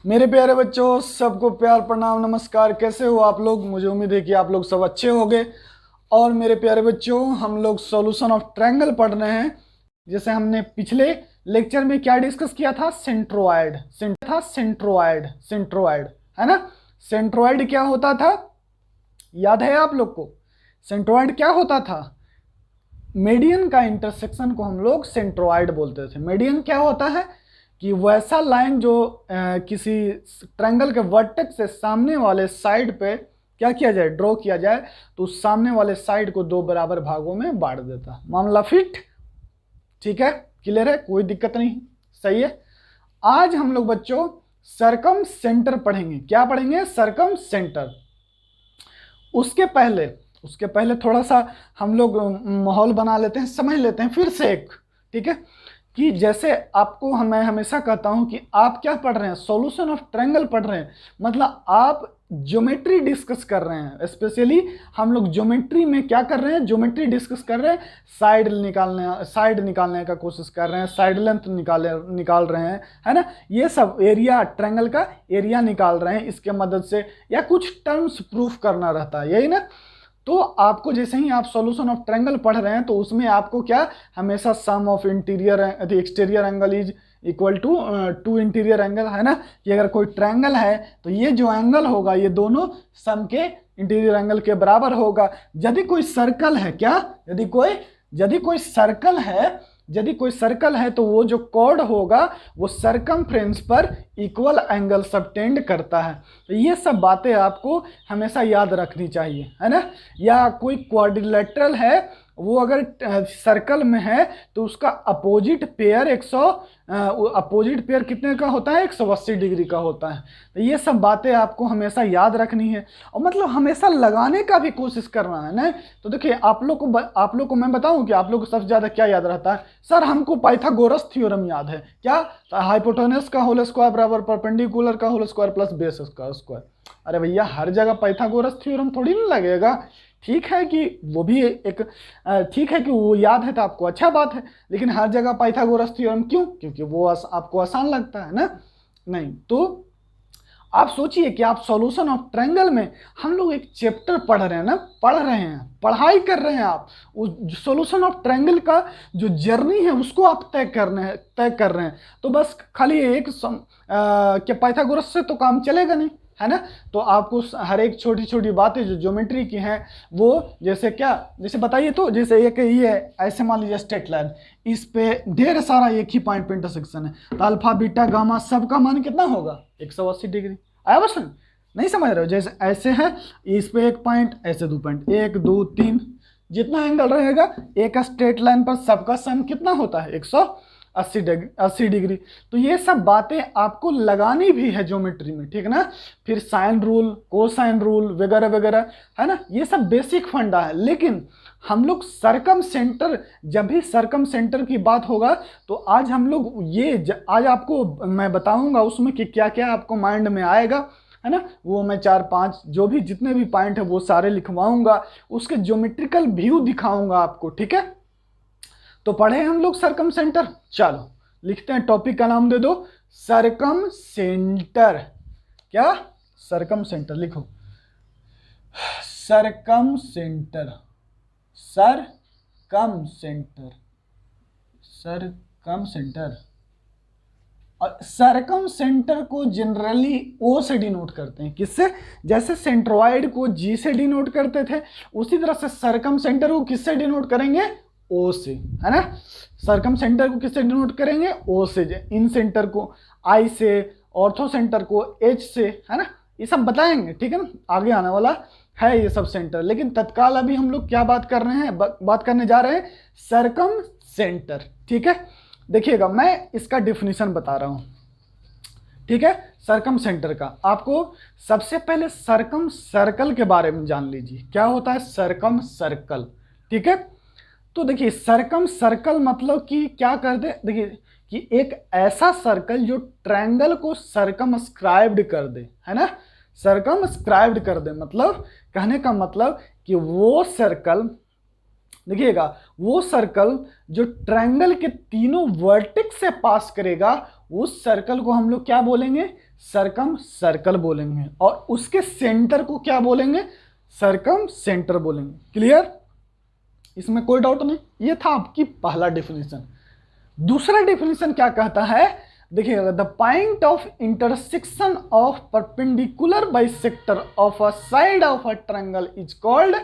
मेरे प्यारे बच्चों, सबको प्यार प्रणाम नमस्कार। कैसे हो आप लोग? मुझे उम्मीद है कि आप लोग सब अच्छे होंगे। और मेरे प्यारे बच्चों, हम लोग सॉल्यूशन ऑफ ट्रायंगल पढ़ रहे हैं। जैसे हमने पिछले लेक्चर में क्या डिस्कस किया था, सेंट्रोइड है ना। सेंट्रोइड क्या होता था, याद है आप लोग को? सेंट्रोइड क्या होता था? मीडियन का इंटरसेक्शन को हम लोग सेंट्रोइड बोलते थे। मीडियन क्या होता है कि वैसा लाइन जो किसी ट्रायंगल के वर्टेक्स से सामने वाले साइड पे क्या किया जाए, ड्रॉ किया जाए, तो उस सामने वाले साइड को दो बराबर भागों में बांट देता। मामला फिट? ठीक है, क्लियर है, कोई दिक्कत नहीं, सही है। आज हम लोग बच्चों सरकम सेंटर पढ़ेंगे। क्या पढ़ेंगे? सरकम सेंटर। उसके पहले थोड़ा सा हम लोग माहौल बना लेते हैं, समझ लेते हैं फिर से एक, ठीक है। कि जैसे आपको मैं हमेशा कहता हूं कि आप क्या पढ़ रहे हैं, सॉल्यूशन ऑफ ट्रायंगल पढ़ रहे हैं, मतलब आप ज्योमेट्री डिस्कस कर रहे हैं। स्पेशली हम लोग ज्योमेट्री में क्या कर रहे हैं, ज्योमेट्री डिस्कस कर रहे हैं। साइड निकालने का कोशिश कर रहे हैं, साइड लेंथ निकाल रहे हैं, है ना। ये सब एरिया, ट्रायंगल का एरिया निकाल रहे हैं इसके मदद से, या कुछ टर्म्स प्रूफ करना रहता है, यही ना। तो आपको जैसे ही आप सॉल्यूशन ऑफ ट्रायंगल पढ़ रहे हैं तो उसमें आपको क्या, हमेशा sum of exterior angle is equal to two interior angle, है ना। कि अगर कोई ट्रायंगल है तो ये जो एंगल होगा ये दोनों सम के इंटीरियर एंगल के बराबर होगा। यदि कोई सर्कल है, क्या, यदि कोई सर्कल है तो वो जो कॉर्ड होगा वो सरकमफ्रेंस पर इक्वल एंगल सबटेंड करता है। तो ये सब बातें आपको हमेशा याद रखनी चाहिए, है ना। या कोई क्वाड्रिलेटरल है, वो अगर सर्कल में है तो उसका अपोजिट पेयर अपोजिट पेयर कितने का होता है, 180 डिग्री का होता है। तो ये सब बातें आपको हमेशा याद रखनी है, और मतलब हमेशा लगाने का भी कोशिश करना है ना। तो देखिए आप लोग को मैं बताऊं कि आप लोग को सबसे ज्यादा क्या याद रहता है। सर हमको पाइथागोरस थ्योरम याद है, क्या, हाइपोटेनस का होल स्क्वायर बराबर परपेंडिकुलर का होल स्क्वायर प्लस बेस का स्क्वायर। अरे भैया हर जगह पाइथागोरस थ्योरम थोड़ी ना लगेगा। ठीक है कि वो भी एक, ठीक है कि वो याद है तो आपको अच्छा बात है, लेकिन हर जगह पाइथागोरस थ्योरम क्यों? क्योंकि वो आपको आसान लगता है ना। नहीं तो आप सोचिए कि आप सॉल्यूशन ऑफ ट्रायंगल में हम लोग एक चैप्टर पढ़ रहे हैं ना, पढ़ाई कर रहे हैं। आप उस सॉल्यूशन ऑफ ट्रायंगल का जो जर्नी है उसको आप तय कर रहे हैं। तो बस खाली क्या पाइथागोरस से तो काम चलेगा नहीं, है ना। तो आपको हर एक छोटी छोटी बातें जो ज्योमेट्री की हैं वो, जैसे क्या, जैसे बताइए तो, जैसे एक ये ऐसे मान लीजिए स्ट्रेट लाइन, इस पे ढेर सारा एक ही पॉइंट पे इंटरसेक्शन है, तो अल्फा बीटा गामा सबका मान कितना होगा, 180 डिग्री। आया बस? नहीं समझ रहे हो? जैसे ऐसे है, इस पे एक पॉइंट, ऐसे दो पॉइंट, 1 2 3, जितना एंगल रहेगा एक स्ट्रेट लाइन पर सबका सम कितना होता है, 180 डिग्री। तो ये सब बातें आपको लगानी भी है ज्योमेट्री में, ठीक ना। फिर साइन रूल, कोसाइन रूल वगैरह वगैरह, है ना। ये सब बेसिक फंडा है। लेकिन हम लोग सरकम सेंटर, जब भी सरकम सेंटर की बात होगा तो आज हम लोग आज आपको मैं बताऊंगा उसमें कि क्या क्या आपको माइंड में आएगा, है ना। वो मैं 4-5 जो भी जितने भी पॉइंट है वो सारे लिखवाऊंगा, उसके ज्योमेट्रिकल व्यू दिखाऊंगा आपको, ठीक है। तो पढ़े हम लोग सरकम सेंटर। चलो लिखते हैं, टॉपिक का नाम दे दो सरकम सेंटर। क्या? सरकम सेंटर लिखो, सरकम सेंटर, सरकम सेंटर, सरकम सेंटर। और सरकम सेंटर को जनरली ओ से डिनोट करते हैं। किससे? जैसे सेंट्रोइड को जी से डिनोट करते थे, उसी तरह से सरकम सेंटर को किससे डिनोट करेंगे, ओ से, है ना। सरकम सेंटर को किससे डिनोट करेंगे, ओ से। इन सेंटर को आई से, ऑर्थो सेंटर को एच से, है ना। ये सब बताएंगे, ठीक है ना, आगे आने वाला है ये सब सेंटर। लेकिन तत्काल अभी हम लोग क्या बात कर रहे हैं, बात करने जा रहे हैं सरकम सेंटर, ठीक है। देखिएगा मैं इसका डिफिनीशन बता रहा हूं, ठीक है। सरकम सेंटर का आपको सबसे पहले सरकम सर्कल के बारे में जान लीजिए। क्या होता है सरकम सर्कल, ठीक है। तो देखिए सरकम सर्कल मतलब कि क्या कर दे, देखिए कि एक ऐसा सर्कल जो ट्रायंगल को सरकमस्क्राइब्ड कर दे, है ना। सरकमस्क्राइब्ड कर दे मतलब, कहने का मतलब कि वो सर्कल, देखिएगा वो सर्कल जो ट्रायंगल के तीनों वर्टेक्स से पास करेगा, उस सर्कल को हम लोग क्या बोलेंगे, सर्कम सर्कल बोलेंगे, और उसके सेंटर को क्या बोलेंगे, सर्कम सेंटर बोलेंगे। क्लियर, इसमें कोई डाउट नहीं। ये था आपकी पहला डेफिनेशन। दूसरा डेफिनेशन क्या कहता है, देखिएगा, the point of intersection of perpendicular bisector of a side of a triangle is called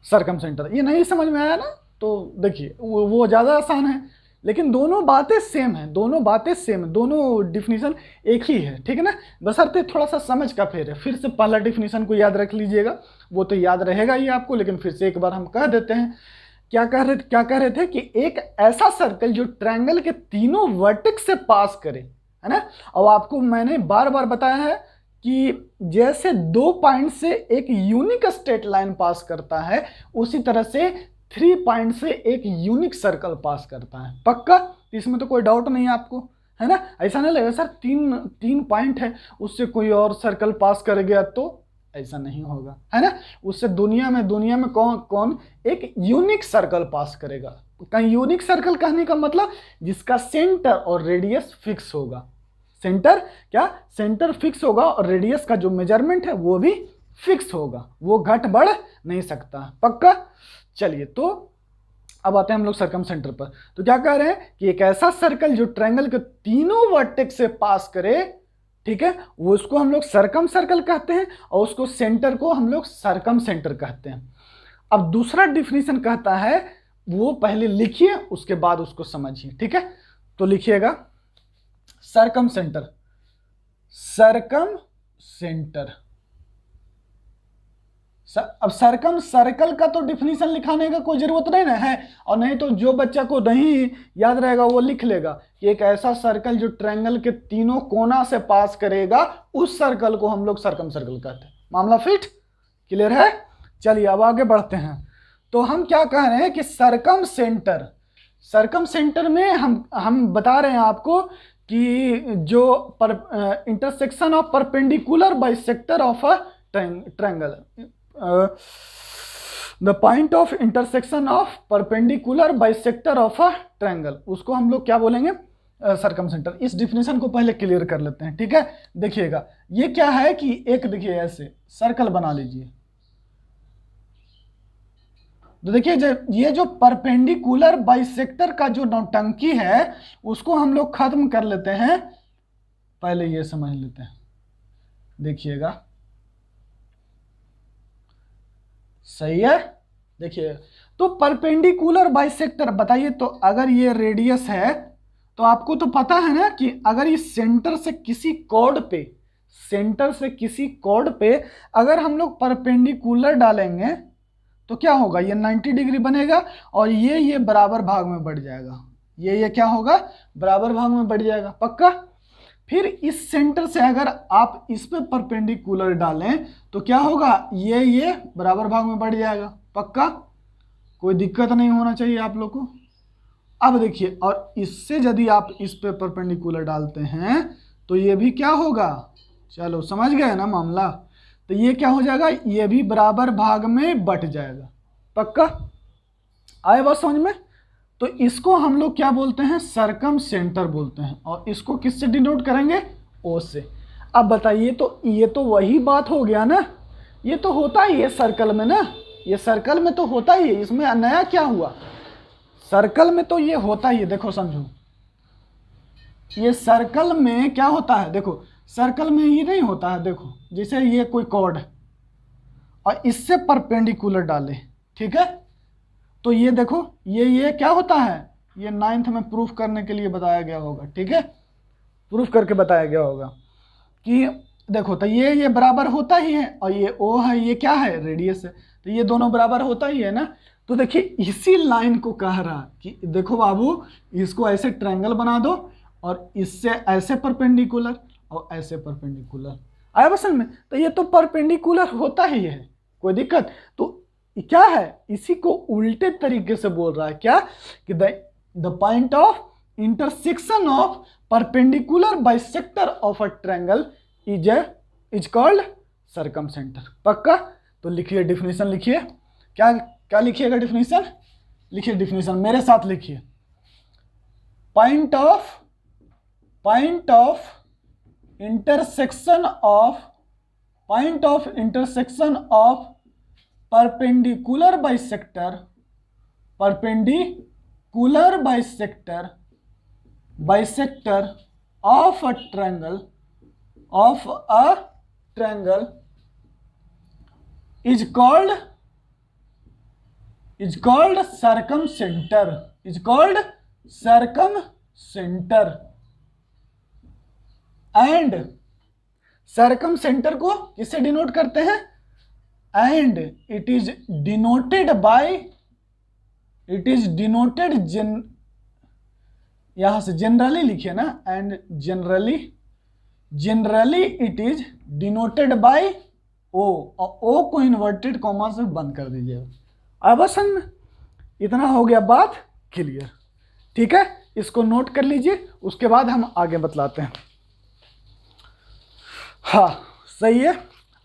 circum centre. ये नहीं समझ में आया ना, तो देखिए वो ज़्यादा आसान है, लेकिन दोनों बातें सेम हैं, दोनों डिफिनीशन एक ही है, ठीक है ना। बशर्ते थोड़ा सा समझ का फेर है। फिर से पहला डिफिनीशन को याद रख लीजिएगा, वो तो याद रहेगा ही आपको, लेकिन फिर से एक बार हम कह देते हैं। क्या कह रहे थे कि एक ऐसा सर्कल जो ट्रायंगल के तीनों वर्टेक्स से पास करे, है ना। और आपको मैंने बार बार बताया है कि जैसे 2 पॉइंट से एक यूनिक स्ट्रेट लाइन पास करता है, उसी तरह से 3 पॉइंट से एक यूनिक सर्कल पास करता है। पक्का, इसमें तो कोई डाउट नहीं है आपको, है ना। ऐसा नहीं लगेगा सर तीन पॉइंट है, उससे कोई और सर्कल पास कर गया, तो ऐसा नहीं होगा, है ना। उससे दुनिया में कौन एक यूनिक सर्कल पास करेगा। कहीं यूनिक सर्कल कहने का मतलब जिसका सेंटर और रेडियस फिक्स होगा। सेंटर फिक्स होगा और रेडियस का जो मेजरमेंट है वो भी फिक्स होगा, वो घट बढ़ नहीं सकता। पक्का, चलिए तो अब आते हैं हम लोग सर्कम सेंटर पर। तो क्या कह रहे हैं कि एक ऐसा सर्कल जो ट्रायंगल के तीनों वर्टेक्स से पास करे, ठीक है, वो उसको हम लोग सर्कम सर्कल कहते हैं, और उसको सेंटर को हम लोग सर्कम सेंटर कहते हैं। अब दूसरा डिफिनीशन कहता है, वो पहले लिखिए उसके बाद उसको समझिए, ठीक है। तो लिखिएगा सर्कम सेंटर। अब सर्कम सर्कल का तो डिफिनीशन लिखाने का कोई जरूरत नहीं ना है, और नहीं तो जो बच्चा को नहीं याद रहेगा वो लिख लेगा कि एक ऐसा सर्कल जो ट्रायंगल के तीनों कोना से पास करेगा, उस सर्कल को हम लोग सर्कम सर्कल कहते हैं। मामला फिट, क्लियर है। चलिए अब आगे बढ़ते हैं। तो हम क्या कह रहे हैं कि सर्कम सेंटर में हम बता रहे हैं आपको कि जो intersection of perpendicular bisector of a triangle, the point of intersection of perpendicular bisector of a triangle, उसको हम लोग क्या बोलेंगे, सर्कम सेंटर। इस डिफिनेशन को पहले क्लियर कर लेते हैं, ठीक है। देखिएगा ये क्या है कि एक, देखिए ऐसे सर्कल बना लीजिए। तो देखिए ये जो परपेंडिकुलर बाइसेक्टर का जो नौटंकी है उसको हम लोग खत्म कर लेते हैं। पहले ये समझ लेते हैं, देखिएगा सही है। देखिए तो परपेंडिकुलर बाइसेक्टर, बताइए तो अगर ये रेडियस है तो आपको तो पता है ना कि अगर इस सेंटर से किसी कॉर्ड पे अगर हम लोग परपेंडिकुलर डालेंगे तो क्या होगा, ये 90 डिग्री बनेगा और ये बराबर भाग में बढ़ जाएगा। ये क्या होगा, बराबर भाग में बढ़ जाएगा। पक्का। फिर इस सेंटर से अगर आप इस पे परपेंडिकुलर डालें तो क्या होगा, ये बराबर भाग में बढ़ जाएगा। पक्का, कोई दिक्कत नहीं होना चाहिए आप लोग को। अब देखिए, और इससे यदि आप इस पे परपेंडिकुलर डालते हैं तो ये भी क्या होगा, चलो समझ गए ना मामला। तो ये क्या हो जाएगा, ये भी बराबर भाग में बट जाएगा। पक्का, आए बात समझ में। तो इसको हम लोग क्या बोलते हैं, सर्कम सेंटर बोलते हैं, और इसको किससे डिनोट करेंगे, ओ से। अब बताइए तो ये तो वही बात हो गया ना, ये तो होता ही है सर्कल में ना, ये सर्कल में तो होता ही है। इसमें नया क्या हुआ, सर्कल में तो ये होता ही है। देखो समझो, ये सर्कल में क्या होता है, देखो सर्कल में ये नहीं होता है। देखो जैसे ये कोई कॉर्ड है और इससे परपेंडिकुलर डाले, ठीक है, तो ये देखो ये क्या होता है, ये 9th में प्रूफ करने के लिए बताया गया होगा, ठीक है, प्रूफ करके बताया गया होगा कि देखो तो ये बराबर होता ही है, और ये ओ है, ये क्या है, रेडियस है, तो ये दोनों बराबर होता ही है ना। तो देखिए इसी लाइन को कह रहा कि देखो बाबू, इसको ऐसे ट्रायंगल बना दो और इससे ऐसे परपेंडिकुलर और ऐसे परपेंडिकुलर, आया पसंद में। तो ये तो परपेंडिकुलर होता ही है, कोई दिक्कत। तो क्या है, इसी को उल्टे तरीके से बोल रहा है क्या, कि the point of intersection of perpendicular bisector of a triangle is called circum centre. पक्का। तो लिखिए डिफिनेशन, लिखिए क्या लिखिएगा डिफिनेशन, लिखिए डिफिनेशन मेरे साथ लिखिए। Point of intersection of point of intersection of perpendicular bisector of a triangle is called circumcenter, and circumcentre को किससे डिनोट करते हैं? एंड इट इज डिनोटेड यहां से जनरली लिखिए ना, and generally it is denoted by O, और O को इन्वर्टेड कॉमा से बंद कर दीजिएगा। अब समझ में इतना हो गया, बात क्लियर, ठीक है। इसको नोट कर लीजिए, उसके बाद हम आगे बतलाते हैं। हाँ सही है।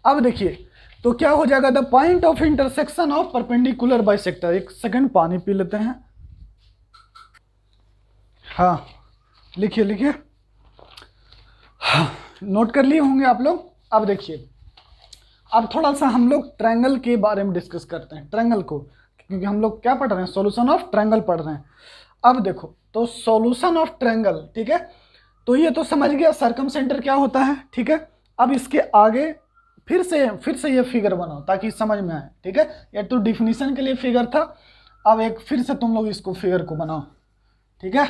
अब देखिए तो क्या हो जाएगा, the point of intersection of perpendicular bisector. एक सेकंड पानी पी लेते हैं। हाँ लिखिए। हाँ नोट कर लिए होंगे आप लोग। अब देखिए, अब थोड़ा सा हम लोग ट्रायंगल के बारे में डिस्कस करते हैं, ट्रायंगल को, क्योंकि हम लोग क्या पढ़ रहे हैं, सॉल्यूशन ऑफ ट्रायंगल पढ़ रहे हैं। अब देखो तो सॉल्यूशन ऑफ ट्रायंगल, ठीक है, तो ये तो समझ गया सर्कमसेंटर क्या होता है, ठीक है। अब इसके आगे फिर से ये फिगर बनाओ ताकि समझ में आए, ठीक है। ये तो डिफिनीशन के लिए फिगर था, अब एक फिर से तुम लोग इसको फिगर को बनाओ, ठीक है।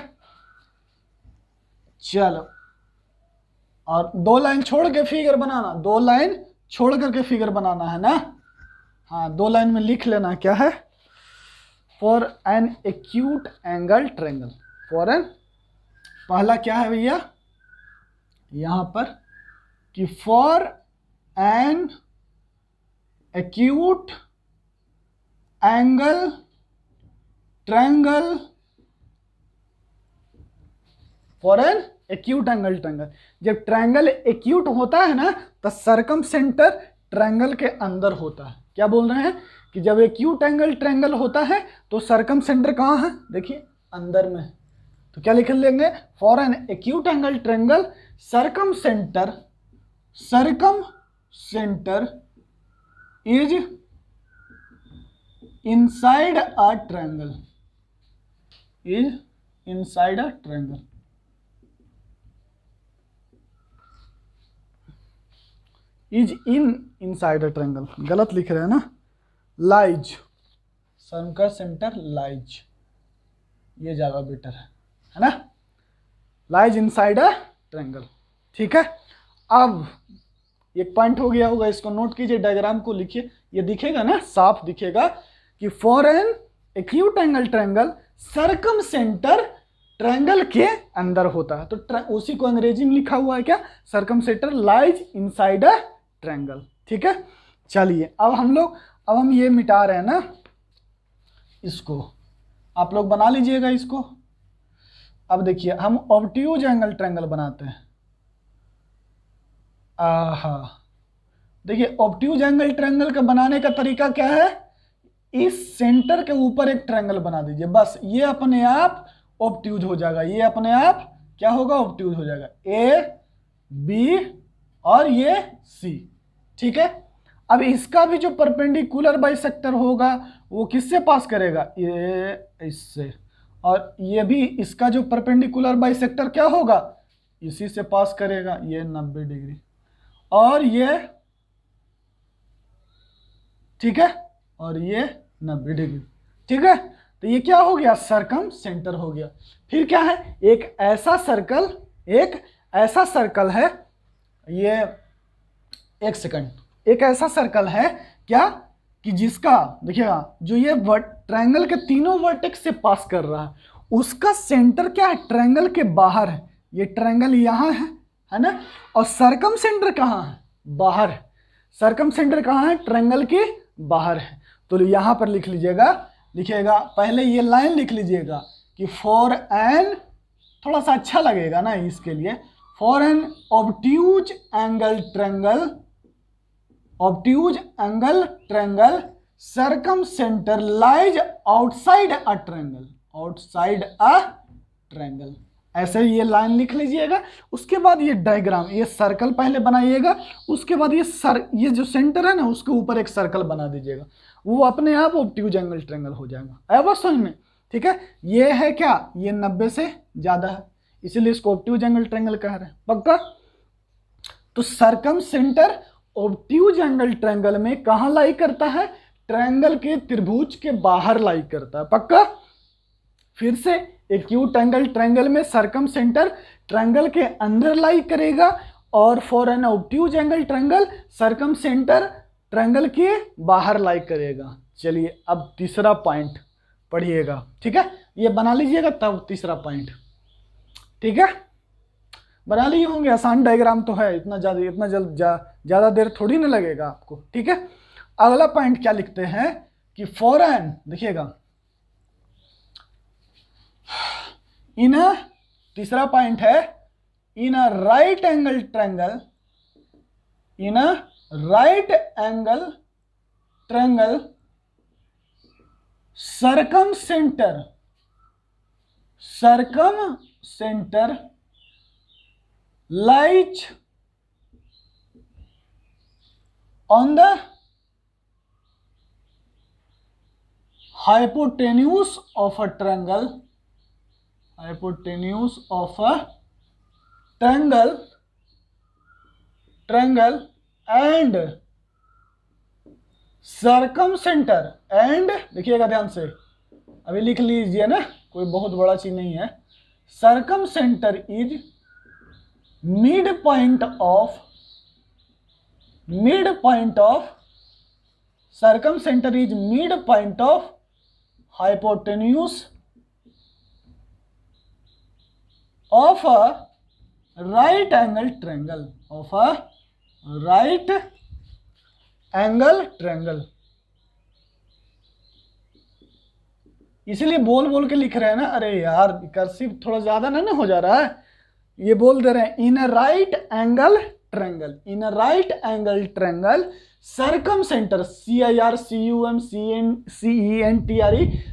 चलो, और 2 लाइन छोड़ के फिगर बनाना, 2 लाइन छोड़ करके फिगर बनाना है ना। हाँ 2 लाइन में लिख लेना क्या है, for an acute angle triangle. पहला क्या है भैया यहां पर कि for an acute angle triangle, for an acute angle triangle. जब ट्रायंगल एक्यूट होता है ना तो सर्कमसेंटर ट्रायंगल के अंदर होता है। क्या बोल रहे हैं कि जब एक्यूट एंगल ट्रायंगल होता है तो सर्कमसेंटर कहाँ है, देखिए अंदर में। तो क्या लिख लेंगे, for an acute angle triangle circumcentre is inside a triangle, inside a triangle, गलत लिख रहे हैं ना, लाइज, सर्कमसेंटर लाइज, ये ज्यादा बेटर है ना, लाइज इनसाइड अ ट्रायंगल, ठीक है। अब एक पॉइंट हो गया होगा, इसको नोट कीजिए, डायग्राम को लिखिए, ये दिखेगा ना, साफ दिखेगा कि for an acute angle triangle circumcentre triangle के अंदर होता है। तो उसी को अंग्रेजी में लिखा हुआ है क्या, सर्कमसेंटर लाइज इनसाइड अ ट्रायंगल, ठीक है। चलिए अब हम ये मिटा रहे हैं ना, इसको आप लोग बना लीजिएगा इसको। अब देखिए हम ऑब्ट्यूज एंगल ट्रायंगल बनाते हैं। देखिए ऑब्ट्यूज एंगल ट्रायंगल का बनाने का तरीका क्या है, इस सेंटर के ऊपर एक ट्रायंगल बना दीजिए, बस ये अपने आप ऑब्ट्यूज हो जाएगा, ये अपने आप क्या होगा, ऑब्ट्यूज हो जाएगा, ए बी और ये सी, ठीक है। अब इसका भी जो परपेंडिकुलर बाइसेक्टर होगा वो किससे पास करेगा, ये इससे, और ये भी इसका जो परपेंडिकुलर बाइसेक्टर क्या होगा, इसी से पास करेगा, ये 90 डिग्री, और ये ठीक है, और ये 90 डिग्री, ठीक है। तो ये क्या हो गया, सर्कमसेंटर हो गया। फिर क्या है, एक ऐसा सर्कल है, ये एक सेकंड, एक ऐसा सर्कल है क्या कि जिसका देखिएगा जो ये ट्रायंगल के तीनों वर्टेक्स से पास कर रहा है, उसका सेंटर क्या है, ट्रायंगल के बाहर है। ये ट्रायंगल यहाँ है ना, और सर्कमसेंटर कहाँ है, बाहर है। सर्कमसेंटर कहाँ है, ट्रायंगल के बाहर है। तो यहाँ पर लिखिएगा पहले ये लाइन लिख लीजिएगा कि फॉर एन, थोड़ा सा अच्छा लगेगा ना इसके लिए, for an obtuse angle triangle circumcentre lies outside a triangle, ऐसे ही ये लाइन लिख लीजिएगा। उसके बाद ये डायग्राम, ये सर्कल पहले बनाइएगा, उसके बाद ये जो सेंटर है ना उसके ऊपर एक सर्कल बना दीजिएगा, वो अपने आप ऑब्ट्यूज एंगल ट्रायंगल हो जाएगा। आया बात समझ में? ठीक है, ये है क्या, ये 90 से ज्यादा है, इसीलिए इसको ऑब्ट्यूज एंगल ट्रायंगल कह रहे हैं। पक्का? तो circum centre obtuse angle triangle में कहां लाई करता है? ट्रायंगल के त्रिभुज के बाहर लाई करता है। पक्का? फिर से एक्यूट एंगल ट्रायंगल में सर्कम सेंटर ट्रायंगल के अंदर लाई करेगा, और for an obtuse angle triangle circumcentre triangle के बाहर लाई करेगा। चलिए अब तीसरा पॉइंट पढ़िएगा। ठीक है, ये बना लीजिएगा तब तीसरा पॉइंट। ठीक है, बना लिए होंगे, आसान डायग्राम तो है, इतना ज्यादा देर थोड़ी ना लगेगा आपको। ठीक है, अगला पॉइंट क्या लिखते हैं कि फॉर एन, देखिएगा इन तीसरा पॉइंट है, in a right angle triangle, in a right angle triangle circumcentre lies on the hypotenuse of a triangle, and circumcenter, and देखिएगा ध्यान से, अभी लिख लीजिए ना, कोई बहुत बड़ा चीज नहीं है। circumcenter is midpoint of circumcenter is midpoint of hypotenuse of a right angle triangle, इसलिए बोल बोल के लिख रहे हैं ना, अरे यार कर्सिव थोड़ा ज्यादा ना हो जा रहा है, ये बोल दे रहे हैं in a right angle triangle circumcentre, CIRCUMCENTRE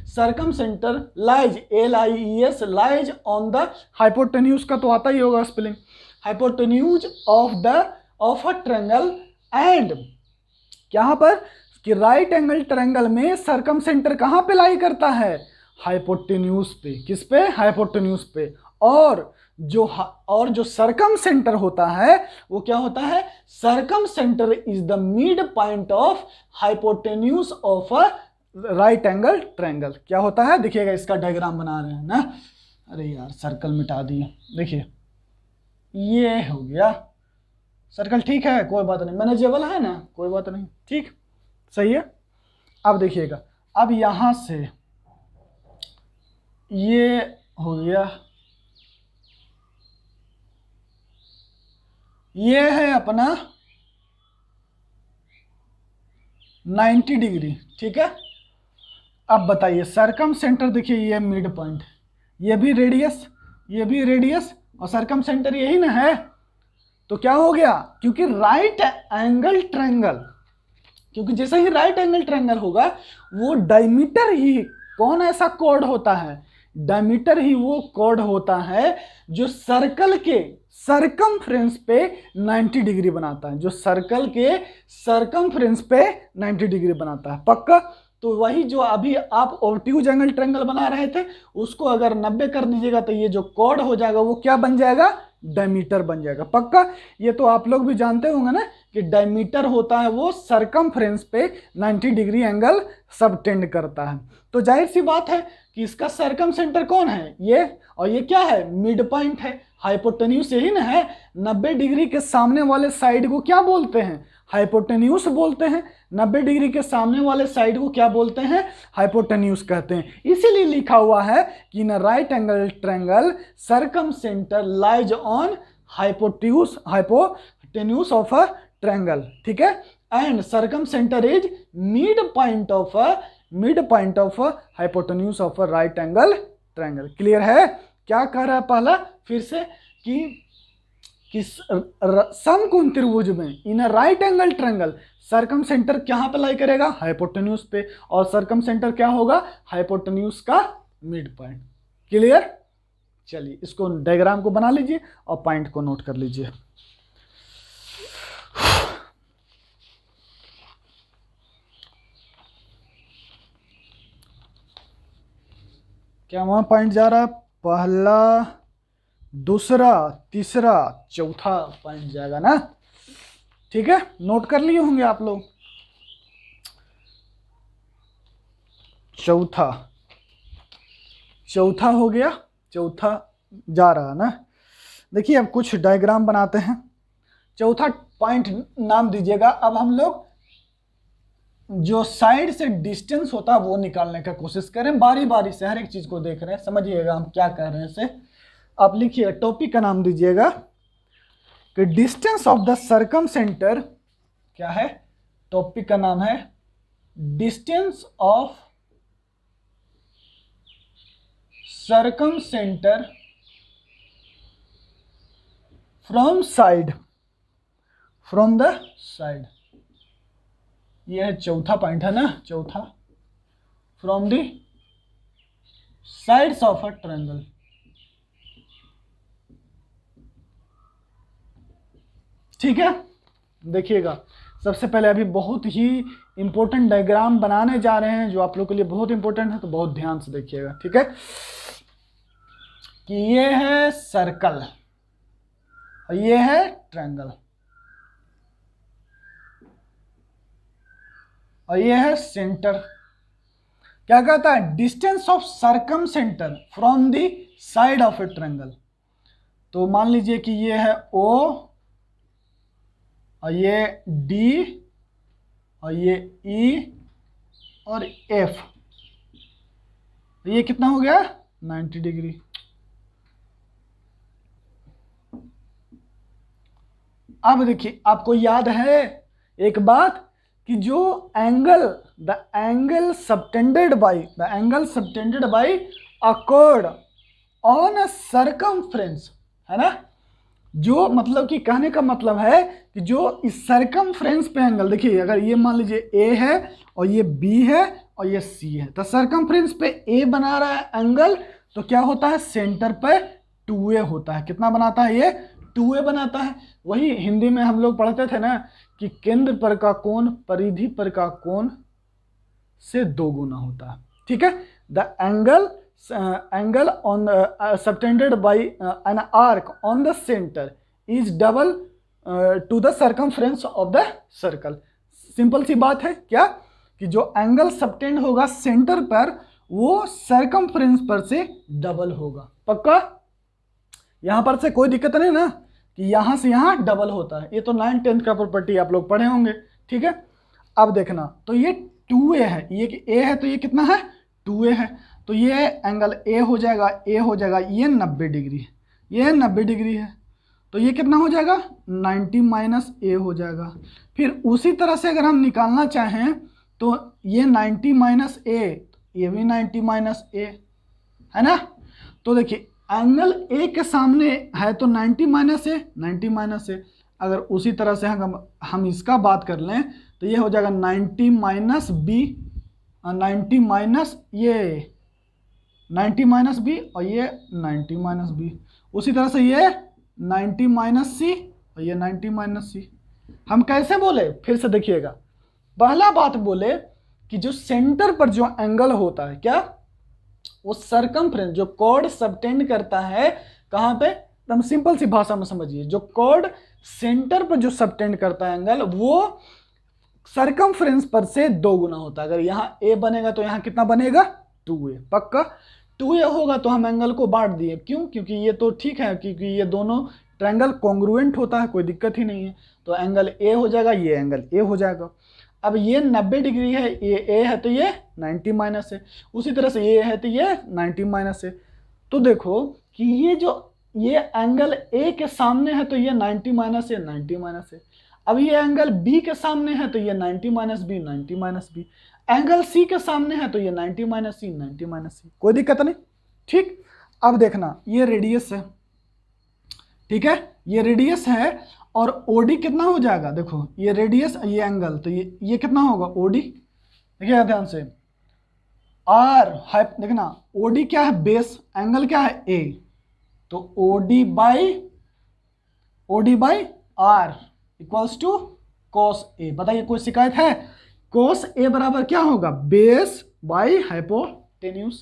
circumcentre lies, LIES lies on the hypotenuse का तो आता ही होगा spelling, hypotenuse of a triangle, and यहाँ पर कि राइट एंगल ट्रायंगल में सर्कम सेंटर कहां पे लाई करता है? हाइपोटेन्यूज पे। किस पे? हाइपोटेन्यूज पे। और जो सर्कम सेंटर होता है वो क्या होता है? Circum centre is the mid point of hypotenuse of a right angle triangle. क्या होता है? देखिएगा, इसका डायग्राम बना रहे हैं ना, अरे यार सर्कल मिटा दिए, देखिए ये हो गया सर्कल। ठीक है, कोई बात नहीं, मैनेजेबल है ना, कोई बात नहीं, ठीक सही है। अब देखिएगा, अब यहां से ये हो गया, ये है अपना 90 डिग्री। ठीक है, अब बताइए सर्कम सेंटर, देखिए ये मिड पॉइंट, ये भी रेडियस और सर्कम सेंटर यही ना है, तो क्या हो गया? क्योंकि राइट एंगल ट्रायंगल, क्योंकि जैसे ही राइट एंगल ट्रायंगल होगा वो डायमीटर ही, कौन ऐसा कॉर्ड होता है? डायमीटर ही वो कॉर्ड होता है जो सर्कल के सरकमफ्रेंस पे 90 डिग्री बनाता है, जो सर्कल के सरकमफ्रेंस पे 90 डिग्री बनाता है। पक्का? तो वही जो अभी आप ऑब्ट्यूज एंगल ट्रायंगल बना रहे थे उसको अगर 90 कर दीजिएगा तो ये जो कॉर्ड हो जाएगा वो क्या बन जाएगा? डायमीटर बन जाएगा। पक्का? ये तो आप लोग भी जानते होंगे ना कि डायमीटर होता है वो सरकमफ्रेंस पे 90 डिग्री एंगल सबटेंड करता है। तो जाहिर सी बात है कि इसका सर्कम सेंटर कौन है? ये, और ये क्या है? मिड पॉइंट है, हाइपोटेन्यूज यही ना है। 90 डिग्री के सामने वाले साइड को क्या बोलते हैं? हाइपोटेन्यूज बोलते हैं। 90 डिग्री के सामने वाले साइड को क्या बोलते हैं? हाइपोटेन्यूज कहते हैं। इसीलिए लिखा हुआ है कि in right angle triangle circumcentre lies on hypotenuse of a triangle. ठीक है, and circum centre is mid point of hypotenuse of a right angle triangle. Clear है? क्या कह रहा है पहला फिर से कि समकोण त्रिभुज में in right angle triangle circumcentre कहां पे लाई करेगा? हाइपोटेन्यूज पे, और सर्कम सेंटर क्या होगा? हाइपोटेन्यूज का मिड पॉइंट। क्लियर? चलिए इसको डायग्राम को बना लीजिए और पॉइंट को नोट कर लीजिए। क्या वहां पॉइंट जा रहा है? पहला, दूसरा, तीसरा, चौथा पॉइंट जाएगा ना। ठीक है, नोट कर लिए होंगे आप लोग। चौथा हो गया, चौथा जा रहा ना। देखिए अब कुछ डायग्राम बनाते हैं। चौथा पॉइंट नाम दीजिएगा। अब हम लोग जो साइड से डिस्टेंस होता है वो निकालने का कोशिश करें, बारी बारी से हर एक चीज को देख रहे हैं, समझिएगा हम क्या कर रहे हैं इसे। आप लिखिए, टॉपिक का नाम दीजिएगा कि distance of the circum centre, क्या है? टॉपिक का नाम है distance of circum centre from the side. ये है चौथा पॉइंट है ना, चौथा, from the sides of a triangle. ठीक है, देखिएगा सबसे पहले अभी बहुत ही इंपॉर्टेंट डायग्राम बनाने जा रहे हैं जो आप लोग के लिए बहुत इंपॉर्टेंट है, तो बहुत ध्यान से देखिएगा। ठीक है, कि ये है सर्कल और ये है ट्रायंगल और ये है सेंटर। क्या कहता है? Distance of circum centre from the side of A triangle. तो मान लीजिए कि ये है O और ये D और ये E और F। ये कितना हो गया? 90 डिग्री। अब देखिए, आपको याद है एक बात कि जो the angle subtended by a cord on a circumference, है ना। जो मतलब कि कहने का मतलब है कि जो इस सर्कमफ्रेंस पे एंगल, देखिए अगर ये मान लीजिए A है और ये B है और ये C है, तो सर्कमफ्रेंस पे A बना रहा है एंगल, तो क्या होता है? सेंटर पे 2A होता है। कितना बनाता है ये? 2A बनाता है। वही हिंदी में हम लोग पढ़ते थे ना कि केंद्र पर का कोण परिधि पर का कोण से 2 गुना होता है। ठीक है, the angle on subtended by an arc on the centre is double to the circumference of the circle. Simple सी बात है क्या, कि जो एंगल सबटेंड होगा सेंटर पर वो सर्कमफ्रेंस पर से डबल होगा। पक्का? यहां पर से कोई दिक्कत नहीं ना कि यहां से यहां डबल होता है। ये तो 9th 10th का प्रॉपर्टी आप लोग पढ़े होंगे। ठीक है, अब देखना, तो ये 2A है, ये कि A है तो ये कितना है? 2A है। तो ये एंगल A हो जाएगा, ये 90 डिग्री है, ये 90 डिग्री है, तो ये कितना हो जाएगा? 90 माइनस A हो जाएगा। फिर उसी तरह से अगर हम निकालना चाहें तो ये 90 माइनस A, ये भी 90 माइनस A है ना। तो देखिए एंगल A के सामने है तो 90 माइनस A, 90 माइनस A। अगर उसी तरह से हम इसका बात कर लें तो ये हो जाएगा 90 माइनस B, 90 माइनस ये 90 माइनस B और ये 90 माइनस B। उसी तरह से ये 90 माइनस C और ये 90 माइनस C। हम कैसे बोले? फिर से देखिएगा। पहला बात बोले कि जो सेंटर पर जो एंगल होता है, क्या वो सर्कमफ्रेंस, जो कॉर्ड सबटेंड करता है कहां पे? एकदम सिंपल सी भाषा में समझिए, जो कॉर्ड सेंटर पर जो सबटेंड करता है एंगल, वो सर्कमफ्रेंस पर से 2 गुना होता है। अगर यहाँ A बनेगा तो यहाँ कितना बनेगा? 2A। पक्का 2A होगा तो हम एंगल को बांट दिए। क्यों? क्योंकि ये तो ठीक है, क्योंकि ये दोनों ट्रायंगल कॉन्ग्रुएंट होता है, कोई दिक्कत ही नहीं है। तो एंगल A हो जाएगा, ये एंगल A हो जाएगा। अब ये 90 डिग्री है, ये A है तो ये 90 माइनस है, उसी तरह से ये है तो ये 90 माइनस है। तो देखो कि ये एंगल A के सामने है तो ये 90 माइनस है, 90 माइनस है। अब ये एंगल B के सामने है तो ये 90 minus B, 90 minus B। Angle C के सामने है तो ये 90 माइनस C, 90 माइनस C। कोई दिक्कत नहीं। ठीक, अब देखना, ये रेडियस है। ठीक है, ये रेडियस है और OD कितना हो जाएगा? देखो ये रेडियस, ये एंगल, तो ये कितना होगा? OD। देखिएगा ध्यान से, R देखना, OD क्या है? बेस, एंगल क्या है? A। तो OD by R equals to cos A। बताइए कोई शिकायत है? cos A बराबर क्या होगा? Base by hypotenuse,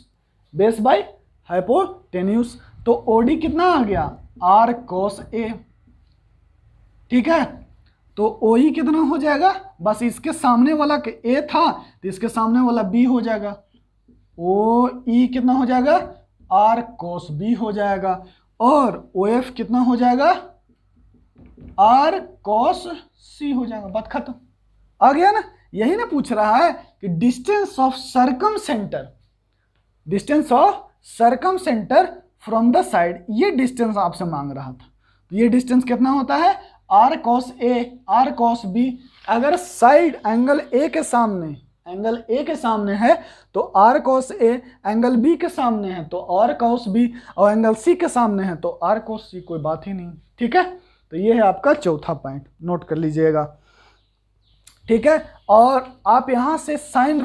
base by hypotenuse. तो OD कितना आ गया? R cos A। ठीक है, तो OE कितना हो जाएगा? बस इसके सामने वाला A था तो इसके सामने वाला B हो जाएगा। OE कितना हो जाएगा? R cos B हो जाएगा। और OF कितना हो जाएगा? R cos C हो जाएगा। बात खत्म। आ गया ना? यही ना पूछ रहा है कि distance of circumcentre from the side, ये डिस्टेंस आपसे मांग रहा था। तो ये डिस्टेंस कितना होता है? R cos A, R cos B। अगर साइड एंगल A के सामने है तो R cos A, angle B के सामने है तो R cos B, और एंगल C के सामने है तो R cos C। कोई बात ही नहीं। ठीक है, तो ये है आपका चौथा पॉइंट, नोट कर लीजिएगा। ठीक है, और आप यहां से साइन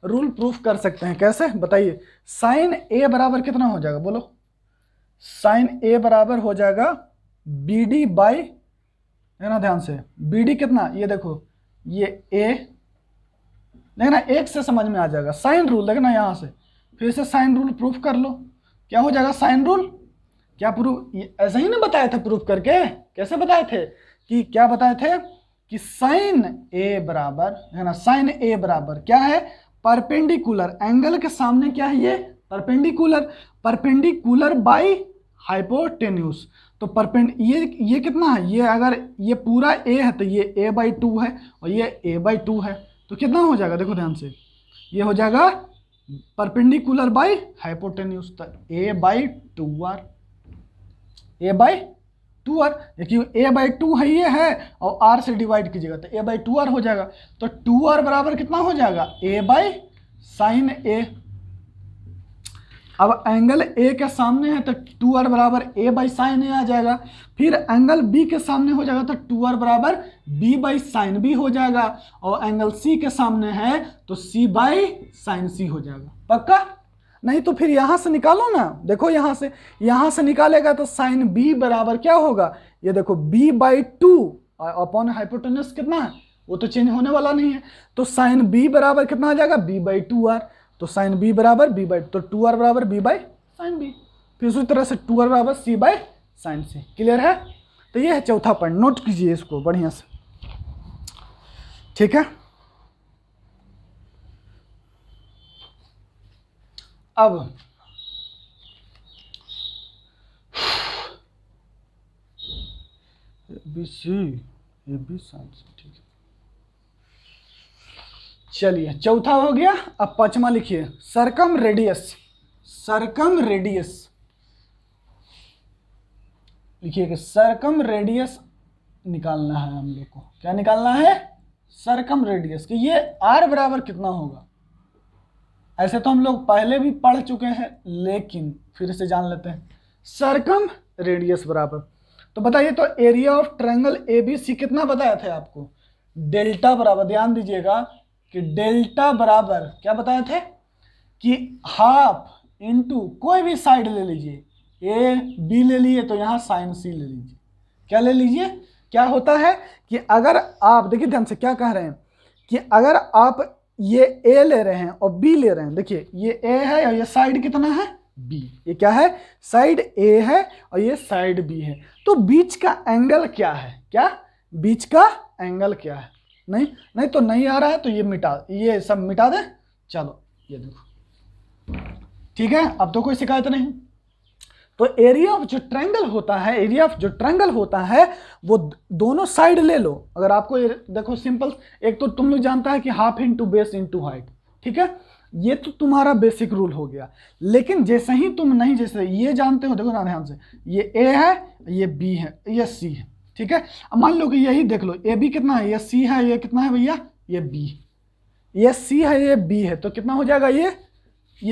रूल प्रूफ कर सकते हैं। कैसे बताइए? साइन A बराबर कितना हो जाएगा? बोलो। साइन A बराबर हो जाएगा BD बाई, है ना, ध्यान से, BD कितना? ये देखो, ये A, देखना एक से समझ में आ जाएगा। साइन रूल देखना, यहां से फिर से साइन रूल प्रूफ कर लो। क्या हो जाएगा साइन रूल? क्या प्रूफ? ऐसा ही ना बताए थे प्रूफ करके? कैसे बताए थे? कि क्या बताए थे कि साइन A बराबर, है ना, साइन A बराबर क्या है? परपेंडिकुलर, एंगल के सामने क्या है? ये परपेंडिकुलर बाई हाइपोटेन्यूज। तो ये कितना है? ये अगर ये पूरा A है तो ये A/2 है और ये A/2 है। तो कितना हो जाएगा? देखो ध्यान से, ये हो जाएगा परपेंडिकुलर बाई हाइपोटेन्यूज, तो A/2R, A/2R। देखिए A/2 है, ये है, और R से डिवाइड कीजिएगा तो A/2R हो जाएगा। तो 2R बराबर कितना हो जाएगा? A/sin A। अब एंगल A के सामने है तो 2R बराबर A/sin A आ जाएगा। फिर एंगल B के सामने हो जाएगा तो 2R बराबर B/sin B हो जाएगा। और एंगल C के सामने है तो C/sin C हो जाएगा। पक्का? नहीं तो फिर यहां से निकालो ना। देखो यहां से निकालेगा तो साइन B बराबर क्या होगा? ये देखो B/2 अपॉन हाइपोटेन्यूज कितना है? वो तो चेंज होने वाला नहीं है। तो साइन B बराबर कितना आ जाएगा? B/2R। तो साइन B बराबर तो 2R बराबर B/sin B। फिर उसी तरह से 2R बराबर C/sin C। क्लियर है? तो ये है चौथा पॉइंट, नोट कीजिए इसको बढ़िया से। ठीक है, अब ABC, ठीक है, चलिए चौथा हो गया। अब पांचवा लिखिए, सरकम रेडियस लिखिए कि सरकम रेडियस निकालना है हम लोग को। क्या निकालना है? सरकम रेडियस, कि ये R बराबर कितना होगा। ऐसे तो हम लोग पहले भी पढ़ चुके हैं, लेकिन फिर से जान लेते हैं। सरकम रेडियस बराबर, तो बताइए, तो एरिया ऑफ ट्रायंगल ABC कितना बताया था आपको? डेल्टा बराबर, ध्यान दीजिएगा कि डेल्टा बराबर क्या बताए थे? कि हाफ इंटू कोई भी साइड ले लीजिए, AB ले लिए तो यहाँ साइन C ले लीजिए। क्या ले लीजिए? क्या होता है कि अगर आप देखिए ध्यान से, क्या कह रहे हैं कि अगर आप ये A ले रहे हैं और B ले रहे हैं, देखिए ये A है और ये साइड कितना है? B। ये क्या है? साइड A है और ये साइड B है। तो बीच का एंगल क्या है? क्या बीच का एंगल क्या है? नहीं तो नहीं आ रहा है तो ये सब मिटा दे। चलो ये देखो, ठीक है, अब तो कोई शिकायत नहीं। तो एरिया ऑफ जो ट्रायंगल होता है वो दोनों साइड ले लो। अगर आपको देखो सिंपल, एक तो तुम लोग जानता है कि half into base into height, ठीक है, ये तो तुम्हारा बेसिक रूल हो गया। लेकिन जैसे ही तुम नहीं, जैसे ये जानते हो, देखो ना ध्यान से, ये A है, ये B है, ये C है, ठीक है। अब मान लो कि यही देख लो, AB कितना है? ये C है, ये कितना है भैया? ये B। ये C है, ये B है, तो कितना हो जाएगा? ये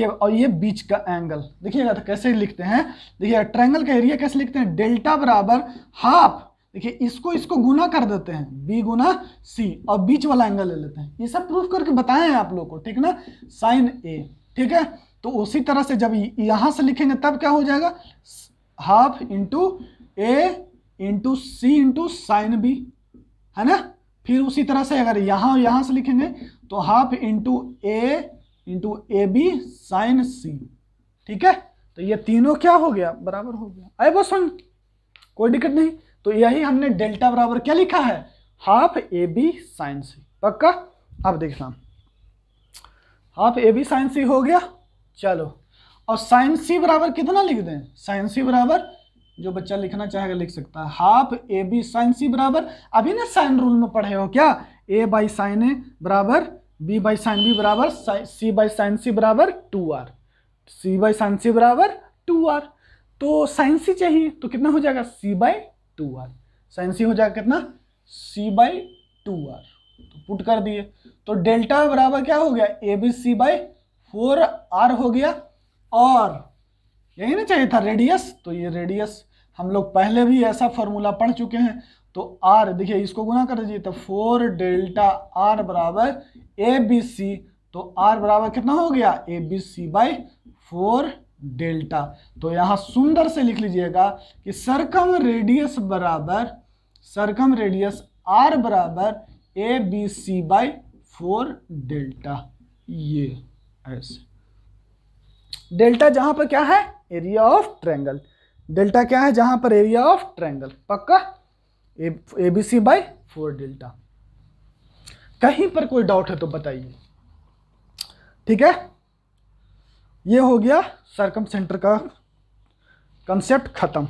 और ये बीच का एंगल। देखिएगा तो कैसे लिखते हैं, देखिए ट्रायंगल का एरिया कैसे लिखते हैं? डेल्टा बराबर हाफ, देखिए इसको गुना कर देते हैं, B गुना C, और बीच वाला एंगल ले लेते हैं। ये सब प्रूफ करके बताए हैं आप लोग को, ठीक ना, साइन A, ठीक है। तो उसी तरह से जब यहाँ से लिखेंगे तब क्या हो जाएगा, हाफ इंटू ए इंटू सी इंटू साइन बी, है ना। फिर उसी तरह से अगर यहाँ से लिखेंगे तो half into A B sine C, ठीक है। तो ये तीनों क्या हो गया, बराबर हो गया। आए बस समझ, कोई दिक्कत नहीं। तो यही हमने डेल्टा बराबर क्या लिखा है, हाफ ए बी साइन सी, पक्का। अब देखना, हाफ ए बी साइन सी हो गया, चलो। और साइन सी बराबर कितना लिख दें, साइन सी बराबर, जो बच्चा लिखना चाहेगा लिख सकता है, हाफ ए बी साइन सी बराबर, अभी ना साइन रूल में पढ़े हो क्या, ए बाई साइन ए बराबर बी बाई साइन बी बराबर सी बाई साइन सी बराबर 2r, C by sine C बराबर 2r। तो साइन सी चाहिए तो कितना हो जाएगा, सी बाई 2r, साइन सी हो जाएगा कितना, सी बाई 2r। तो पुट कर दिए, तो डेल्टा बराबर क्या हो गया, A B C by 4r हो गया। और यही ना चाहिए था रेडियस, तो ये रेडियस हम लोग पहले भी ऐसा फॉर्मूला पढ़ चुके हैं। तो r देखिए, इसको गुना कर दीजिए, तो 4 डेल्टा r बराबर ए बी सी, तो r बराबर कितना हो गया, A B C by 4 delta. तो यहाँ सुंदर से लिख लीजिएगा कि सरकम रेडियस r बराबर A B C by 4 delta. ये ऐसे डेल्टा जहां पर क्या है, एरिया ऑफ ट्रायंगल, डेल्टा क्या है जहां पर, एरिया ऑफ ट्रायंगल, पक्का। A B C by 4 delta. कहीं पर कोई डाउट है तो बताइए, ठीक है। ये हो गया सर्कम सेंटर का कंसेप्ट खत्म।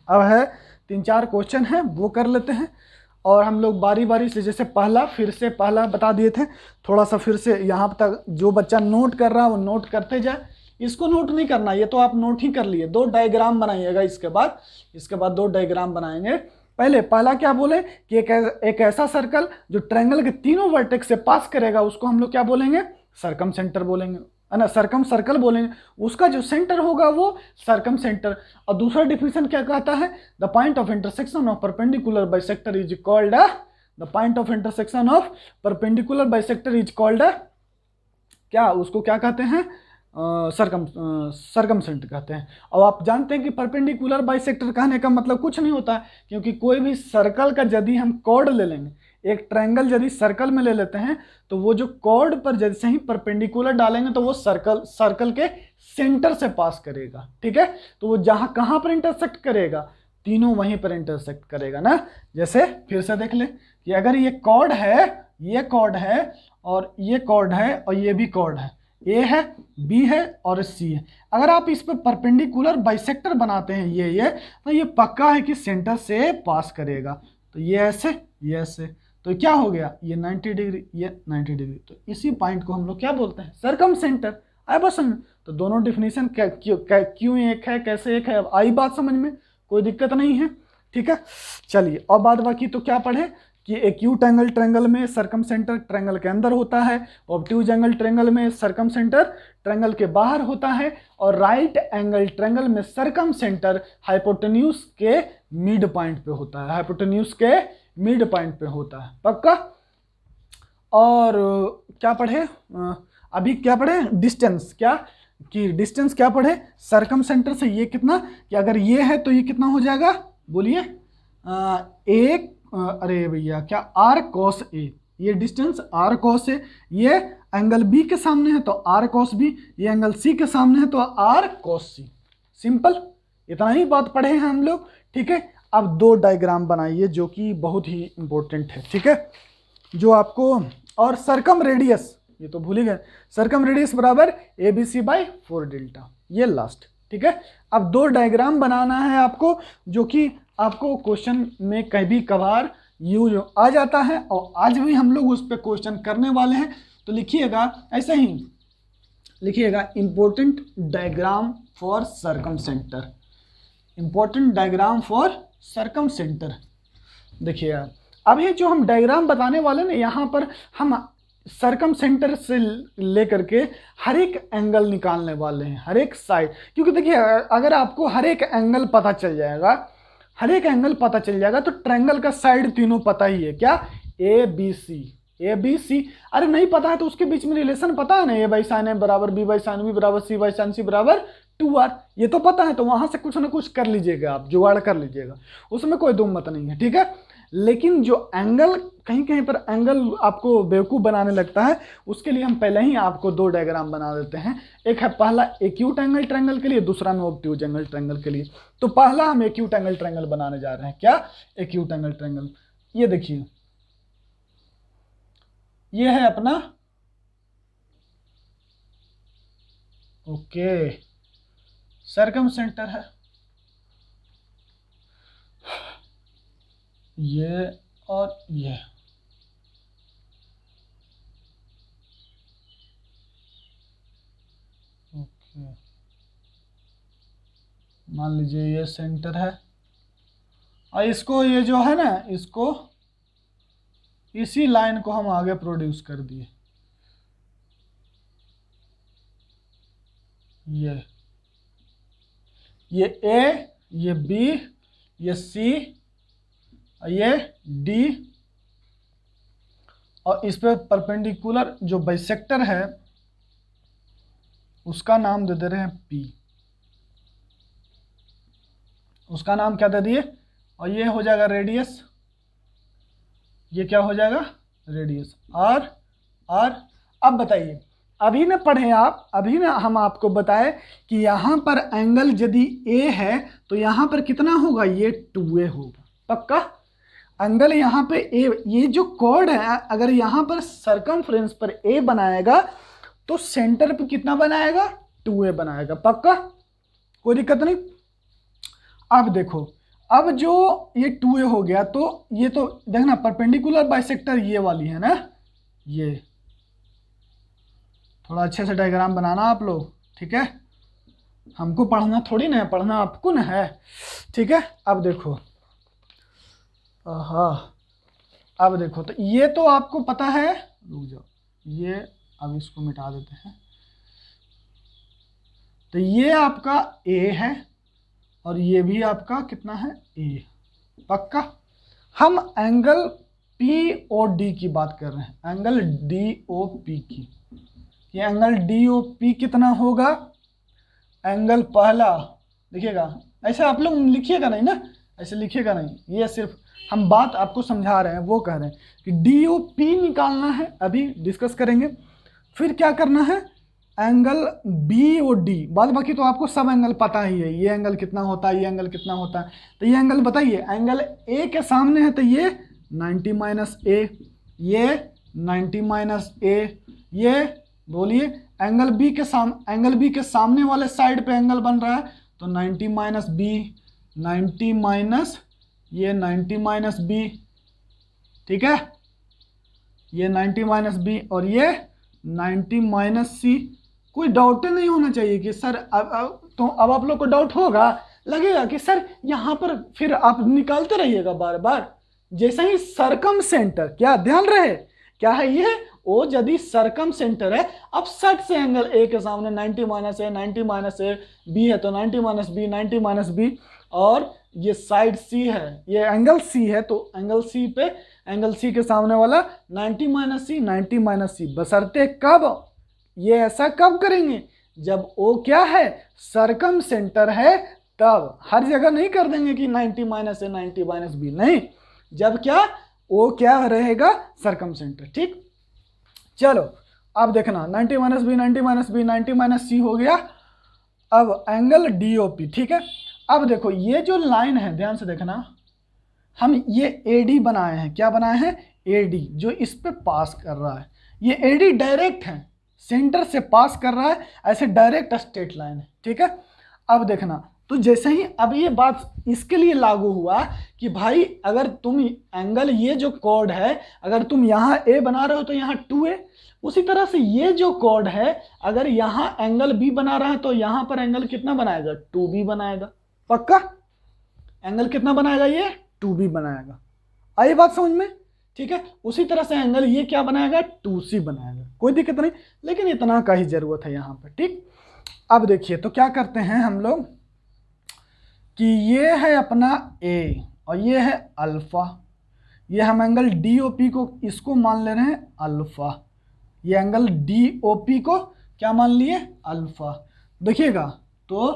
अब है 3-4 क्वेश्चन है वो कर लेते हैं, और हम लोग बारी बारी से, जैसे फिर से पहला बता दिए थे, थोड़ा सा फिर से यहाँ तक जो बच्चा नोट कर रहा है वो नोट करते जाए। इसको नोट नहीं करना, ये तो आप नोट ही कर लिए। 2 डायग्राम बनाइएगा, इसके बाद 2 डायग्राम बनाएंगे। पहला क्या बोले कि एक ऐसा सर्कल जो ट्रायंगल के तीनों वर्टेक्स से पास करेगा, उसको हम लोग क्या बोलेंगे, सर्कम सेंटर बोलेंगे, है ना, सर्कम सर्कल बोलेंगे। उसका जो सेंटर होगा वो सर्कम सेंटर। और दूसरा डिफिनेशन क्या कहता है, the point of intersection of perpendicular bisector is called the point of intersection of perpendicular bisector is called क्या, उसको क्या कहते हैं, सर्कम सेंटर कहते हैं। और आप जानते हैं कि परपेंडिकुलर बाइसेक्टर कहने का मतलब कुछ नहीं होता है, क्योंकि कोई भी सर्कल का यदि हम कॉर्ड ले लेंगे, एक ट्रायंगल यदि सर्कल में ले लेते हैं, तो वो जो कॉर्ड पर जैसे ही परपेंडिकुलर डालेंगे तो वो सर्कल के सेंटर से पास करेगा, ठीक है। तो वो जहाँ कहाँ पर इंटरसेक्ट करेगा, तीनों वहीं पर इंटरसेक्ट करेगा ना। जैसे फिर से देख ले कि अगर ये कॉर्ड है, ये कॉर्ड है, और ये कॉर्ड है, और ये भी कॉर्ड है, ए है, बी है और सी है। अगर आप इस पर परपेंडिकुलर बाइसेक्टर बनाते हैं ये तो ये पक्का है कि सेंटर से पास करेगा। तो ये ऐसे, ये ऐसे, तो क्या हो गया, ये 90 डिग्री, ये 90 डिग्री। तो इसी पॉइंट को हम लोग क्या बोलते हैं, सर्कम सेंटर। आए बस समझ। तो दोनों डिफिनीशन क्यों एक है, कैसे एक है, अब आई बात समझ में, कोई दिक्कत नहीं है, ठीक है। चलिए, और बाद बाकी तो क्या पढ़े कि एक्यूट एंगल ट्रायंगल में सर्कम सेंटर ट्रायंगल के अंदर होता है, ऑब्ट्यूज एंगल ट्रायंगल में सर्कम सेंटर ट्रायंगल के बाहर होता है, और राइट एंगल ट्रायंगल में सर्कम सेंटर हाइपोटेन्यूज के मिड पॉइंट पे होता है, हाइपोटेन्यूज के मिड पॉइंट पे होता है, पक्का। और क्या पढ़े अभी, क्या पढ़े, डिस्टेंस, क्या कि डिस्टेंस क्या पढ़े, सर्कम सेंटर से ये कितना, कि अगर ये है तो ये कितना हो जाएगा, बोलिए, एक, अरे भैया क्या, आर कॉस ए, ये डिस्टेंस आर कॉस ए, ये एंगल बी के सामने है तो आर कॉस बी, ये एंगल सी के सामने है तो आर कॉस सी। सिंपल, इतना ही बात पढ़े हैं हम लोग, ठीक है। अब 2 डायग्राम बनाइए जो कि बहुत ही इंपॉर्टेंट है, ठीक है, जो आपको, और सर्कम रेडियस, ये तो भूल ही गए, सर्कम रेडियस बराबर A B C by 4 delta, ये लास्ट, ठीक है। अब 2 डायग्राम बनाना है आपको, जो कि आपको क्वेश्चन में कभी कभार यूज आ जाता है, और आज भी हम लोग उस पर क्वेश्चन करने वाले हैं। तो लिखिएगा, ऐसे ही लिखिएगा, important diagram for circum centre, important diagram for circum centre. देखिए, अब ये जो हम डायग्राम बताने वाले ना, यहाँ पर हम सर्कम सेंटर से लेकर के हर एक एंगल निकालने वाले हैं, हर एक साइड। क्योंकि देखिए, अगर आपको हर एक एंगल पता चल जाएगा, हर एक एंगल पता चल जाएगा, तो ट्रायंगल का साइड तीनों पता ही है, क्या, ए बी सी, ए बी सी। अरे नहीं पता है तो उसके बीच में रिलेशन पता है ना, ए बाई साइन ए बराबर बी बाई साइन बी बराबर सी बाई साइन सी बराबर 2r, ये तो पता है। तो वहां से कुछ ना कुछ कर लीजिएगा, आप जुगाड़ कर लीजिएगा, उसमें कोई दुम मत नहीं है, ठीक है। लेकिन जो एंगल कहीं कहीं पर एंगल आपको बेवकूफ़ बनाने लगता है, उसके लिए हम पहले ही आपको 2 डायग्राम बना देते हैं। एक है पहला एक्यूट एंगल ट्रायंगल के लिए, दूसरा ऑब्ट्यूज एंगल ट्रायंगल के लिए। तो पहला हम एक्यूट एंगल ट्रायंगल बनाने जा रहे हैं। क्या? Acute angle triangle. ये देखिए, ये है अपना ओके सर्कम सेंटर है, ये और ये। ओके, मान लीजिए ये सेंटर है और इसको ये जो है ना, इसको इसी लाइन को हम आगे प्रोड्यूस कर दिए। ये ए, ये बी, ये सी, ये डी, और इस पे परपेंडिकुलर जो बाइसेक्टर है उसका नाम दे दे रहे हैं पी, उसका नाम क्या दे दिए, और ये हो जाएगा रेडियस, ये क्या हो जाएगा रेडियस आर। अब बताइए, अभी ना पढ़े आप, अभी ना हम आपको बताए कि यहाँ पर एंगल यदि ए है तो यहाँ पर कितना होगा, ये 2a होगा पक्का। एंगल यहाँ पे ए, ये जो कॉर्ड है अगर यहाँ पर सर्कमफ्रेंस पर ए बनाएगा तो सेंटर पे कितना बनाएगा, 2a बनाएगा पक्का, कोई दिक्कत नहीं। अब देखो, अब जो ये 2a हो गया तो ये तो देखना परपेंडिकुलर बाइसेक्टर ये वाली है ना, ये थोड़ा अच्छे से डायग्राम बनाना आप लोग, ठीक है। हमको पढ़ना थोड़ी ना है, पढ़ना आपको ना है, ठीक है। अब देखो, हाँ अब देखो, तो ये तो आपको पता है, रुक जाओ, ये अब इसको मिटा देते हैं। तो ये आपका ए है और ये भी आपका कितना है, ए पक्का। हम एंगल पी और डी की बात कर रहे हैं, एंगल डी ओ पी की। ये एंगल डी ओ पी कितना होगा, एंगल पहला देखिएगा, ऐसे आप लोग लिखिएगा नहीं ना, ऐसे लिखिएगा नहीं, ये सिर्फ हम बात आपको समझा रहे हैं, वो कह रहे हैं कि डी ओ पी निकालना है, अभी डिस्कस करेंगे। फिर क्या करना है, एंगल बी और डी, बाद बाकी तो आपको सब एंगल पता ही है, ये एंगल कितना होता है, ये एंगल कितना होता है। तो ये एंगल बताइए, एंगल ए के सामने है तो ये 90 माइनस ए, ये 90 माइनस ए, ये बोलिए एंगल बी के सामने वाले साइड पे एंगल बन रहा है तो 90 माइनस बी, 90 माइनस ये 90 माइनस बी, ठीक है, ये 90 माइनस बी और ये 90 माइनस सी। कोई डाउट नहीं होना चाहिए कि सर तो अब आप लोग को डाउट होगा, लगेगा कि सर यहाँ पर, फिर आप निकालते रहिएगा बार बार। जैसे ही सरकम सेंटर, क्या ध्यान रहे क्या है ये, ओ यदि सरकम सेंटर है, अब सट से एंगल ए के सामने 90 माइनस ए, 90 माइनस ए, बी है तो 90 माइनस बी, 90 माइनस बी, और ये साइड सी है, ये एंगल सी है तो एंगल सी पे, एंगल सी के सामने वाला 90 माइनस सी, 90 माइनस सी, बशर्ते कब, ये ऐसा कब करेंगे जब ओ क्या है, सरकम सेंटर है, तब। हर जगह नहीं कर देंगे कि 90 माइनस ए, 90 माइनस बी, नहीं, जब क्या ओ क्या रहेगा, सरकम सेंटर, ठीक। चलो अब देखना 90 minus B, 90 minus B, 90 minus C हो गया। अब एंगल डी ओ पी, ठीक है। अब देखो ये जो लाइन है, ध्यान से देखना, हम ये ए डी बनाए हैं, क्या बनाए हैं, ए डी, जो इस पे पास कर रहा है, ये ए डी डायरेक्ट है, सेंटर से पास कर रहा है, ऐसे डायरेक्ट स्ट्रेट लाइन है, ठीक है। अब देखना, तो जैसे ही अब ये बात इसके लिए लागू हुआ कि भाई अगर तुम एंगल, ये जो कॉर्ड है, अगर तुम यहाँ ए बना रहे हो तो यहाँ 2a, उसी तरह से ये जो कॉर्ड है अगर यहाँ एंगल बी बना रहा है तो यहाँ पर एंगल कितना बनाएगा, 2b बनाएगा पक्का। एंगल कितना बनाएगा, ये 2b बनाएगा। आई बात समझ में, ठीक है। उसी तरह से एंगल ये क्या बनाएगा, 2c बनाएगा, कोई दिक्कत नहीं, लेकिन इतना का ही जरूरत है यहाँ पर, ठीक। अब देखिए, तो क्या करते हैं हम लोग कि ये है अपना ए और ये है अल्फा, ये हम एंगल DOP को इसको मान ले रहे हैं अल्फा, ये एंगल DOP को क्या मान लिए, अल्फा। देखिएगा, तो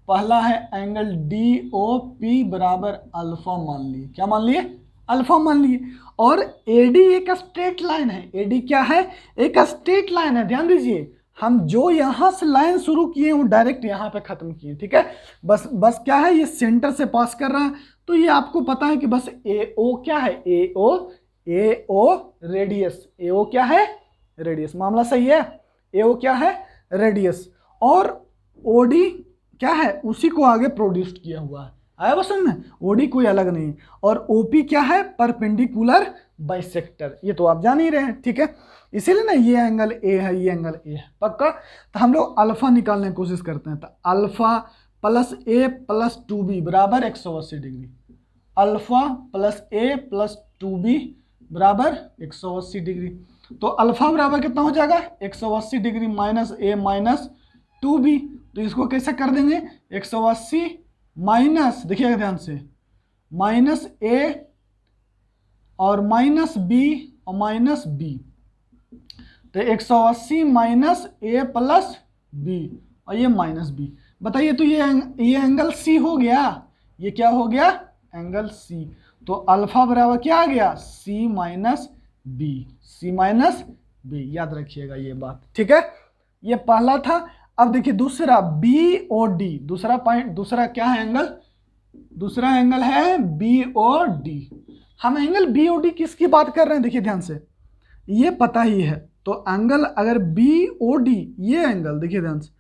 पहला है एंगल DOP बराबर अल्फा मान लिए, क्या मान लिए, अल्फा मान लिए। और AD एक स्ट्रेट लाइन है, AD क्या है, एक स्ट्रेट लाइन है। ध्यान दीजिए, हम जो यहां से लाइन शुरू किए वो डायरेक्ट यहां पे खत्म किए, ठीक है। बस क्या है, ये सेंटर से पास कर रहा है, तो ये आपको पता है कि बस AO क्या है, AO रेडियस, AO क्या है, रेडियस। मामला सही है, AO क्या है, रेडियस। और OD क्या है, उसी को आगे प्रोड्यूस किया हुआ है। आया बस में, OD कोई अलग नहीं। और OP क्या है, परपेंडिकुलर बाइसेक्टर, ये तो आप जान ही रहे हैं, ठीक है। इसीलिए ना ये एंगल A है, ये एंगल A है, पक्का। तो हम लोग अल्फा निकालने की कोशिश करते हैं। तो alpha plus A plus 2B बराबर 180 degree, alpha plus A plus 2B बराबर 180 डिग्री। तो अल्फा बराबर कितना हो जाएगा, 180 degree minus A minus 2B। तो इसको कैसे कर देंगे, 180 माइनस, देखिएगा ध्यान से, माइनस A और माइनस B और माइनस B। तो 180 माइनस A प्लस B और ये माइनस B। बताइए, तो ये एंगल C हो गया, ये क्या हो गया, एंगल C। तो अल्फा बराबर क्या आ गया, C minus B, C minus B। याद रखिएगा ये बात, ठीक है। ये पहला था। अब देखिए दूसरा BOD, दूसरा पॉइंट, दूसरा क्या है एंगल, दूसरा एंगल है BOD। हम एंगल BOD किसकी बात कर रहे हैं, देखिए ध्यान से, ये पता ही है। तो एंगल अगर BOD, ये एंगल देखिए ध्यान से,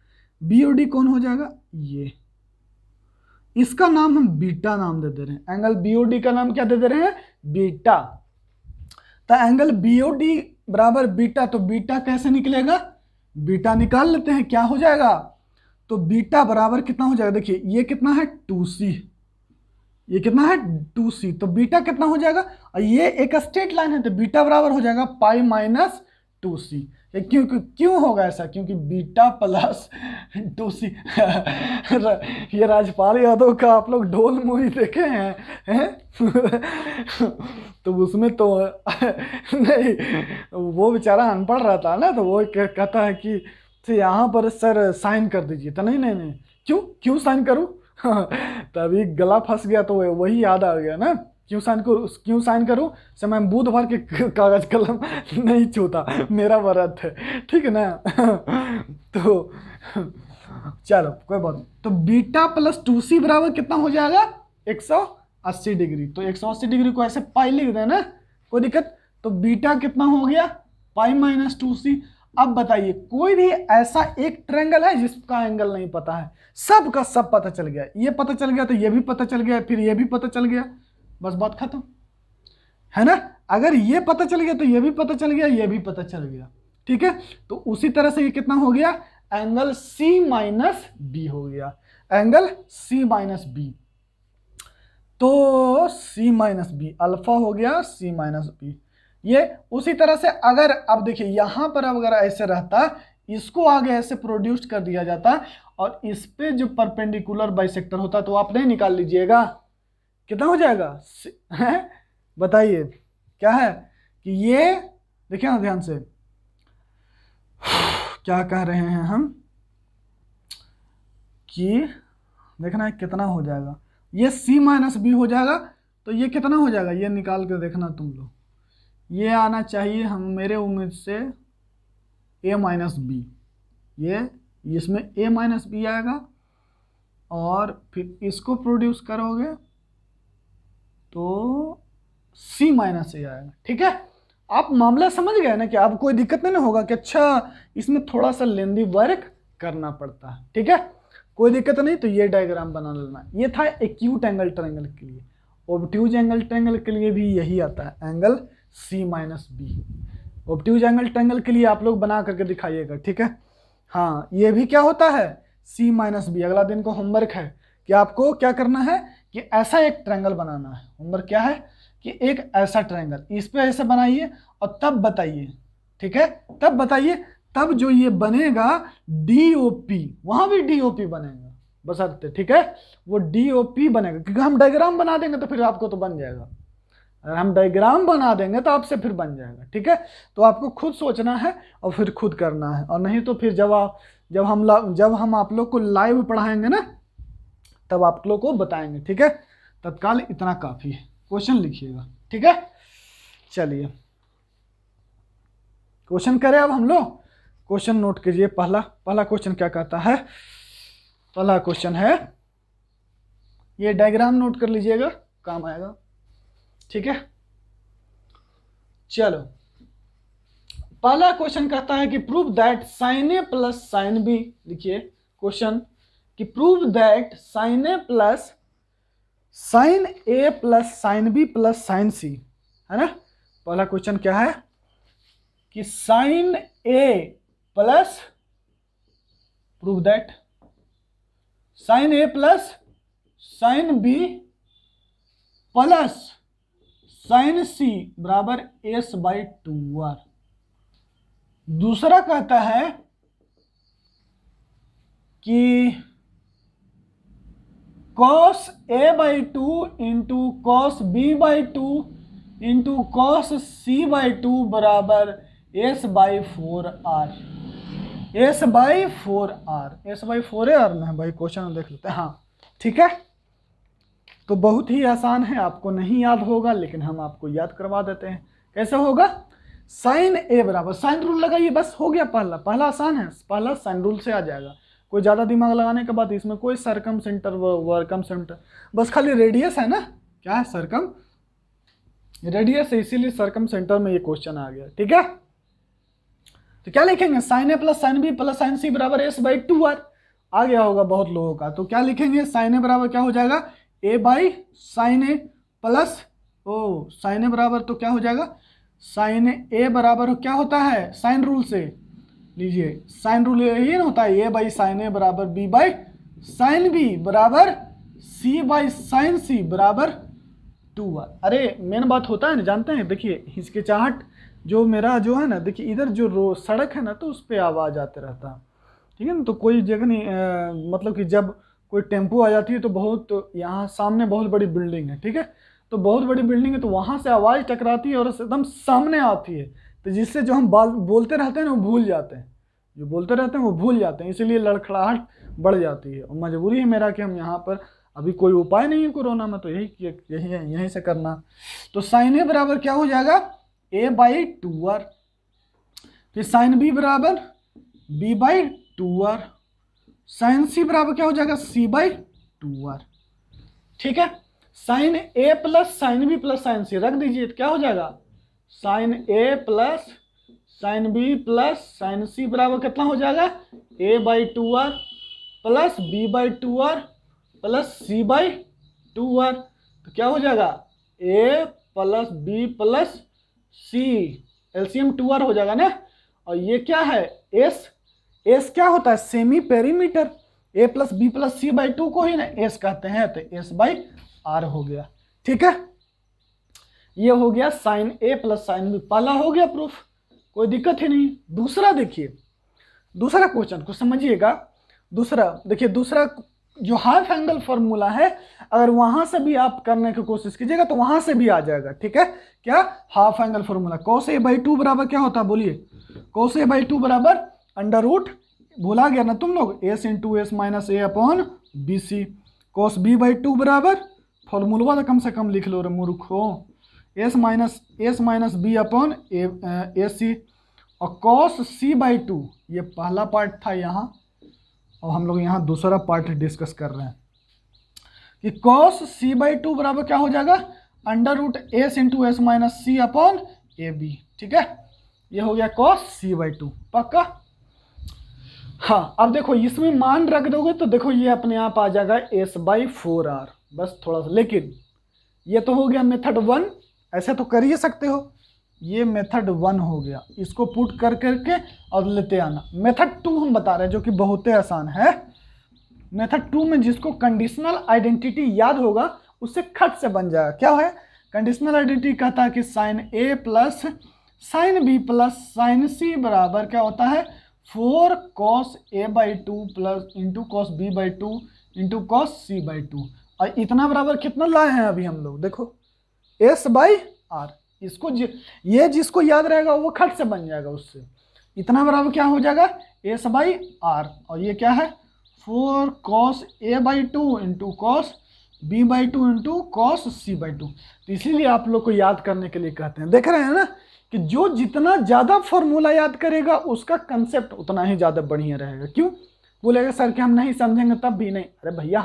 BOD कौन हो जाएगा, ये, इसका नाम हम बीटा नाम दे दे रहे हैं। एंगल BOD का नाम क्या दे दे रहे हैं, बीटा। तो एंगल BOD बराबर बीटा, तो बीटा कैसे निकलेगा, बीटा निकाल लेते हैं, क्या हो जाएगा। तो बीटा बराबर कितना हो जाएगा, देखिए ये कितना है 2C, ये कितना है 2C। तो बीटा कितना हो जाएगा, और ये एक स्ट्रेट लाइन है, तो बीटा बराबर हो जाएगा पाई माइनस 2C। क्यों होगा ऐसा, क्योंकि बीटा प्लस 2C। ये राजपाल यादव का आप लोग ढोल मूवी देखे हैं? तो उसमें तो नहीं, वो बेचारा अनपढ़ रहता है ना, तो वो कहता है कि यहाँ पर सर साइन कर दीजिए। तो नहीं, क्यों साइन करूँ? तभी गला फंस गया, तो वही याद आ गया ना, क्यों साइन करूं, से मैं बुधवार के कागज कलम नहीं छूता, मेरा व्रत है, ठीक है ना। तो चलो कोई बात नहीं। तो बीटा प्लस 2C बराबर कितना हो जाएगा, 180 डिग्री। तो 180 डिग्री को ऐसे पाई लिख देना, कोई दिक्कत। तो बीटा कितना हो गया, पाई माइनस 2C। अब बताइए, कोई भी ऐसा एक ट्रायंगल है जिसका एंगल नहीं पता है, सब का सब पता चल गया, ये पता चल गया तो ये भी पता चल गया, फिर ये भी पता चल गया, बस बात खत्म, है ना। अगर ये पता चल गया तो ये भी पता चल गया, ये भी पता चल गया, ठीक है। तो उसी तरह से ये कितना हो गया, एंगल C माइनस B हो गया, एंगल C माइनस B। तो C माइनस B अल्फा हो गया, C माइनस B। ये उसी तरह से अगर, अब देखिए यहां पर अगर ऐसे रहता, इसको आगे ऐसे प्रोड्यूस कर दिया जाता, और इस पे जो परपेंडिकुलर बाइसेक्टर होता, तो आप नहीं निकाल लीजिएगा, कितना हो जाएगा, बताइए क्या है कि ये, देखिए ना ध्यान से, क्या कह रहे हैं हम कि देखना है कितना हो जाएगा, ये C माइनस B हो जाएगा। तो ये कितना हो जाएगा, ये निकाल कर देखना तुम लोग, ये आना चाहिए हम, मेरे उम्मीद से A माइनस B, ये इसमें A माइनस B आएगा, और फिर इसको प्रोड्यूस करोगे तो C माइनस A आएगा, ठीक है। आप मामला समझ गए ना, कि अब कोई दिक्कत नहीं होगा कि अच्छा इसमें थोड़ा सा लेंदी वर्क करना पड़ता है, ठीक है, कोई दिक्कत नहीं। तो ये डायग्राम बना लेना। ये था एक्यूट एंगल ट्रायंगल के लिए। ऑब्ट्यूज एंगल ट्रायंगल के लिए भी यही आता है, angle C minus B। Obtuse angle triangle के लिए आप लोग बना करके दिखाइएगा, ठीक है। हाँ, ये भी क्या होता है, C माइनस B। अगला दिन को होमवर्क है कि आपको क्या करना है, कि ऐसा एक ट्रायंगल बनाना है। होमवर्क क्या है कि एक ऐसा ट्रायंगल, इस पे ऐसे बनाइए और तब बताइए, ठीक है, तब बताइए, तब जो ये बनेगा DOP, वहां भी DOP बनेगा बशर्ते, ठीक है, वो DOP बनेगा, क्योंकि हम डायग्राम बना देंगे तो फिर आपको तो बन जाएगा। अगर हम डायग्राम बना देंगे तो आपसे फिर बन जाएगा, ठीक है। तो आपको खुद सोचना है और फिर खुद करना है, और नहीं तो फिर जब हम आप लोग को लाइव पढ़ाएंगे ना तब आप लोग को बताएंगे, ठीक है। तत्काल इतना काफ़ी है, क्वेश्चन लिखिएगा, ठीक है। चलिए क्वेश्चन करें अब हम लोग। क्वेश्चन नोट कीजिए। पहला क्वेश्चन क्या कहता है। पहला क्वेश्चन है, ये डायग्राम नोट कर लीजिएगा, काम आएगा, ठीक है। चलो पहला क्वेश्चन कहता है कि prove that sine A plus sine B, लिखिए क्वेश्चन कि prove that sine A plus sine B plus sine C, है ना। पहला क्वेश्चन क्या है कि sine A plus, prove that sine A plus sine B plus sine C बराबर s/2r। दूसरा कहता है कि cos a/2 into cos b/2 into cos c/2 बराबर s/4r। s/4r ना भाई, क्वेश्चन देख लेते हैं। हाँ ठीक है, तो बहुत ही आसान है, आपको नहीं याद होगा लेकिन हम आपको याद करवा देते हैं। कैसे होगा, साइन ए बराबर, साइन रूल लगाइए, बस हो गया। पहला आसान है, पहला साइन रूल से आ जाएगा, कोई ज़्यादा दिमाग लगाने के बाद इसमें कोई सरकम सेंटर वर्कम सेंटर, बस खाली रेडियस है ना, क्या है सरकम रेडियस है, इसीलिए सरकम सेंटर में ये क्वेश्चन आ गया, ठीक है। तो क्या लिखेंगे, sine A plus sine B plus sine C बराबर s/2r। आ गया होगा बहुत लोगों का, तो क्या लिखेंगे, साइन ए बराबर क्या हो जाएगा, a by sine A plus sine A बराबर तो क्या हो जाएगा, साइन ए बराबर क्या होता है, साइन रूल से लीजिए, साइन रूल यही ना होता है, a बाई साइन ए बराबर b बाई साइन बी बराबर c बाई साइन सी बराबर 2r। अरे मेन बात होता है ना, जानते हैं, देखिए हिचकिचाहट जो मेरा जो है ना, देखिए इधर जो सड़क है ना तो उस पर आवाज़ आते रहता है, ठीक है ना। तो कोई जगह नहीं, मतलब कि जब कोई टेम्पो आ जाती है तो बहुत, यहाँ सामने बहुत बड़ी बिल्डिंग है, ठीक है, तो बहुत बड़ी बिल्डिंग है, तो वहाँ से आवाज़ टकराती है और एकदम सामने आती है, तो जिससे जो हम बोलते रहते हैं ना वो भूल जाते हैं, जो बोलते रहते हैं वो भूल जाते हैं, इसीलिए लड़खड़ाहट बढ़ जाती है। और मजबूरी है मेरा कि हम यहाँ पर, अभी कोई उपाय नहीं है कोरोना में, तो यहीं से करना। तो साइन ए बराबर क्या हो जाएगा, a/2r, फिर साइन बी बराबर b/2r, साइन सी बराबर क्या हो जाएगा, c/2r, ठीक है। Sine A plus sine B plus sine C रख दीजिए, तो क्या हो जाएगा, sine A plus sine B plus sine C बराबर कितना हो जाएगा, a/2r plus b/2r plus c/2r। तो क्या हो जाएगा, a plus b plus c, LCM 2r हो जाएगा ना। और ये क्या है, एस क्या होता है, semi perimeter, a plus B plus c/2 को ही ना एस कहते हैं, तो s/r हो गया, ठीक है। ये हो गया sign A plus sine B, पहला हो गया प्रूफ, कोई दिक्कत ही नहीं। दूसरा देखिए, दूसरा क्वेश्चन को समझिएगा। दूसरा देखिए, दूसरा जो हाफ एंगल फॉर्मूला है, अगर वहां से भी आप करने की कोशिश कीजिएगा तो वहां से भी आ जाएगा, ठीक है। क्या, half angle formula, cos a/2 बराबर क्या होता है, बोलिए, cos a/2 बराबर अंडर रूट, भूला गया ना तुम लोग, s into S minus A upon B C, cos b/2 बराबर, फॉर्मूला तो कम से कम लिख लो रे मूर्खो, s माइनस बी अपॉन ए सी, और cos c/2 ये पहला पार्ट था यहाँ, और हम लोग यहाँ दूसरा पार्ट डिस्कस कर रहे हैं कि cos c/2 बराबर क्या हो जाएगा, under root S into S minus C upon A B, ठीक है। ये हो गया cos c/2, पक्का। हाँ अब देखो, इसमें मान रख दोगे तो देखो ये अपने आप आ जाएगा s/4r, बस थोड़ा सा। लेकिन ये तो हो गया मेथड 1, ऐसे तो कर ही सकते हो, ये मेथड 1 हो गया, इसको पुट कर करके और लेते आना। मेथड 2 हम बता रहे हैं जो कि बहुत ही आसान है। मेथड 2 में जिसको कंडीशनल आइडेंटिटी याद होगा उससे खट से बन जाएगा। क्या है कंडीशनल आइडेंटिटी, कहता है कि sine A plus sine B plus sine C बराबर क्या होता है, 4 cos a/2 plus into cos b/2 into cos c/2। और इतना बराबर कितना लाए हैं अभी हम लोग, देखो s/4 आर। इसको ये जिसको याद रहेगा वो खट से बन जाएगा उससे। इतना बराबर क्या हो जाएगा, एस बाई आर, और ये क्या है 4 cos a/2 into cos b/2 into cos c/2। तो इसीलिए आप लोग को याद करने के लिए कहते हैं। देख रहे हैं ना कि जो जितना ज़्यादा फॉर्मूला याद करेगा उसका कंसेप्ट उतना ही ज़्यादा बढ़िया रहेगा। क्यों बोलेगा सर कि हम नहीं समझेंगे, तब भी नहीं। अरे भैया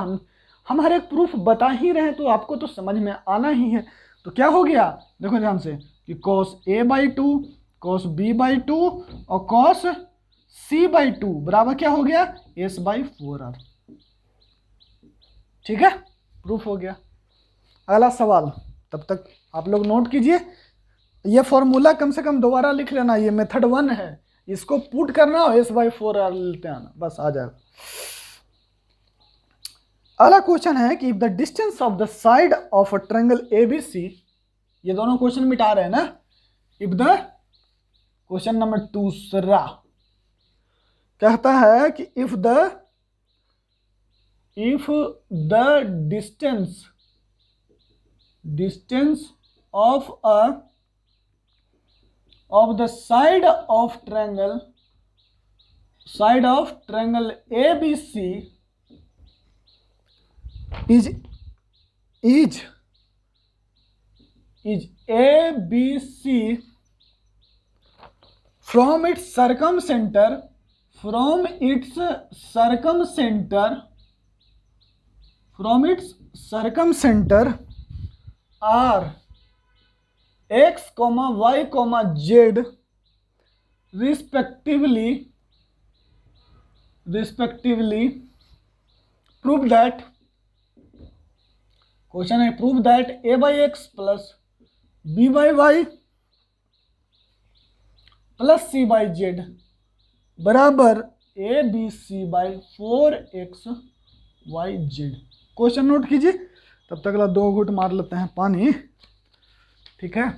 हम हर एक प्रूफ बता ही रहे हैं तो आपको तो समझ में आना ही है। तो क्या हो गया देखो ध्यान से कि cos a/2 cos b/2 और cos c/2 बराबर क्या हो गया s/4r। ठीक है, प्रूफ हो गया। अगला सवाल, तब तक आप लोग नोट कीजिए। ये फॉर्मूला कम से कम दोबारा लिख लेना, ये मेथड 1 है, इसको पुट करना और s/4r लेते आना, बस आ जाएगा। अगला क्वेश्चन है कि if the distance of the side of a triangle ABC, ये दोनों क्वेश्चन मिटा रहे हैं ना। इफ द क्वेश्चन नंबर 2 कहता है कि if the distance of the side of triangle ABC is ABC from its circumcenter are x, y, z respectively prove that, question है prove that a/x plus b/y plus c/z बराबर abc/4xyz। Question note कीजिए, तब तक 2 घूंट मार लेते हैं पानी। ठीक है,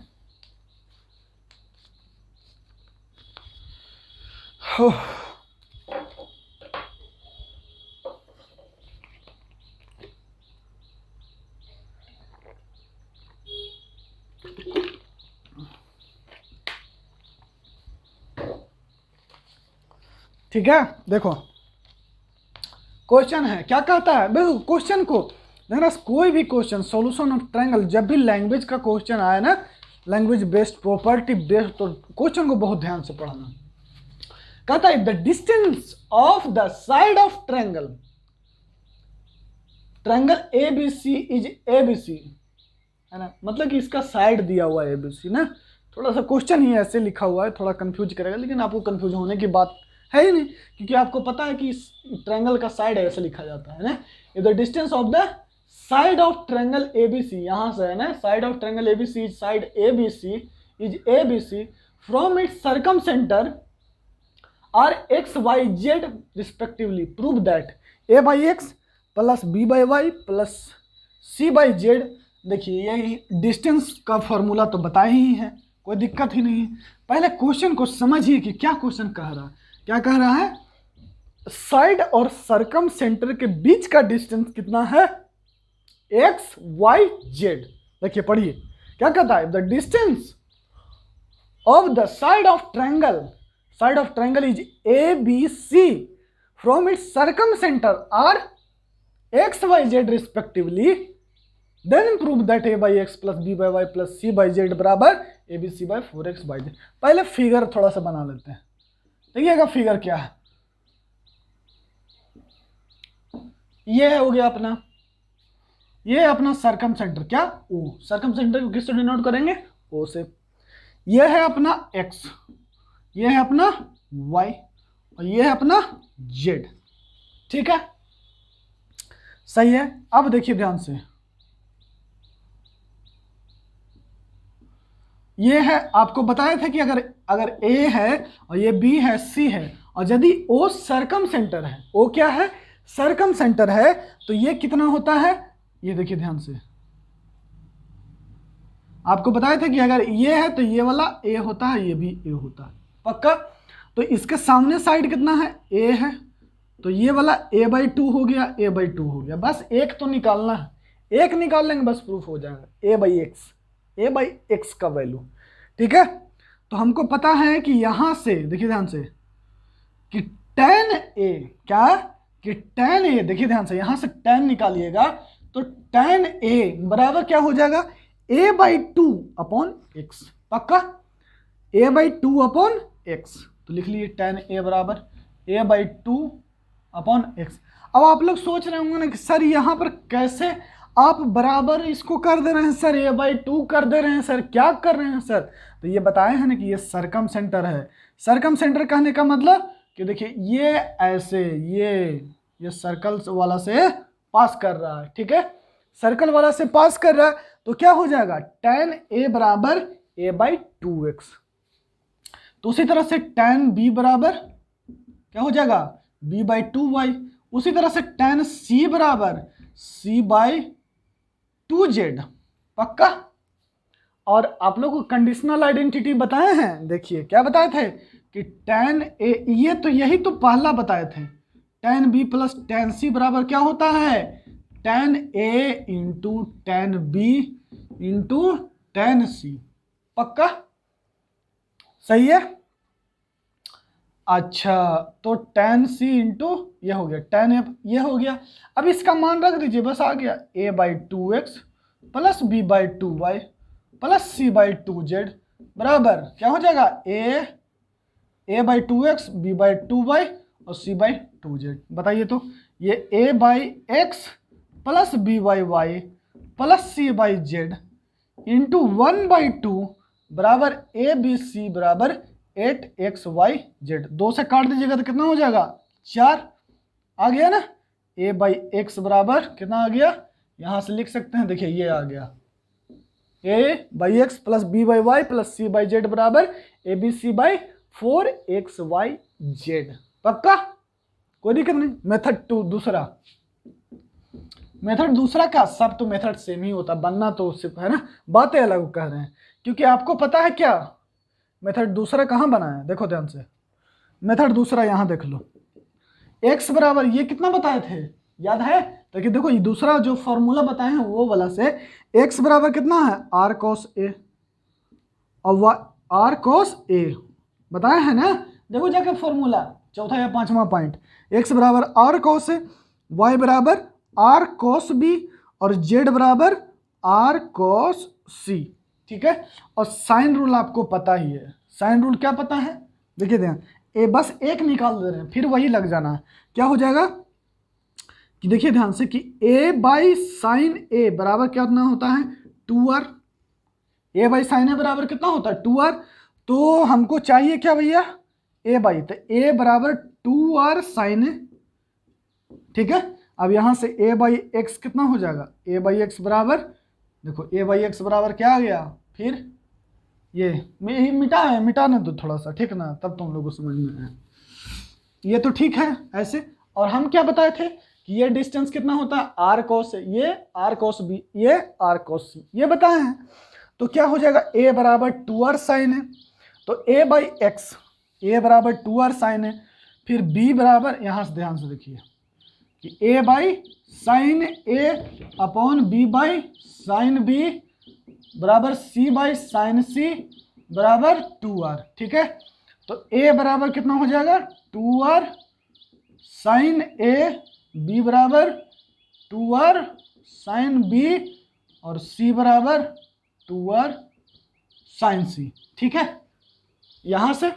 ठीक है। देखो क्वेश्चन है, क्या कहता है देखो क्वेश्चन को देखना, कोई भी क्वेश्चन सॉल्यूशन ऑफ ट्रायंगल, जब भी लैंग्वेज का क्वेश्चन आया ना, लैंग्वेज बेस्ड प्रॉपर्टी बेस्ड, तो क्वेश्चन को बहुत ध्यान से पढ़ना। कहता है the distance of the side of triangle ABC is ABC, है ना, मतलब कि इसका साइड दिया हुआ है ABC ना। थोड़ा सा क्वेश्चन ही ऐसे लिखा हुआ है, थोड़ा कंफ्यूज करेगा, लेकिन आपको कंफ्यूज होने की बात है ही नहीं, क्योंकि आपको पता है कि इस ट्रायंगल का साइड ऐसे लिखा जाता है ना। The distance of the side of triangle ABC, यहां से है ना, side of triangle ABC is side ABC from its circumcentre are x, y, z respectively prove that a/x plus b/y plus c/z। देखिए यही डिस्टेंस का formula तो बताया ही है, कोई दिक्कत ही नहीं। पहले क्वेश्चन को समझिए कि क्या क्वेश्चन कह रहा है। क्या कह रहा है, साइड और सरकम सेंटर के बीच का डिस्टेंस कितना है x, y, z। देखिए पढ़िए क्या कहता है, the distance of the side of triangle is ABC from its circumcentre are x, y, z respectively, then prove that a/x plus b/y plus c/z बराबर abc/4xyz। पहले figure थोड़ा सा बना लेते हैं। देखिएगा फिगर क्या है, ये हो गया अपना, ये अपना सरकम सेंटर, क्या O, सरकम सेंटर को किससे डिनोट करेंगे, O से। ये है अपना x, ये है अपना y और ये है अपना z। ठीक है, सही है। अब देखिए ध्यान से, ये है, आपको बताया था कि अगर A है और ये B है, C है, और यदि O सरकम सेंटर है, O क्या है, सरकम सेंटर है, तो ये कितना होता है, ये देखिए ध्यान से, आपको बताया था कि अगर ये है तो ये वाला A होता है, ये भी A होता है, पक्का। तो इसके सामने साइड कितना है, A है, तो ये वाला a/2 हो गया, a/2 हो गया, बस एक तो निकालना है, एक निकाल लेंगे बस प्रूफ हो जाएगा, a/x। ए बाई एक्स का वैल्यू, ठीक है। तो हमको पता है कि यहां से देखिए ध्यान से कि tan ए, क्या कि tan ए, देखिए ध्यान से यहां से tan निकालिएगा तो tan ए बराबर क्या हो जाएगा, a by two upon x, पक्का a by two upon x. तो लिख लीजिए tan ए बराबर a by two upon x. अब आप लोग सोच रहे होंगे ना कि सर यहाँ पर कैसे आप बराबर इसको कर दे रहे हैं सर, a बाई टू कर दे रहे हैं सर, क्या कर रहे हैं सर। तो ये बताए हैं ना कि ये सरकम सेंटर है। सरकम सेंटर कहने का मतलब कि देखिए ये ऐसे ये सर्कल वाला से पास कर रहा है, ठीक है, सर्कल वाला से पास कर रहा है। तो क्या हो जाएगा, tan a बराबर a बाई टू एक्स। तो उसी तरह से tan b बराबर क्या हो जाएगा, b बाई टू वाई। उसी तरह से tan c बराबर c बाई टू जेड, पक्का। और आप लोग को कंडीशनल आइडेंटिटी बताए हैं, देखिए क्या बताए थे कि tan a, ये तो यही तो पहला बताए थे, tan b plus tan c बराबर क्या होता है, tan a into tan b into tan c, पक्का, सही है। अच्छा, तो tan c इंटू ये हो गया tan a, ये हो गया। अब इसका मान रख दीजिए, बस आ गया a by two x plus b by two y plus c by two z बराबर क्या हो जाएगा, a by two x, b by two y और c बाई टू जेड। बताइए तो ये a by x plus b by y plus c by z into one by two बराबर a b c बराबर 8xy/z। दो से काट दीजिएगा तो कितना हो जाएगा, 4 आ गया ना। a बाई एक्स बराबर कितना आ गया, यहां से लिख सकते हैं, देखिए ये आ गया a by x plus b by y plus c by z बराबर abc बाई 4xy/z, पक्का, कोई दिक्कत नहीं। मेथड टू दूसरा, मेथड दूसरा का सब तो मेथड सेम ही होता, बनना तो सिर्फ है ना, बातें अलग कह रहे हैं, क्योंकि आपको पता है क्या मेथड दूसरा कहाँ बना है, देखो ध्यान से। मेथड दूसरा यहाँ देख लो, x बराबर ये कितना बताए थे, याद है, तो देखो ये दूसरा जो फॉर्मूला बताए हैं वो वाला से x बराबर कितना है, r cos a और r cos a बताए हैं ना। देखो जाके फॉर्मूला चौथा या पांचवा पॉइंट, x बराबर r cos a, y बराबर r cos b और z बराबर r cos c, ठीक है। और साइन रूल आपको पता ही है, साइन रूल क्या पता है, देखिए ध्यान, ए बस एक निकाल दे रहे हैं फिर वही लग जाना है। क्या हो जाएगा कि देखिए ध्यान से कि a बाई साइन ए बराबर क्या होना होता है, 2r। a by sine A बराबर कितना होता है, 2r। तो हमको चाहिए क्या भैया, a बाई, तो a बराबर 2r साइन ए, ठीक है। अब यहां से a बाई एक्स कितना हो जाएगा, a बाई एक्स बराबर, देखो a बाई एक्स बराबर क्या आ गया, फिर ये मिटाने दो थोड़ा सा, ठीक ना, तब तुम लोगों को समझ में आए। ये तो ठीक है ऐसे। और हम क्या बताए थे कि ये डिस्टेंस कितना होता है, r cos, ये r cos b, ये r cos c, ये बताए हैं। तो क्या हो जाएगा, a बराबर 2r साइन है, तो a बाई एक्स, a बराबर 2r साइन है, फिर b बराबर, यहाँ से ध्यान से देखिए कि a by sign a upon b by sine b बराबर c बाई साइन c बराबर 2r, ठीक है। तो a बराबर कितना हो जाएगा, 2r साइन a, b बराबर 2r साइन b और c बराबर 2r साइन c, ठीक है। यहां से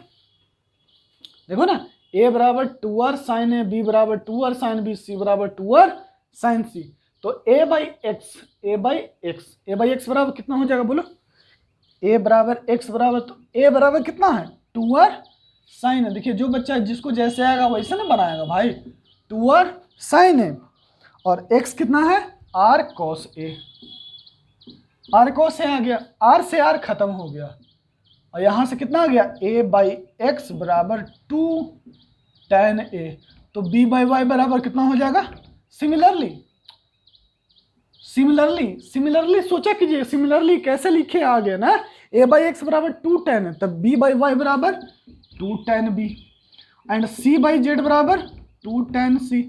देखो ना, a बराबर 2r साइन a, b बराबर 2r साइन b, c बराबर 2r साइन c। तो a बाई एक्स बराबर कितना हो जाएगा, बोलो, a बराबर x बराबर, तो a बराबर कितना है, 2r साइन है। देखिए जो बच्चा जिसको जैसे आएगा वैसे ना बनाएगा भाई, 2r साइन है, और x कितना है, r cos a, r cos a आ गया, r से r खत्म हो गया, और यहां से कितना आ गया, a बाई एक्स बराबर 2 tan a। तो b बाई वाई बराबर कितना हो जाएगा, सिमिलरली सोचा कीजिए, सिमिलरली कैसे लिखे आ गया ना, a बाई एक्स बराबर 2 tan है, तब b बाई वाई बराबर 2 tan b and c by z बराबर 2 tan c,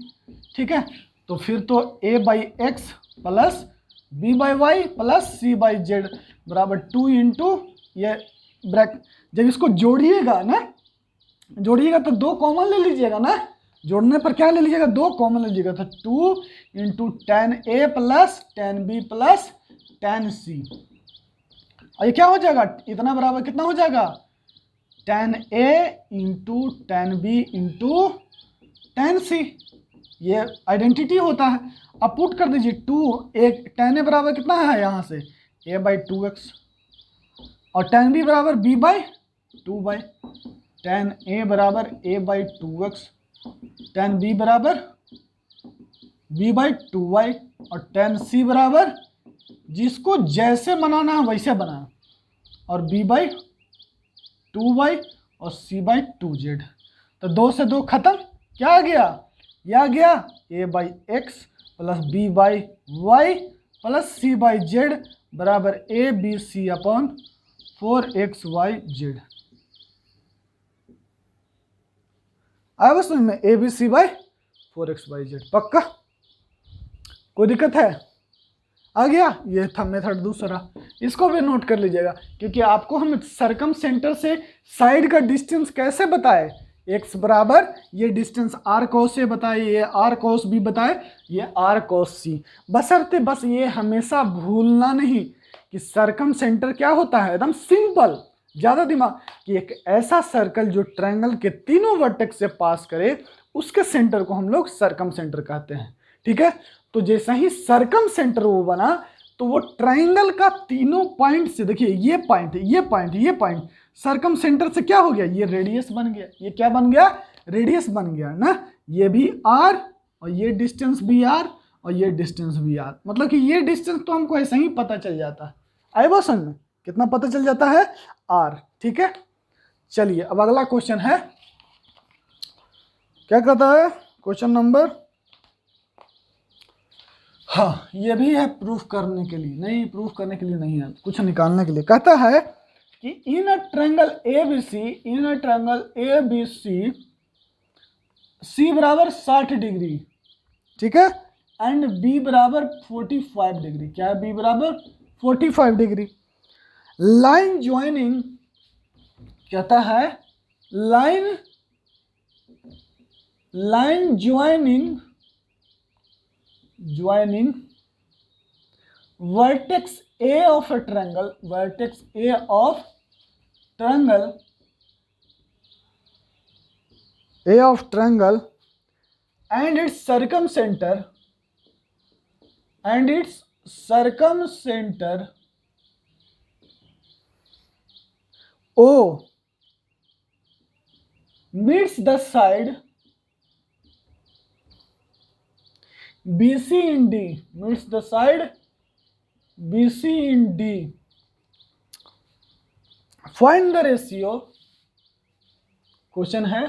ठीक है। तो फिर तो a by x plus b by y plus c by z बराबर 2 इंटू ये ब्रैकेट, जब इसको जोड़िएगा ना, जोड़िएगा तो 2 कॉमन ले लीजिएगा ना, जोड़ने पर क्या ले लीजिएगा, 2 कॉमन ले लीजिएगा, तो 2 into 10a plus 10b plus 10c, और ये क्या हो जाएगा, इतना बराबर कितना हो जाएगा, 10a into 10b into 10c, ये आइडेंटिटी होता है। अब पुट कर दीजिए 10a बराबर कितना है यहाँ से a/2x, और 10b बराबर b/2y, 10a बराबर a/2x, 10b बराबर b/2y, और 10c बराबर जिसको जैसे बनाना है वैसे बनाना, और b/2y और c/2z। तो 2 से 2 खत्म, क्या आ गया, यह आ गया a/x plus b/y plus c/z बराबर abc अपॉन 4xyz। आया बस समझ में, abc/4xyz, पक्का, कोई दिक्कत है, आ गया। ये था मेथड दूसरा, इसको भी नोट कर लीजिएगा, क्योंकि आपको हम सरकम सेंटर से साइड का डिस्टेंस कैसे बताए, x बराबर ये डिस्टेंस r cos a बताए, ये r cos b बताए, ये r cos c, बशर्ते बस ये हमेशा भूलना नहीं कि सरकम सेंटर क्या होता है, एकदम सिंपल, ज़्यादा दिमाग, कि एक ऐसा सर्कल जो ट्रायंगल के तीनों वर्टेक्स से पास करे, उसके सेंटर को हम लोग सरकम सेंटर कहते हैं, ठीक है। तो जैसा ही सरकम सेंटर वो बना, तो वो ट्रायंगल का तीनों पॉइंट से, देखिए ये पॉइंट, ये पॉइंट, ये पॉइंट, सरकम सेंटर से क्या हो गया, ये रेडियस बन गया, ये क्या बन गया, रेडियस बन गया ना, ये भी r और ये डिस्टेंस भी r और ये डिस्टेंस भी r, मतलब कि ये डिस्टेंस तो हमको ऐसे ही पता चल जाता है, आए वो समझ में, कितना पता चल जाता है, r, ठीक है। चलिए अब अगला क्वेश्चन है, क्या कहता है क्वेश्चन नंबर, हाँ ये भी है प्रूफ करने के लिए, नहीं प्रूफ करने के लिए नहीं है, कुछ निकालने के लिए, कहता है कि इन अ ट्रायंगल ABC, C बराबर 60 डिग्री, ठीक है, एंड B बराबर 45 डिग्री, क्या है, B बराबर 45 डिग्री, लाइन ज्वाइनिंग, कहता है line joining vertex A of a triangle, and its circumcenter O meets the side BC in D, find the ratio, question है,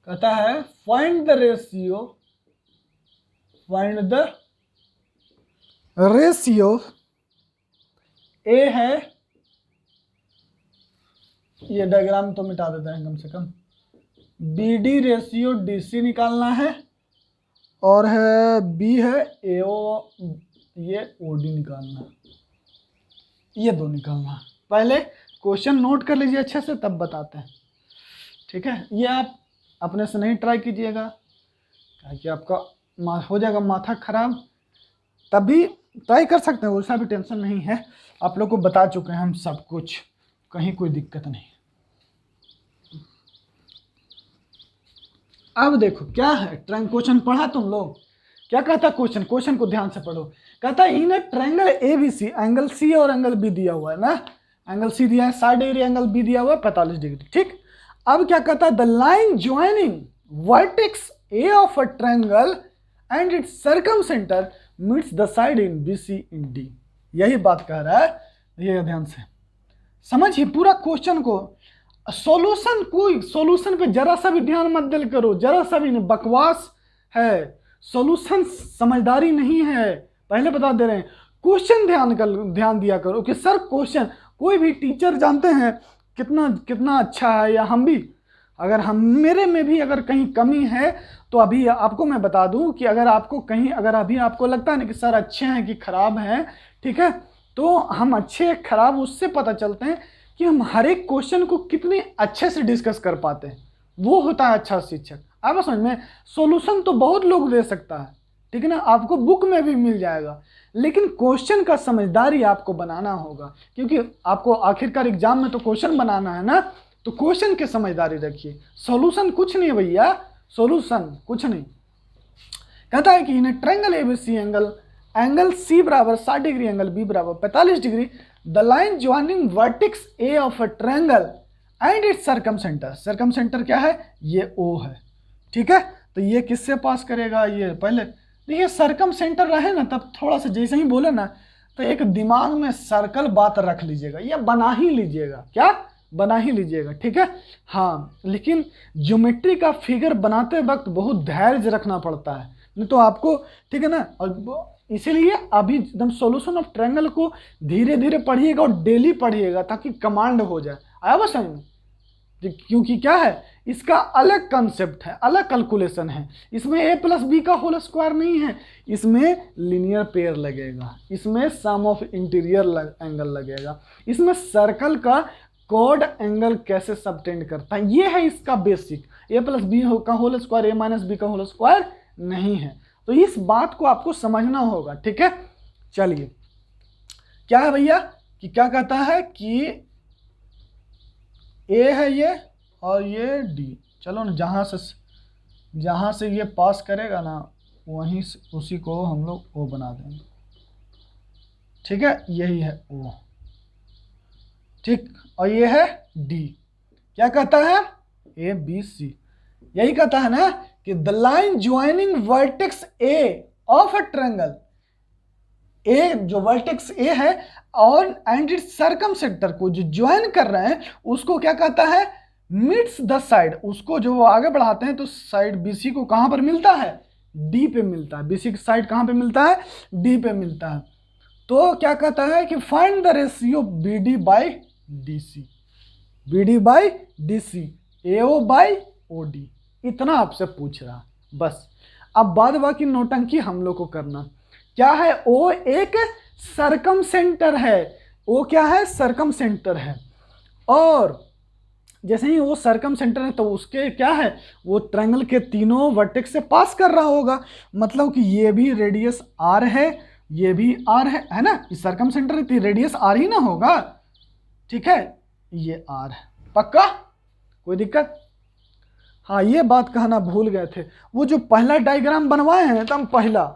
कहता है find the ratio A है, ये डायग्राम तो मिटा देते हैं कम से कम, BD रेशियो DC निकालना है, और है B है AO, ये OD निकालना है, ये दो निकालना है। पहले क्वेश्चन नोट कर लीजिए अच्छे से, तब बताते हैं, ठीक है। ये आप अपने से नहीं ट्राई कीजिएगा, ताकि आपका हो जाएगा माथा खराब, तभी ट्राई कर सकते हैं, वैसा भी टेंशन नहीं है, आप लोग को बता चुके हैं हम सब कुछ, कहीं कोई दिक्कत नहीं। अब देखो क्या है, क्वेश्चन पढ़ा तुम लोग, क्या कहता है क्वेश्चन को ध्यान से पढ़ो, कहता है in triangle ABC, angle C और एंगल B दिया हुआ है ना, एंगल C दिया है 60 डिग्री, एंगल B दिया हुआ है 45 डिग्री, ठीक। अब क्या कहता है, the line joining vertex A of a triangle and its circumcentre meets the side in BC in D, यही बात कह रहा है, ये ध्यान से समझिए पूरा क्वेश्चन को। सॉल्यूशन पे जरा सा भी ध्यान मत दिल करो, जरा सा भी नहीं, बकवास है, सॉल्यूशन समझदारी नहीं है, पहले बता दे रहे हैं, क्वेश्चन ध्यान दिया करो कि सर क्वेश्चन, कोई भी टीचर जानते हैं कितना अच्छा है, या हम भी, अगर हम मेरे में भी अगर कहीं कमी है तो अभी आपको मैं बता दूं कि अगर अभी आपको लगता है ना कि सर अच्छे हैं कि खराब हैं, ठीक है, तो हम अच्छे खराब उससे पता चलते हैं कि हम हर एक क्वेश्चन को कितने अच्छे से डिस्कस कर पाते हैं, वो होता है अच्छा शिक्षक। आप समझ में, सॉल्यूशन तो बहुत लोग दे सकता है, ठीक है ना, आपको बुक में भी मिल जाएगा, लेकिन क्वेश्चन का समझदारी आपको बनाना होगा, क्योंकि आपको आखिरकार एग्जाम में तो क्वेश्चन बनाना है ना, तो क्वेश्चन की समझदारी रखिए। सॉल्यूशन कुछ नहीं है भैया, सॉल्यूशन कुछ नहीं। कहता है कि in triangle ABC angle C बराबर 60 डिग्री, एंगल बी बराबर 45 degree, the line joining vertex A of a triangle and its circumcentre, circumcentre क्या है, ये ओ है, ठीक है। तो ये किससे पास करेगा, ये पहले देखिए सर्कमसेंटर रहे ना, तब थोड़ा सा जैसे ही बोले ना, तो एक दिमाग में सर्कल बात रख लीजिएगा, या बना ही लीजिएगा, क्या बना ही लीजिएगा, ठीक है। हाँ, लेकिन ज्योमेट्री का फिगर बनाते वक्त बहुत धैर्य रखना पड़ता है, नहीं तो आपको, ठीक है ना, और इसीलिए अभी एकदम सॉल्यूशन ऑफ ट्रायंगल को धीरे धीरे पढ़िएगा और डेली पढ़िएगा, ताकि कमांड हो जाए। आया बस समझ में, क्योंकि क्या है, इसका अलग कंसेप्ट है, अलग कैलकुलेशन है, इसमें a प्लस बी का होल स्क्वायर नहीं है, इसमें लीनियर पेयर लगेगा, इसमें सम ऑफ इंटीरियर एंगल लगेगा, इसमें सर्कल का कॉर्ड एंगल कैसे सबटेंड करता है, ये है इसका बेसिक। a प्लस बी का whole square, a minus B का होल स्क्वायर नहीं है, तो इस बात को आपको समझना होगा, ठीक है। चलिए, क्या है भैया कि क्या कहता है कि ए है ये और ये डी, चलो ना, जहाँ से ये पास करेगा ना, वहीं से उसी को हम लोग ओ बना देंगे, ठीक है, यही है ओ, ठीक, और ये है डी। क्या कहता है, ए बी सी, यही कहता है ना कि the line joining vertex A of a triangle, A जो वर्टेक्स ए है और एंड इट्स सर्कमसेंटर को जो ज्वाइन कर रहे हैं, उसको क्या कहता है, मिड्स द साइड, उसको जो आगे बढ़ाते हैं तो साइड बीसी को कहां पर मिलता है, डी पे मिलता है, बीसी की साइड कहां पे मिलता है, डी पे मिलता है। तो क्या कहता है कि find the ratio B D by D C, B D by D C, A O by O D, इतना आपसे पूछ रहा बस। अब बाद बाकी नौटंकी हम लोग को करना, क्या है, ओ एक सर्कमसेंटर है, ओ क्या है, सर्कमसेंटर है, और जैसे ही वो सर्कमसेंटर है तो उसके क्या है, वो ट्रायंगल के तीनों वर्टेक्स से पास कर रहा होगा, मतलब कि ये भी रेडियस आर है, ये भी आर है ना, इस सर्कमसेंटर है, रेडियस आर ही ना होगा, ठीक है, ये आर है, पक्का, कोई दिक्कत। हाँ, ये बात कहना भूल गए थे, वो जो पहला डायग्राम बनवाए हैं एकदम पहला,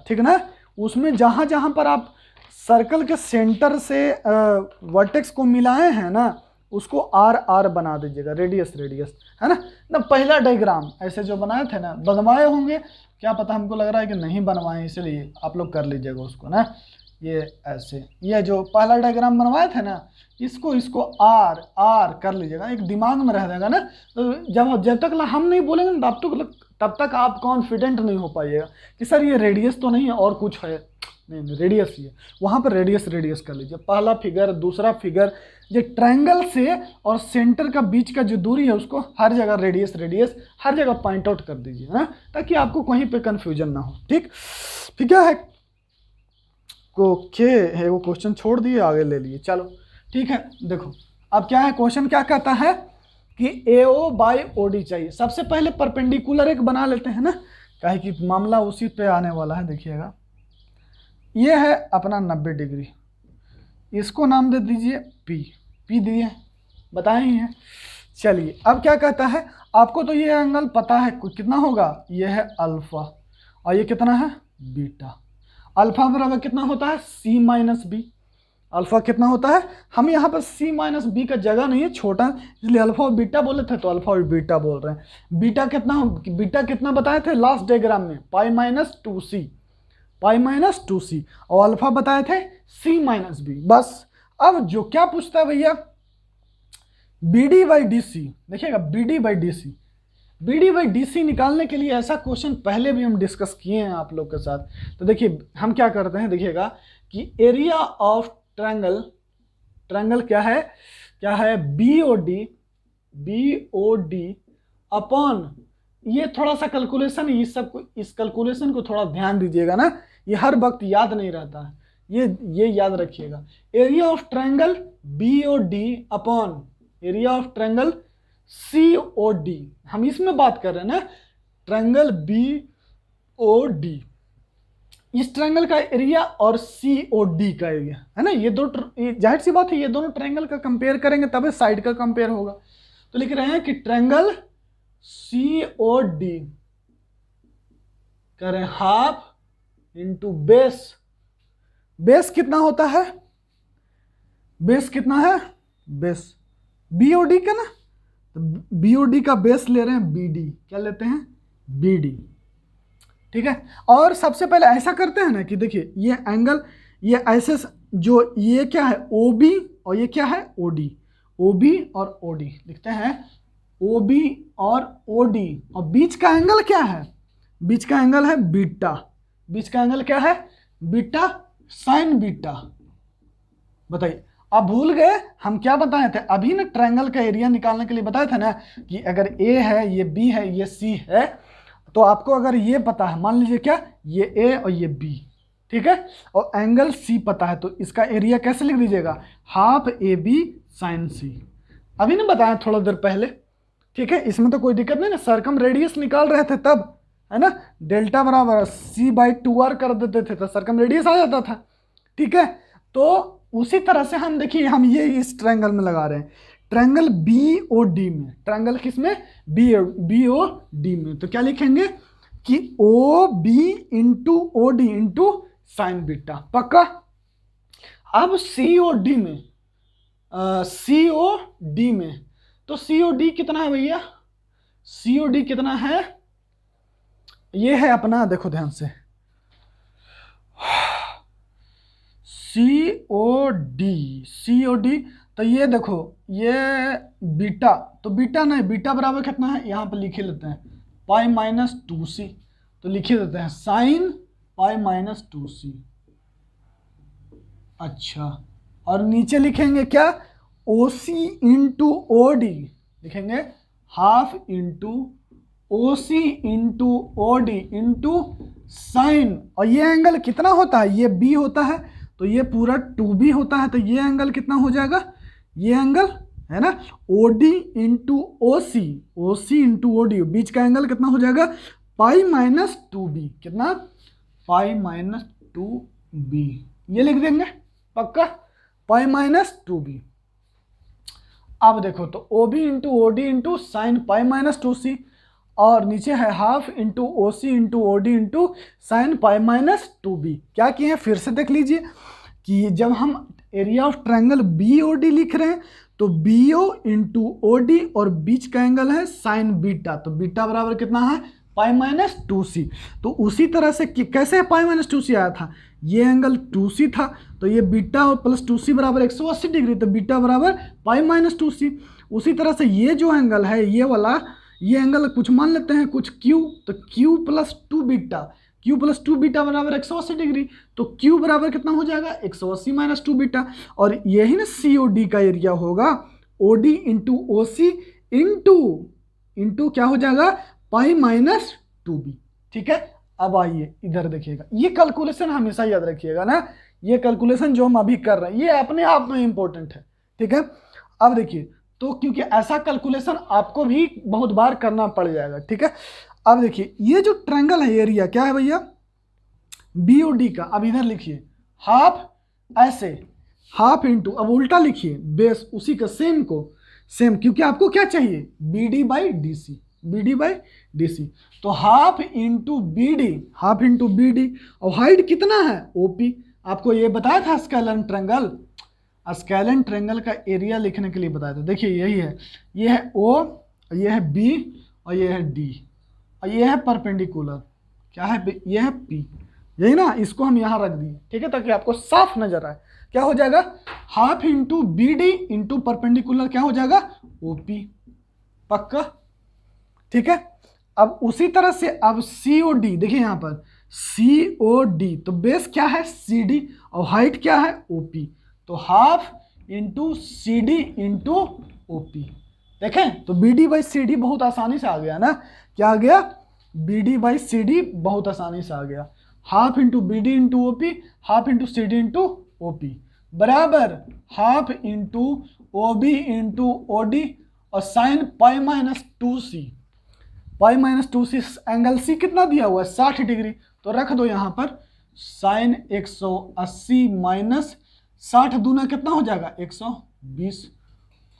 ठीक है ना, उसमें जहाँ जहाँ पर आप सर्कल के सेंटर से वर्टेक्स को मिलाए हैं ना, उसको आर आर बना दीजिएगा, रेडियस है ना पहला डायग्राम ऐसे जो बनाए थे ना, बनवाए होंगे, क्या पता, हमको लग रहा है कि नहीं बनवाए, इसलिए आप लोग कर लीजिएगा उसको ना, ये ऐसे, ये जो पहला डायग्राम बनवाए थे ना, इसको आर आर कर लीजिएगा, एक दिमाग में रह जाएगा ना, तो जब तक हम नहीं बोलेंगे ना, तब तक आप कॉन्फिडेंट नहीं हो पाइएगा कि सर ये रेडियस तो नहीं है और कुछ है, नहीं रेडियस ही है, वहाँ पर रेडियस कर लीजिए, पहला फिगर, दूसरा फिगर, जो ट्रायंगल से और सेंटर का बीच का जो दूरी है उसको हर जगह रेडियस हर जगह पॉइंट आउट कर दीजिए ना, ताकि आपको कहीं पे कंफ्यूजन ना हो, ठीक है। ओके है, वो क्वेश्चन छोड़ दिए, आगे ले लिए, चलो ठीक है। देखो अब क्या है, क्वेश्चन क्या कहता है कि AO बाई OD चाहिए। सबसे पहले परपेंडिकुलर एक बना लेते हैं ना, काहे कि मामला उसी पे आने वाला है। देखिएगा, ये है अपना 90 डिग्री, इसको नाम दे दीजिए P दिए, बताए ही हैं। चलिए अब क्या कहता है, आपको तो ये एंगल पता है कितना होगा, ये है अल्फा और ये कितना है बीटा। अल्फा बराबर कितना होता है, C माइनस बी। अल्फा कितना होता है, हम यहाँ पर C माइनस बी का जगह नहीं है, छोटा, इसलिए अल्फा और बीटा बोले थे तो अल्फा और बीटा बोल रहे हैं। बीटा कितना बताए थे लास्ट डायग्राम में, पाई माइनस 2C, और अल्फा बताए थे C माइनस बी। बस अब जो क्या पूछता है भैया, BD बाई DC, देखिएगा BD बाई DC निकालने के लिए ऐसा क्वेश्चन पहले भी हम डिस्कस किए हैं आप लोग के साथ। तो देखिए हम क्या करते हैं, देखिएगा कि एरिया ऑफ ट्रायंगल क्या है BOD अपॉन, ये थोड़ा सा कैलकुलेशन, इस कैलकुलेशन को थोड़ा ध्यान दीजिएगा ना, ये हर वक्त याद नहीं रहता है। ये याद रखिएगा। Area of triangle BOD upon area of triangle COD, हम इसमें बात कर रहे हैं ना, ट्रायंगल BOD, इस ट्रायंगल का एरिया और COD का एरिया है ना, ये दो जाहिर सी बात है ये दोनों ट्रायंगल का कंपेयर करेंगे तभी साइड का कंपेयर होगा। तो लिख रहे हैं कि ट्रायंगल COD करें हाफ इंटू बेस, बेस कितना होता है, बेस कितना है, बेस BOD का ना, तो BOD का बेस ले रहे हैं BD, क्या लेते हैं BD, ठीक है। और सबसे पहले ऐसा करते हैं ना कि देखिए ये एंगल, ये ऐसे जो ये क्या है OB और ये क्या है OD, OB और OD लिखते हैं OB और OD, और बीच का एंगल क्या है, बीच का एंगल है बीटा, बीच का एंगल क्या है बीटा साइन बीटा। बताइए आप भूल गए हम क्या बताए थे अभी ना, ट्रायंगल का एरिया निकालने के लिए बताया था ना कि अगर A है, ये B है, ये C है, तो आपको अगर ये पता है, मान लीजिए क्या ये A और ये B, ठीक है, और एंगल C पता है, तो इसका एरिया कैसे लिख दीजिएगा, हाफ AB साइन C। अभी ना बताया थोड़ा देर पहले, ठीक है, इसमें तो कोई दिक्कत नहीं ना, सर्कम रेडियस निकाल रहे थे तब, है ना, डेल्टा बराबर C/2R कर देते थे तो सर्कम रेडियस आ जाता था, ठीक है। तो उसी तरह से हम देखिए हम ये इस ट्रायंगल में लगा रहे हैं, ट्रायंगल BOD में, ट्रायंगल किस में BOD में, तो क्या लिखेंगे कि OB into OD into sine beta, पक्का। अब COD में COD में, तो COD कितना है भैया, COD कितना है, ये है अपना, देखो ध्यान से COD, तो ये देखो ये बीटा, तो बीटा नहीं, बीटा बराबर कितना है, यहाँ पर लिखे लेते हैं π-2c, तो लिखे देते हैं साइन π-2c। अच्छा, और नीचे लिखेंगे क्या, OC इंटू OD, लिखेंगे half into OC into OD into sine, और ये एंगल कितना होता है, ये B होता है, तो ये पूरा 2B होता है, तो ये एंगल कितना हो जाएगा, ये एंगल है ना OD into OC into OD, बीच का एंगल कितना हो जाएगा π-2B, कितना π-2B, ये लिख देंगे पक्का π-2B। अब देखो तो OB into OD into sine π-2c, और नीचे है half into OC into OD into sine π-2B। क्या किए हैं फिर से देख लीजिए कि जब हम एरिया ऑफ ट्रायंगल BOD लिख रहे हैं तो BO इंटू OD और बीच का एंगल है साइन बीटा, तो बीटा बराबर कितना है π-2c। तो उसी तरह से कैसे π-2c आया था, ये एंगल 2c था, तो ये बीटा और प्लस 2c बराबर 180 डिग्री, तो बीटा बराबर π-2c। उसी तरह से ये जो एंगल है ये वाला, ये एंगल कुछ मान लेते हैं कुछ Q, तो Q प्लस 2 बीटा बराबर 180 डिग्री, तो Q बराबर कितना हो जाएगा 180 माइनस 2 बीटा, और यही ना COD का एरिया होगा OD इंटू OC इंटू क्या हो जाएगा π-2B, ठीक है। अब आइए इधर देखिएगा, ये कैलकुलेशन हमेशा याद रखिएगा ना, ये कैलकुलेशन जो हम अभी कर रहे हैं ये अपने आप में इंपॉर्टेंट है, ठीक है। अब देखिए तो क्योंकि ऐसा कैलकुलेशन आपको भी बहुत बार करना पड़ जाएगा, ठीक है। अब देखिए ये जो ट्रायंगल है एरिया क्या है भैया BOD का, अब इधर लिखिए हाफ, ऐसे हाफ इंटू, अब उल्टा लिखिए बेस उसी का सेम को सेम, क्योंकि आपको क्या चाहिए BD बाई DC, तो हाफ इंटू BD, और हाइट कितना है OP, आपको ये बताया था स्केलन ट्रायंगल का एरिया लिखने के लिए बताया था। देखिए यही है, ये है O, ये है B और ये है D, और ये है परपेंडिकुलर, क्या है ये है P, यही ना, इसको हम यहाँ रख दिए, ठीक है, ताकि आपको साफ नजर आए। क्या हो जाएगा half into BD into perpendicular, क्या हो जाएगा OP, पक्का, ठीक है। अब उसी तरह से अब COD, देखिए यहाँ पर COD, तो बेस क्या है CD और हाइट क्या है OP, तो half into CD into OP, देखें तो BD बाई CD बहुत आसानी से आ गया ना, क्या आ गया BD बाई CD बहुत आसानी से आ गया। Half into B D into O P, half into C D into O P, बराबर half into O B into O D, और sine pi minus 2c, pi minus 2c, angle C कितना दिया हुआ है 60 डिग्री, तो रख दो यहाँ पर साइन 180 माइनस 60 दूना कितना हो जाएगा 120,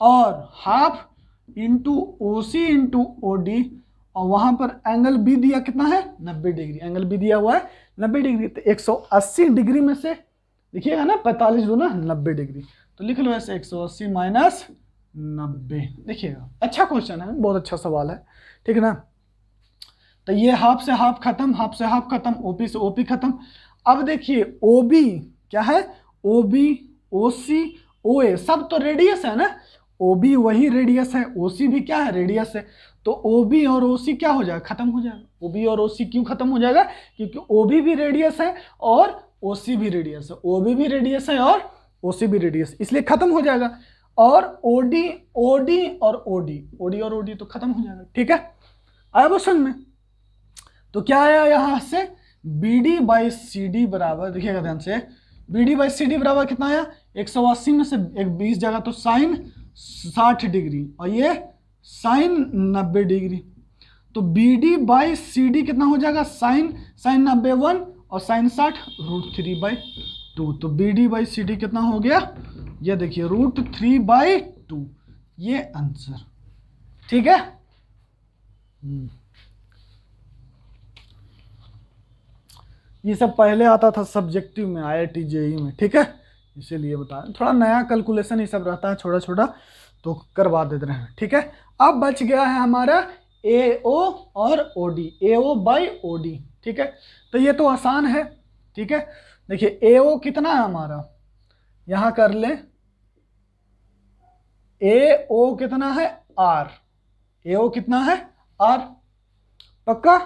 और हाफ इंटू ओ सी इंटू ओ डी, और वहां पर एंगल बी दिया कितना है 90 डिग्री, एंगल बी दिया हुआ है 90 डिग्री, तो 180 डिग्री में से देखिएगा ना 45 दूना 90 डिग्री, तो लिख लो ऐसे 180 माइनस 90, देखिएगा अच्छा क्वेश्चन है, बहुत अच्छा सवाल है, ठीक है ना। तो ये हाफ से हाफ खत्म, हाफ से हाफ खत्म, ओपी से ओपी खत्म। अब देखिए ओबी क्या है, ओबी, ओसी, ओए सब तो रेडियस है ना, ओबी वही रेडियस है, ओसी भी क्या है रेडियस है, तो ओबी और ओसी क्या हो जाएगा खत्म हो जाएगा। ओबी और ओसी क्यों खत्म हो जाएगा, क्योंकि ओबी भी रेडियस है और ओसी भी रेडियस है, ओबी भी रेडियस है और ओसी भी रेडियस, इसलिए खत्म हो जाएगा। और ओडी, ओडी और ओडी, ओडी और ओडी तो खत्म हो जाएगा, ठीक है। आया क्वेश्चन में, तो क्या आया यहां से B D by C D बराबर, देखिएगा ध्यान से, B D by C D बराबर कितना आया 180 में से एक 20 जाएगा तो साइन 60 डिग्री, और ये साइन 90 डिग्री, तो B D by C D कितना हो जाएगा साइन 90 1 और साइन 60 √3/2, तो B D by C D कितना हो गया, ये देखिए √3/2, ये आंसर, ठीक है। ये सब पहले आता था सब्जेक्टिव में IIT JEE में, ठीक है, इसीलिए बता रहे, थोड़ा नया कैलकुलेशन ये सब रहता है छोटा छोटा, तो करवा देते रहे, ठीक है। अब बच गया है हमारा AO और OD, AO बाई OD, ठीक है, तो ये तो आसान है, ठीक है। देखिए AO कितना है हमारा, यहां कर ले, AO कितना है R, AO कितना है R, पक्का।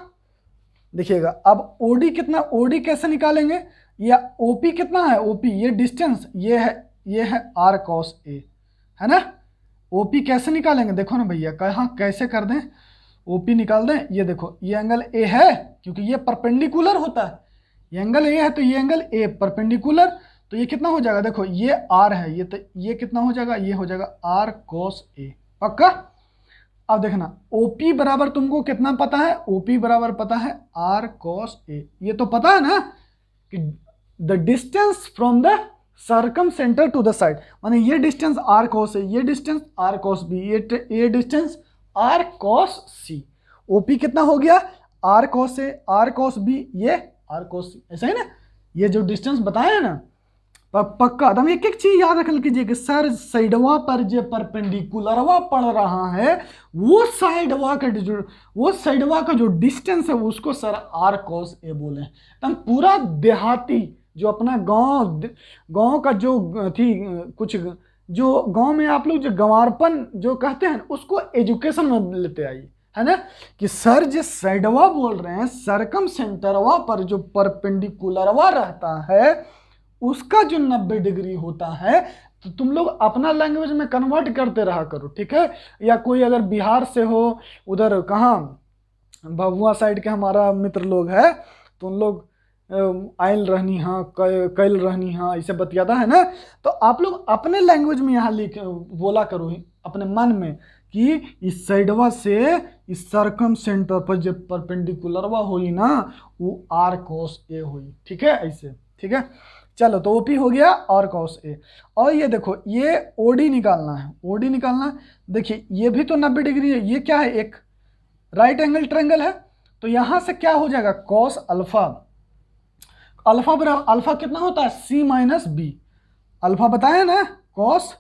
देखिएगा अब OD कितना, OD कैसे निकालेंगे, या OP कितना है, OP ये डिस्टेंस, ये है R cos A, है ना। OP कैसे निकालेंगे, देखो ना भैया, कहाँ कैसे कर दें, OP निकाल दें, ये देखो ये एंगल A है, क्योंकि ये परपेंडिकुलर होता है, ये एंगल A है तो ये एंगल A परपेंडिकुलर, तो ये कितना हो जाएगा, देखो ये R है, ये तो ये कितना हो जाएगा, ये हो जाएगा R cos A, पक्का। अब देखना OP बराबर तुमको कितना पता है, OP बराबर पता है R cos A, ये तो पता है ना कि the distance from the circumcentre to the side, माने ये डिस्टेंस R cos A, ये डिस्टेंस R cos B, ये distance R cos C, OP कितना हो गया R cos A, R cos B, ये R cos C, ऐसा है ना, ये जो डिस्टेंस बताया है ना, पक्का एकदम एक एक चीज याद रख लीजिए कि सर साइडवा पर जो परपेंडिकुलरवा पड़ रहा है वो साइडवा का जो डिस्टेंस है उसको सर R cos A बोले। एकदम पूरा देहाती जो अपना गांव का जो थी, कुछ जो गांव में आप लोग जो गंवारपन जो कहते हैं उसको एजुकेशन में लेते आइए, है ना, कि सर जो साइडवा बोल रहे हैं सरकम सेंटरवा पर जो परपेंडिकुलरवा रहता है उसका जो 90 डिग्री होता है, तो तुम लोग अपना लैंग्वेज में कन्वर्ट करते रहा करो, ठीक है। या कोई अगर बिहार से हो, उधर कहाँ भभुआ साइड के हमारा मित्र लोग है, तो उन लोग आयल रहनी हाँ, कैल रहनी हाँ, ऐसे बतियाता है ना, तो आप लोग अपने लैंग्वेज में यहाँ लिख बोला करो अपने मन में कि इस साइडवा से इस सर्कम सेंटर पर जो परपेंडिकुलरवा हुई ना वो R cos A हुई, ठीक है, ऐसे, ठीक है। चलो तो OP हो गया R cos A, और ये देखो ये OD निकालना है, OD निकालना है, देखिए ये भी तो 90 डिग्री है, ये क्या है एक राइट एंगल ट्रायंगल है, तो यहां से क्या हो जाएगा cos अल्फा, अल्फा बराबर अल्फा कितना होता है C माइनस B, अल्फा बताया ना, cos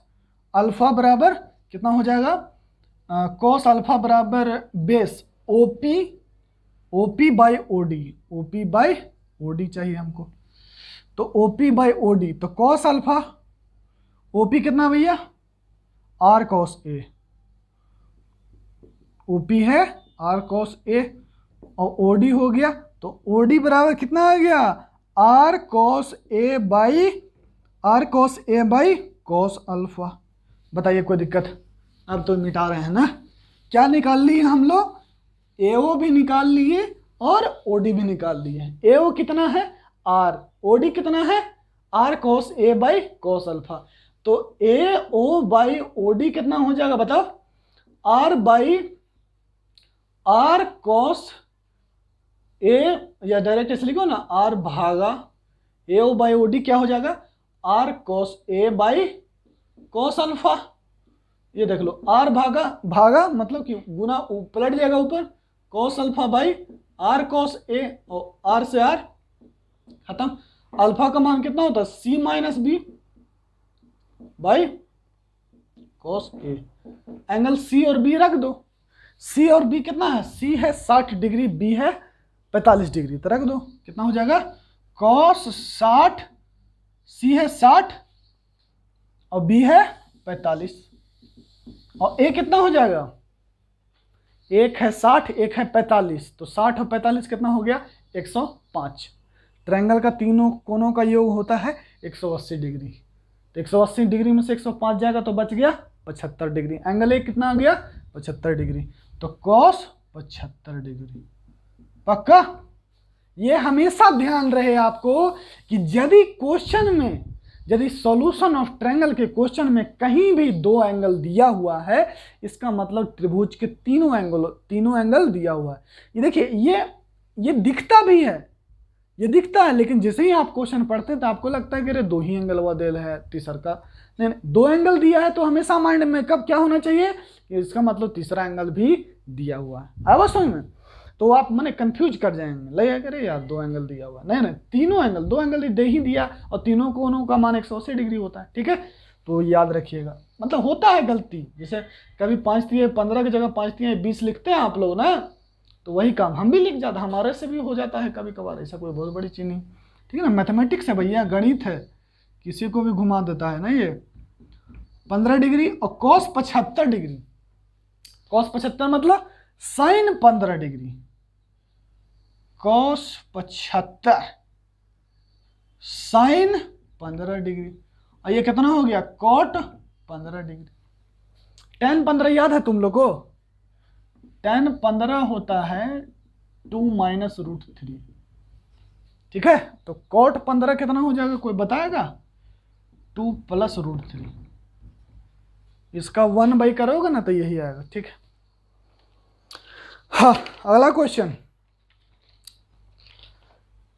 अल्फा बराबर कितना हो जाएगा, cos अल्फा बराबर base OP by OD, OP by OD चाहिए हमको, तो OP बाई OD, तो cos अल्फा, OP कितना भैया R cos A, OP है R cos A, और OD हो गया, तो OD बराबर कितना आ गया R cos A by cos alpha. बताइए कोई दिक्कत, अब तो मिटा रहे हैं ना, क्या निकाल लिए हम लोग, AO भी निकाल लिए और ओडी भी निकाल लिए। ए ओ कितना है आर, ओडी कितना है R cos A by cos alpha. तो ए ओ बाई ओडी कितना हो जाएगा बताओ, R by R cos A, या डायरेक्ट ऐसे लिखो ना आर भागा ए ओ बाई ओडी क्या हो जाएगा R cos A by cos alpha. ये देख लो आर भागा भागा मतलब कि गुना पलट जाएगा ऊपर, cos alpha by R cos A, और आर से आर खत्म। अल्फा का मान कितना होता है C minus B by cos A. Angle C और बी रख दो, सी और बी कितना है, सी है 60 डिग्री, बी है 45 डिग्री, तो रख दो कितना हो जाएगा कॉस 60, सी है 60 और बी है 45, और ए कितना हो जाएगा, एक है 60 एक है 45, तो 60 और 45 कितना हो गया 105। ट्रायंगल का तीनों कोनों का योग होता है 180 डिग्री, तो 180 डिग्री में से 105 जाएगा तो बच गया 75 डिग्री। एंगल ए कितना आ गया 75 डिग्री, तो कॉस 75 डिग्री। पक्का? ये हमेशा ध्यान रहे आपको कि यदि क्वेश्चन में, यदि सॉल्यूशन ऑफ ट्रायंगल के क्वेश्चन में कहीं भी दो एंगल दिया हुआ है, इसका मतलब त्रिभुज के तीनों एंगल दिया हुआ है। ये देखिए ये दिखता भी है, ये दिखता है, लेकिन जैसे ही आप क्वेश्चन पढ़ते हैं तो आपको लगता है कि अरे दो ही एंगल हुआ दिल है तीसरा का, नहीं दो एंगल दिया है तो हमेशा माइंड में कब क्या होना चाहिए, इसका मतलब तीसरा एंगल भी दिया हुआ है। आवाज समझ में? तो आप माने कंफ्यूज कर जाएंगे, लगेगा अरे यार दो एंगल दिया हुआ, नहीं तीनों एंगल, दो एंगल दे ही दिया और तीनों कोनों का मान 180 डिग्री होता है। ठीक है, तो याद रखिएगा, मतलब होता है गलती, जैसे कभी 5×3=15 की जगह 5×3=20 लिखते हैं आप लोग ना, तो वही काम हम भी लिख जाते, हमारे से भी हो जाता है कभी कभार, ऐसा कोई बहुत बड़ी चीज़ नहीं। ठीक है ना, मैथमेटिक्स है भैया, गणित है, किसी को भी घुमा देता है ना ये। 15 डिग्री और कॉस 75 डिग्री, कॉस 75 मतलब sine 15 degree, cos 75 sine 15 degree, और ये कितना हो गया कॉट 15 डिग्री। tan 15 याद है तुम लोग को, tan 15 होता है 2 - √3। ठीक है, तो कॉट 15 कितना हो जाएगा कोई बताएगा, 2 + √3, इसका 1/, करोगे ना तो यही आएगा। ठीक है, हाँ अगला क्वेश्चन,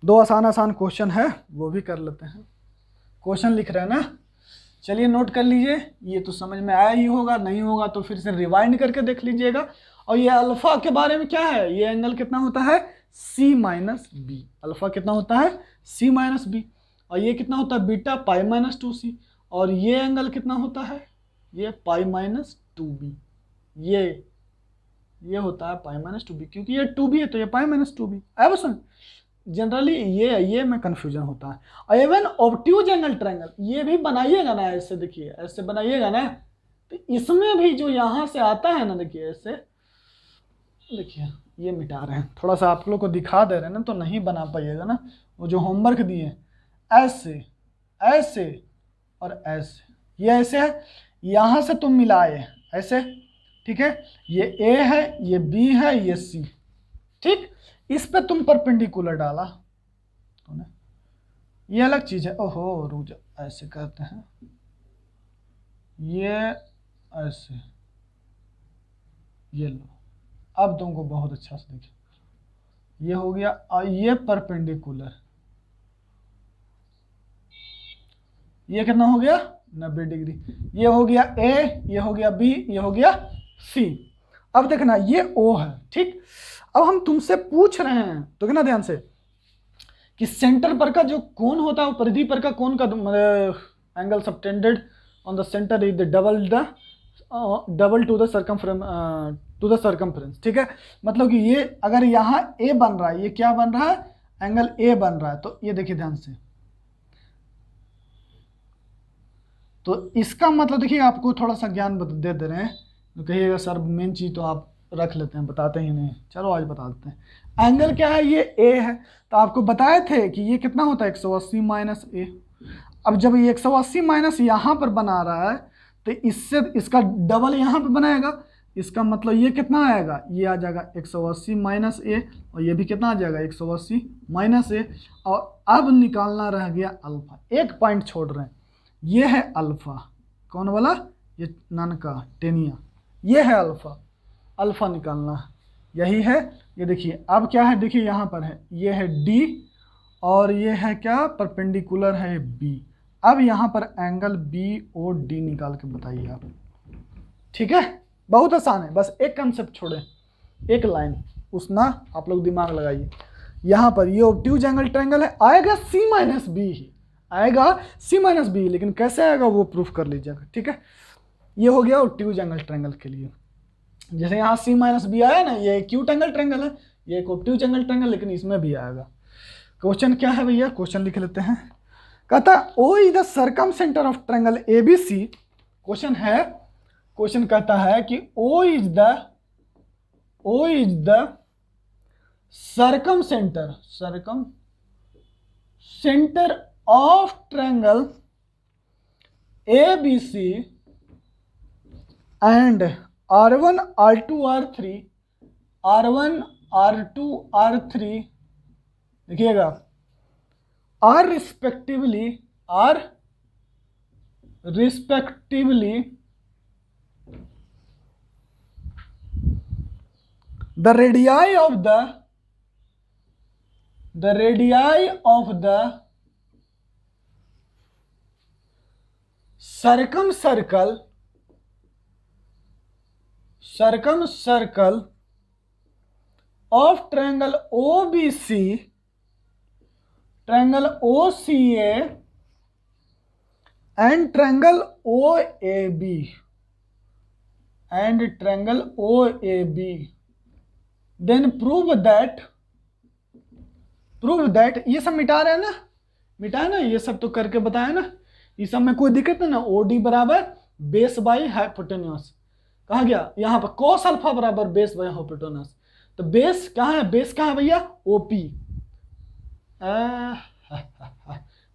दो आसान क्वेश्चन है वो भी कर लेते हैं। क्वेश्चन लिख रहे हैं ना, चलिए नोट कर लीजिए, ये तो समझ में आया ही होगा, नहीं होगा तो फिर से रिवाइंड करके देख लीजिएगा। और ये अल्फा के बारे में क्या है, ये एंगल कितना होता है C - B, अल्फा कितना होता है C - B, और ये कितना होता है बीटा π - 2C, और ये एंगल कितना होता है ये π - 2B, ये होता है π - 2B, क्योंकि ये 2B है तो ये π - 2B है। बस जनरली ये में कन्फ्यूजन होता है। और इवन ऑब्ट्यूज एंगल ट्रायंगल ये भी बनाइएगा ना, ऐसे देखिए ऐसे बनाइएगा ना, तो इसमें भी जो यहाँ से आता है ना, देखिए ऐसे, देखिए ये मिटा रहे हैं, थोड़ा सा आप लोग को दिखा दे रहे हैं ना, तो नहीं बना पाइएगा ना, वो जो होमवर्क दिए ऐसे ऐसे और ऐसे, ये ऐसे है, यहाँ से तुम मिलाए ऐसे, ठीक है, ये A है, ये B है, ये C, ठीक, इस पे तुम परपेंडिकुलर डाला तूने, ये अलग चीज है। ओहो रुक जा, ऐसे कहते हैं, ये ऐसे, ये लो, अब तुमको बहुत अच्छा से देखिए, ये हो गया, और ये परपेंडिकुलर, ये कितना हो गया 90 डिग्री, ये हो गया A, ये हो गया B, ये हो गया C। अब देखना ये O है, ठीक। अब हम तुमसे पूछ रहे हैं तो कहना ध्यान से कि सेंटर पर का जो कोण होता है, परिधि पर का कोण का angle subtended on the centre is double to the circumference, ठीक है। मतलब कि ये अगर यहाँ A बन रहा है, ये क्या बन रहा है एंगल A बन रहा है, तो ये देखिए ध्यान से, तो इसका मतलब देखिए आपको थोड़ा सा ज्ञान दे रहे हैं, तो कहिएगा सर मेन चीज तो आप रख लेते हैं, बताते ही नहीं, चलो आज बता देते हैं। एंगल क्या है, ये A है, तो आपको बताए थे कि ये कितना होता है 180 माइनस A। अब जब ये 180 माइनस यहाँ पर बना रहा है, तो इससे इसका डबल यहाँ पर बनाएगा, इसका मतलब ये कितना आएगा, ये आ जाएगा 180 माइनस ए, और ये भी कितना आ जाएगा 180 माइनस ए। और अब निकालना रह गया अल्फा, एक पॉइंट छोड़ रहे हैं, ये है अल्फा, कौन वाला, ये नन का टेनिया, ये है अल्फा, अल्फा निकालना है, यही है। ये देखिए अब क्या है, देखिए यहाँ पर है, ये है डी और ये है क्या, परपेंडिकुलर है बी। अब यहाँ पर एंगल बी ओ डी निकाल के बताइए आप, ठीक है, बहुत आसान है, बस एक कंसेप्ट छोड़े, एक लाइन उसना आप लोग दिमाग लगाइए। यहाँ पर ये ऑब्ट्यूज एंगल ट्रायंगल है, आएगा सी माइनस बी ही आएगा, सी माइनस बी, लेकिन कैसे आएगा वो प्रूफ कर लीजिएगा, ठीक है। ये हो गया ऑब्ट्यूज एंगल ट्रायंगल के लिए। जैसे यहाँ सी माइनस बी आया ना, ये एक्यूट एंगल ट्रायंगल है, ये एक ऑब्ट्यूज एंगल ट्रायंगल, लेकिन इसमें भी आएगा। क्वेश्चन क्या है भैया, क्वेश्चन लिख लेते हैं। कहता O is the circumcentre of triangle A B C. Question है, क्वेश्चन कहता है कि O is the circumcentre of triangle A B C and R1 R2 R3 R1 R2 R3 देखिएगा, are respectively the radii of the circumcircle of triangle OBC, triangle OCA and triangle OAB, then prove that ये सब मिटा रहे हैं ना, मिटाया ना, ये सब तो करके बताया ना, इस सब में कोई दिक्कत है ना। OD बराबर बेस बाई हाइपोटेन्यूस, कहा गया यहाँ पर cos अल्फा बराबर बेस बाई हाइपोटेन्यूस, तो बेस कहाँ है, बेस कहाँ है भैया, OP।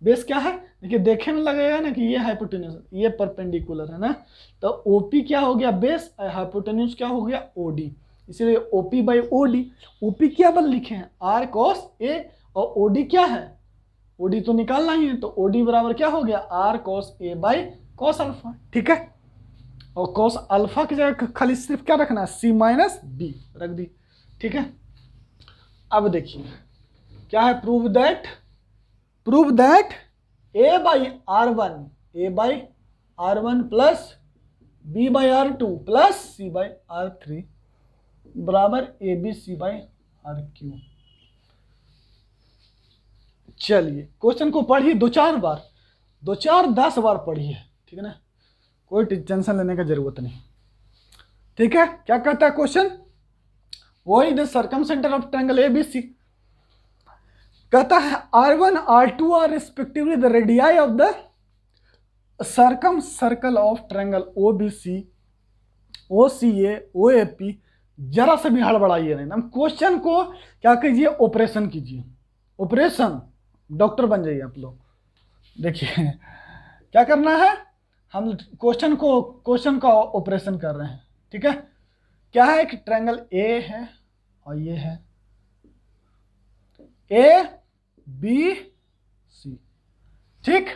बेस क्या है, देखिए देखे में लगेगा ना कि ये हाइपोटेन्यूस, ये परपेंडिकुलर है ना, तो ओपी क्या हो गया बेस, हाइपोटेन्यूस क्या हो गया ओडी, इसीलिए ओपी बाई ओडी। ओपी क्या बल लिखे हैं, आर कॉस ए, और ओडी क्या है, ओडी तो निकालना ही है, तो ओडी बराबर क्या हो गया, R cos A by cos alpha, ठीक है। और कॉस अल्फा की जगह खाली सिर्फ क्या रखना है, सी माइनस बी रख दी, ठीक है। अब देखिए क्या है, prove that a by R1 plus b by R2 plus c by R3 बराबर ABC बाई RQ। चलिए क्वेश्चन को पढ़िए 2-4 बार, 10 बार पढ़िए, ठीक है ना, कोई टेंशन लेने का जरूरत नहीं, ठीक है। क्या कहता है question, O is the circumcentre of triangle ABC। कहता है R1 R2 are respectively the radii of the circumcircle of triangle OBC OCA OAP। जरा से भी हड़बड़ाइए नहीं, हम क्वेश्चन को क्या कीजिए, ऑपरेशन कीजिए, ऑपरेशन डॉक्टर बन जाइए आप लोग। देखिए क्या करना है, हम क्वेश्चन का ऑपरेशन कर रहे हैं, ठीक है। क्या है कि ट्रायंगल A है और ये है ABC, ठीक।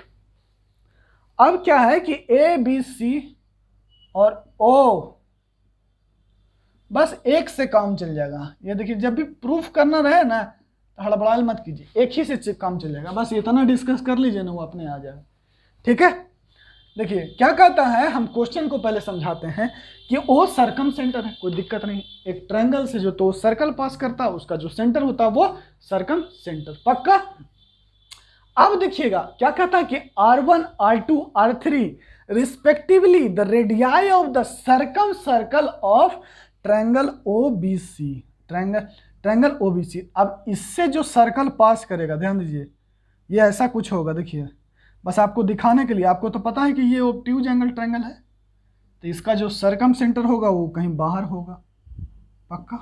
अब क्या है कि ABC और O बस एक से काम चल जाएगा। ये देखिए जब भी प्रूफ करना रहे ना तो हड़बड़ाहट मत कीजिए, एक ही से काम चल जाएगा, बस इतना डिस्कस कर लीजिए ना, वो अपने आ जाएगा, ठीक है। देखिए क्या कहता है, हम क्वेश्चन को पहले समझाते हैं कि ओ सर्कम सेंटर है, कोई दिक्कत नहीं, एक ट्रायंगल से जो तो सर्कल पास करता है उसका जो सेंटर होता है वो सर्कम सेंटर, पक्का। अब देखिएगा क्या कहता है कि R1 R2 R3 respectively the radii of the circumcircle of triangle OBC, triangle OBC। अब इससे जो सर्कल पास करेगा, ध्यान दीजिए, ये ऐसा कुछ होगा, देखिए बस आपको दिखाने के लिए, आपको तो पता है कि ये ऑब्ट्यूज एंगल ट्रायंगल है, तो इसका जो सर्कम सेंटर होगा वो कहीं बाहर होगा, पक्का।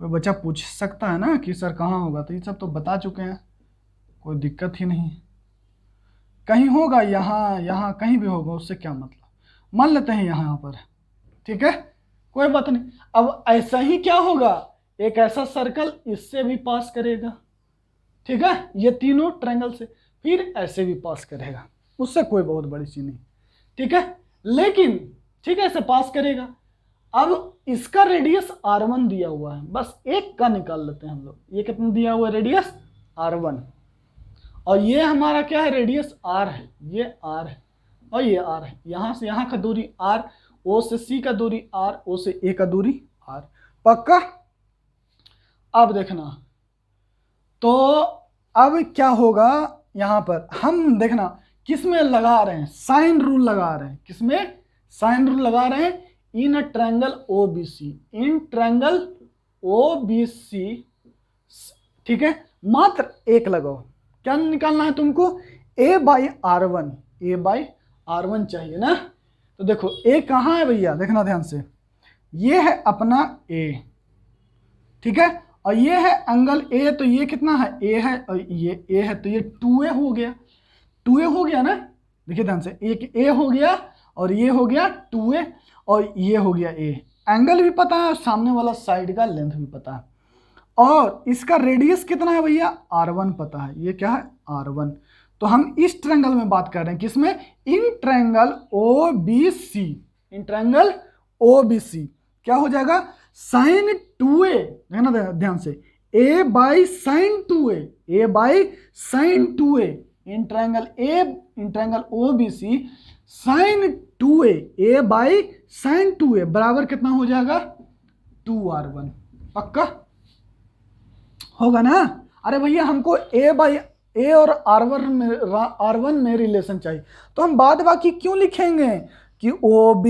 कोई बच्चा पूछ सकता है ना कि सर कहाँ होगा, तो ये सब तो बता चुके हैं, कोई दिक्कत ही नहीं, कहीं होगा, यहाँ कहीं भी होगा, उससे क्या मतलब। मान लेते हैं यहाँ पर, ठीक है, कोई बात नहीं। अब ऐसा ही क्या होगा, एक ऐसा सर्कल इससे भी पास करेगा, ठीक है, ये तीनों ट्रायंगल से, फिर ऐसे भी पास करेगा, उससे कोई बहुत बड़ी चीज नहीं, ठीक है। लेकिन ठीक है, ऐसे पास करेगा। अब इसका रेडियस r1 दिया हुआ है, बस एक का निकाल लेते हैं हम लोग। ये कितना दिया हुआ है रेडियस, r1, और ये हमारा क्या है, रेडियस r है, ये r है और ये r है। यहाँ से यहाँ का दूरी r, o से c का दूरी r, o से a का दूरी r, पक्का। अब देखना, तो अब क्या होगा, यहाँ पर हम देखना किस में लगा रहे हैं, साइन रूल लगा रहे हैं। किसमें, साइन रूल लगा रहे हैं, in a triangle OBC, in triangle OBC, ठीक है। मात्र एक लगाओ, क्या निकालना है तुमको, a/r1, a/r1 चाहिए ना। तो देखो a कहाँ है भैया, देखना ध्यान से, ये है अपना a, ठीक है, और ये है एंगल a, तो ये कितना है, a है, और ये a है, तो ये 2a हो गया, 2a हो गया ना। देखिए ध्यान से, एक a हो गया और ये हो गया 2a, और ये हो गया a। एंगल भी पता है और सामने वाला साइड का लेंथ भी पता है, और इसका रेडियस कितना है भैया, r1 पता है, ये क्या है, r1। तो हम इस ट्रायंगल में बात कर रहे हैं, किसमें, इन triangle OBC, in triangle OBC क्या हो जाएगा, sin 2a, देखना ध्यान से, a/sin 2a, a/sin 2a, इन triangle OBC sin 2a, a/sin 2a बराबर कितना हो जाएगा, 2r1, पक्का होगा ना। अरे भैया हमको a और r1 में रिलेशन चाहिए, तो हम बाद बाकी क्यों लिखेंगे कि OB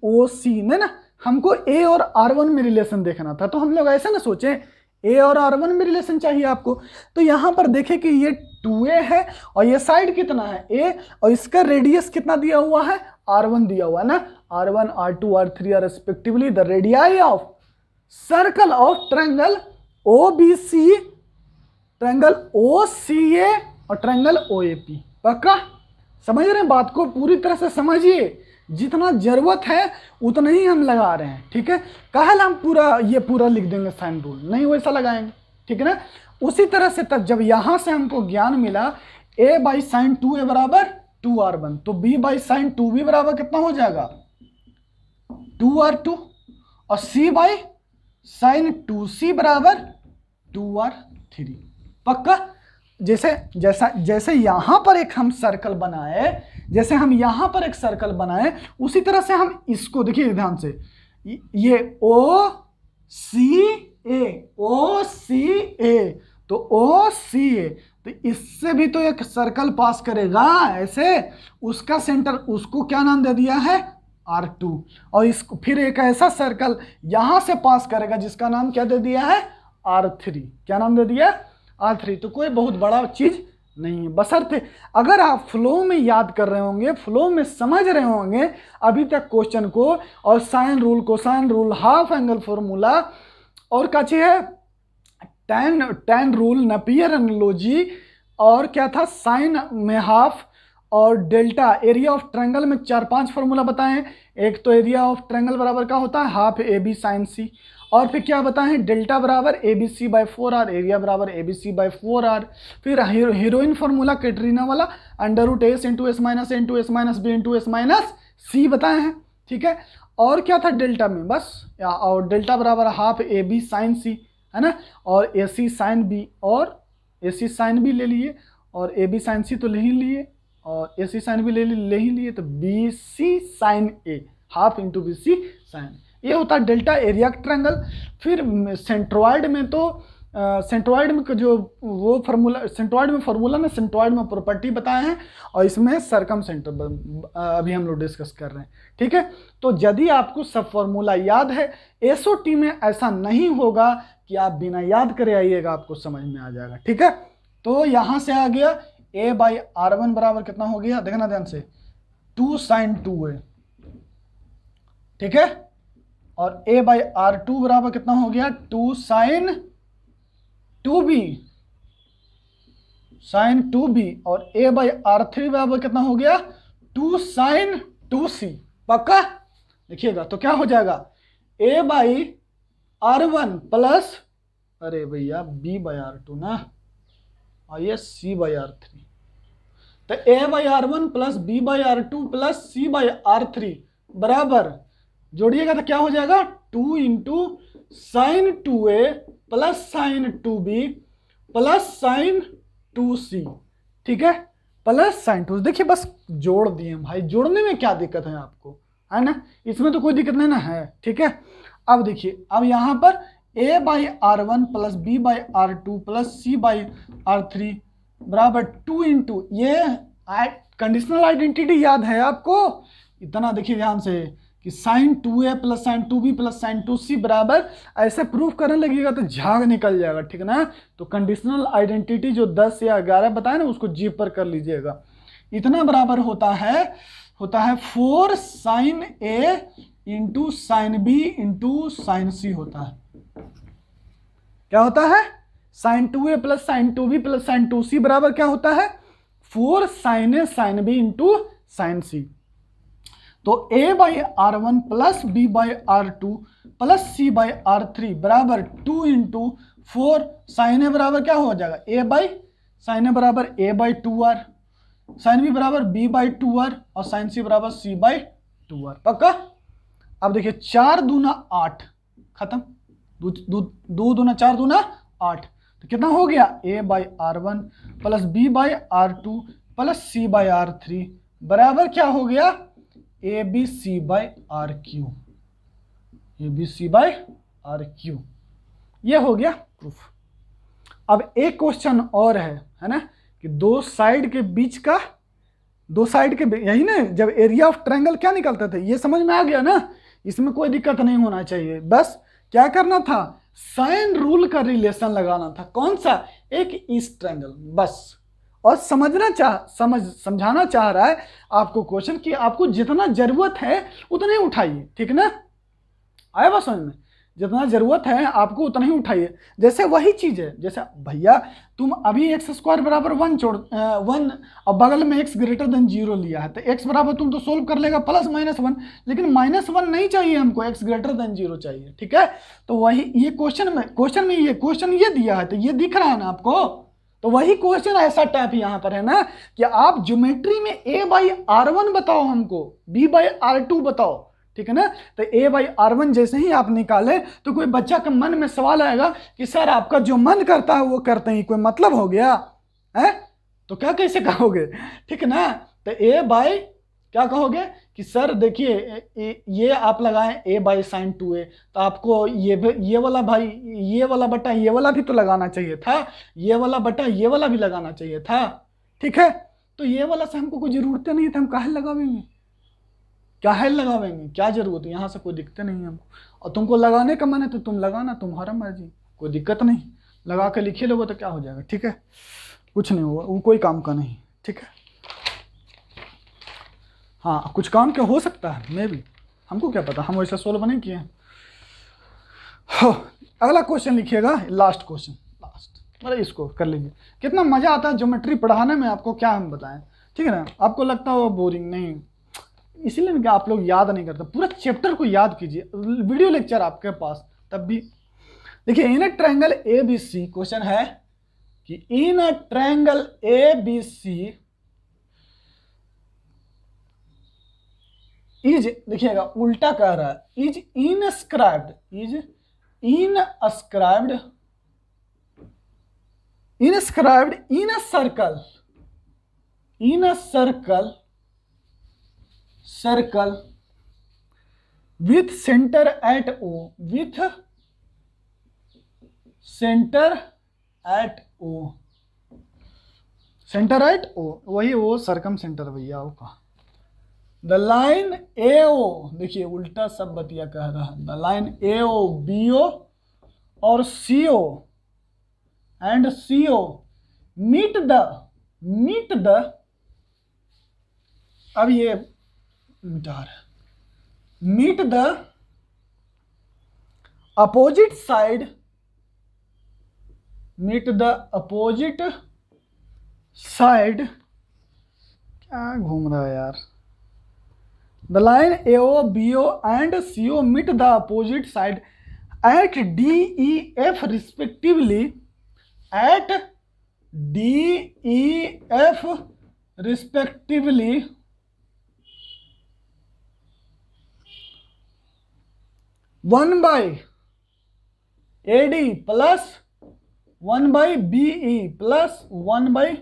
OC, नहीं ना, हमको a और r1 में रिलेशन देखना था। तो हम लोग ऐसा ना सोचे, a और r1 में रिलेशन चाहिए आपको। तो यहाँ पर देखें कि ये 2a है और ये साइड कितना है, a, और इसका रेडियस कितना दिया हुआ है, r1 दिया हुआ है ना। r1 r2 r3 are respectively the radii of circle of triangle OBC, triangle OCA और ट्रायंगल OAP, पक्का समझ रहे हैं बात को, पूरी तरह से समझिए, जितना जरूरत है उतना ही हम लगा रहे हैं, ठीक है। कल हम पूरा लिख देंगे साइन रूल, नहीं वैसा लगाएंगे, ठीक है ना। उसी तरह से तब जब यहां से हमको ज्ञान मिला a/sin 2a बराबर 2r1, तो b/sin 2b बराबर कितना हो जाएगा, 2r2, और c/sin 2c बराबर 2r3, पक्का। जैसे यहां पर एक हम सर्कल बनाए, जैसे हम यहां पर एक सर्कल बनाए, उसी तरह से हम इसको देखिए ध्यान से, ये OCA, तो OCA, तो इससे भी तो एक सर्कल पास करेगा ऐसे, उसका सेंटर, उसको क्या नाम दे दिया है, R2, और इसको फिर एक ऐसा सर्कल यहां से पास करेगा जिसका नाम क्या दे दिया है, R3, क्या नाम दे दिया, R3। तो कोई बहुत बड़ा चीज नहीं है, बशर्ते अगर आप फ्लो में याद कर रहे होंगे, फ्लो में समझ रहे होंगे अभी तक क्वेश्चन को, और sine rule, cosine rule, half angle formula, और क्या चीज है, टैन रूल, नेपियर एनालॉजी, और क्या था, साइन में हाफ, और डेल्टा, एरिया ऑफ ट्रायंगल में 4-5 फार्मूला बताएं। एक तो एरिया ऑफ ट्रायंगल बराबर क्या होता है, हाफ AB sin C, और फिर क्या बताएं, डेल्टा बराबर ABC/4R, एरिया बराबर ABC/4R। फिर हीरोइन फार्मूला कैटरीना वाला, √S × S - N × S - B × S - C बताए हैं, ठीक है। और क्या था डेल्टा में, बस, और डेल्टा बराबर हाफ AB sin C, है ना, और AC sin B, और AC sin B ले लिए, और AB sin C तो ले ही लिए, और AC sin B ले ही लिए, तो BC sin A, half into BC sin, ये होता है डेल्टा एरिया ट्रायंगल। फिर सेंट्रॉइड में तो सेंट्रॉइड में जो वो फार्मूला, सेंट्रॉइड में फार्मूला में सेंट्रॉइड में प्रॉपर्टी बताए हैं, और इसमें सरकम सेंटर अभी हम लोग डिस्कस कर रहे हैं, ठीक है। तो यदि आपको सब फार्मूला याद है, SOT में ऐसा नहीं होगा कि आप बिना याद करे आइएगा, आपको समझ में आ जाएगा, ठीक है। तो यहां से आ गया a/r1 बराबर कितना हो गया, देखना ध्यान से, 2 sin 2a, ठीक है, और a/r2 बराबर कितना हो गया, 2 sin 2b, और a/r3 बराबर कितना हो गया, 2 sin 2c, पक्का। लिखिएगा तो क्या हो जाएगा A/R1 प्लस, अरे भैया B/R2 ना, और ये C/R3। तो A/R1 plus B/R2 plus C/R3 बराबर, जोड़िएगा तो क्या हो जाएगा 2 into sine 2A plus sine 2B plus sine 2C, ठीक है, प्लस साइन 2। देखिए बस जोड़ दिए भाई, जोड़ने में क्या दिक्कत है आपको, है ना, इसमें तो कोई दिक्कत नहीं ना है, ठीक है। अब देखिए, अब यहाँ पर A/R1 plus B/R2 plus C/R3 बराबर 2 इंटू, ये कंडीशनल आइडेंटिटी याद है आपको, इतना देखिए ध्यान से कि sine 2A plus sine 2B plus sine 2C बराबर, ऐसे प्रूफ करने लगेगा तो झाग निकल जाएगा, ठीक ना। तो कंडीशनल आइडेंटिटी जो 10 या 11 बताए ना, उसको जी पर कर लीजिएगा। इतना बराबर होता है 4 sine A into sine B into sine C होता है। क्या होता है, sine 2A plus sine 2B plus sine 2C बराबर क्या होता है 4 sine A sine B into sine C। तो A/R1 plus B/R2 plus C/R3 बराबर 2 इंटू 4 साइन A बराबर क्या हो जाएगा साइन A बराबर A/2R, साइन B बराबर B/2R और साइन C बराबर C/2R, पक्का। अब देखिए 4 दूना 8, खत्म, 2 दूना 4 दूना 8, तो कितना हो गया A/R1 plus B/R2 plus C/R3 बराबर क्या हो गया ABC/RQ, ABC/RQ, ये हो गया प्रूफ। अब एक क्वेश्चन और है ना, कि दो साइड के बीच का, दो साइड के यही ना, जब एरिया ऑफ ट्रायंगल क्या निकलते थे, ये समझ में आ गया ना, इसमें कोई दिक्कत नहीं होना चाहिए। बस क्या करना था, साइन रूल का रिलेशन लगाना था, कौन सा, एक ईस्ट ट्रायंगल, बस। और समझाना चाह रहा है आपको क्वेश्चन कि आपको जितना जरूरत है उतना ही उठाइए, ठीक ना, आया बात समझ में, जितना जरूरत है आपको उतना ही उठाइए। जैसे वही चीज है, जैसे भैया तुम अभी x² बराबर 1 छोड़ 1 और बगल में x ग्रेटर देन 0 लिया है, तो x बराबर तुम तो सोल्व कर लेगा +-1, लेकिन -1 नहीं चाहिए हमको, x ग्रेटर देन 0 चाहिए, ठीक है। तो वही ये क्वेश्चन में ये दिया है, तो ये दिख रहा है ना आपको, तो वही क्वेश्चन ऐसा टाइप यहाँ पर है ना, कि आप ज्योमेट्री में A/R1 बताओ हमको, B/R2 बताओ, ठीक है ना। तो A/R1 जैसे ही आप निकाले तो कोई बच्चा के मन में सवाल आएगा कि सर आपका जो मन करता है वो करते ही कोई मतलब हो गया है, तो क्या कैसे कहोगे, ठीक ना। तो क्या कहोगे कि सर देखिए ये आप लगाएं A/sin 2A, तो आपको ये वाला भाई, ये वाला बटा ये वाला भी तो लगाना चाहिए था, ये वाला बटा ये वाला भी लगाना चाहिए था, ठीक है। तो ये वाला से हमको कोई जरूरत नहीं है, हम काहे लगावेंगे, क्या जरूरत है, यहाँ से कोई दिक्कत नहीं है हमको, और तुमको लगाने का मन है तो तुम लगाना, तुम्हारा मर्जी, कोई दिक्कत नहीं, लगा के लिखे लोगे तो क्या हो जाएगा, ठीक है, कुछ नहीं होगा, वो कोई काम का नहीं, ठीक है। हाँ कुछ काम क्या हो सकता है, मे भी, हमको क्या पता, हम वैसा सोल्व नहीं किए। अगला क्वेश्चन लिखिएगा, लास्ट क्वेश्चन, मतलब इसको कर लीजिए। कितना मजा आता है ज्योमेट्री पढ़ाने में, आपको क्या हम बताएं, ठीक है ना। आपको लगता है वो बोरिंग, नहीं, इसीलिए कि आप लोग याद नहीं करते, पूरा चैप्टर को याद कीजिए, वीडियो लेक्चर आपके पास तब भी। देखिए इन अ ट्रायंगल ABC, क्वेश्चन है कि इन अ ट्रायंगल ABC इज, देखिएगा उल्टा कह रहा है, is inscribed in a circle with center at O, वही वो सर्कम सेंटर भैया वो का। द लाइन AO, देखिए उल्टा सब बतिया कह रहा है, द लाइन AO BO और CO and CO meet the, अब ये मिटा रहा है, मीट द अपोजिट साइड, क्या घूम रहा है यार, the line AO, BO and CO meet the opposite side at DEF respectively. At DEF respectively, one by AD plus 1 by BE plus 1 by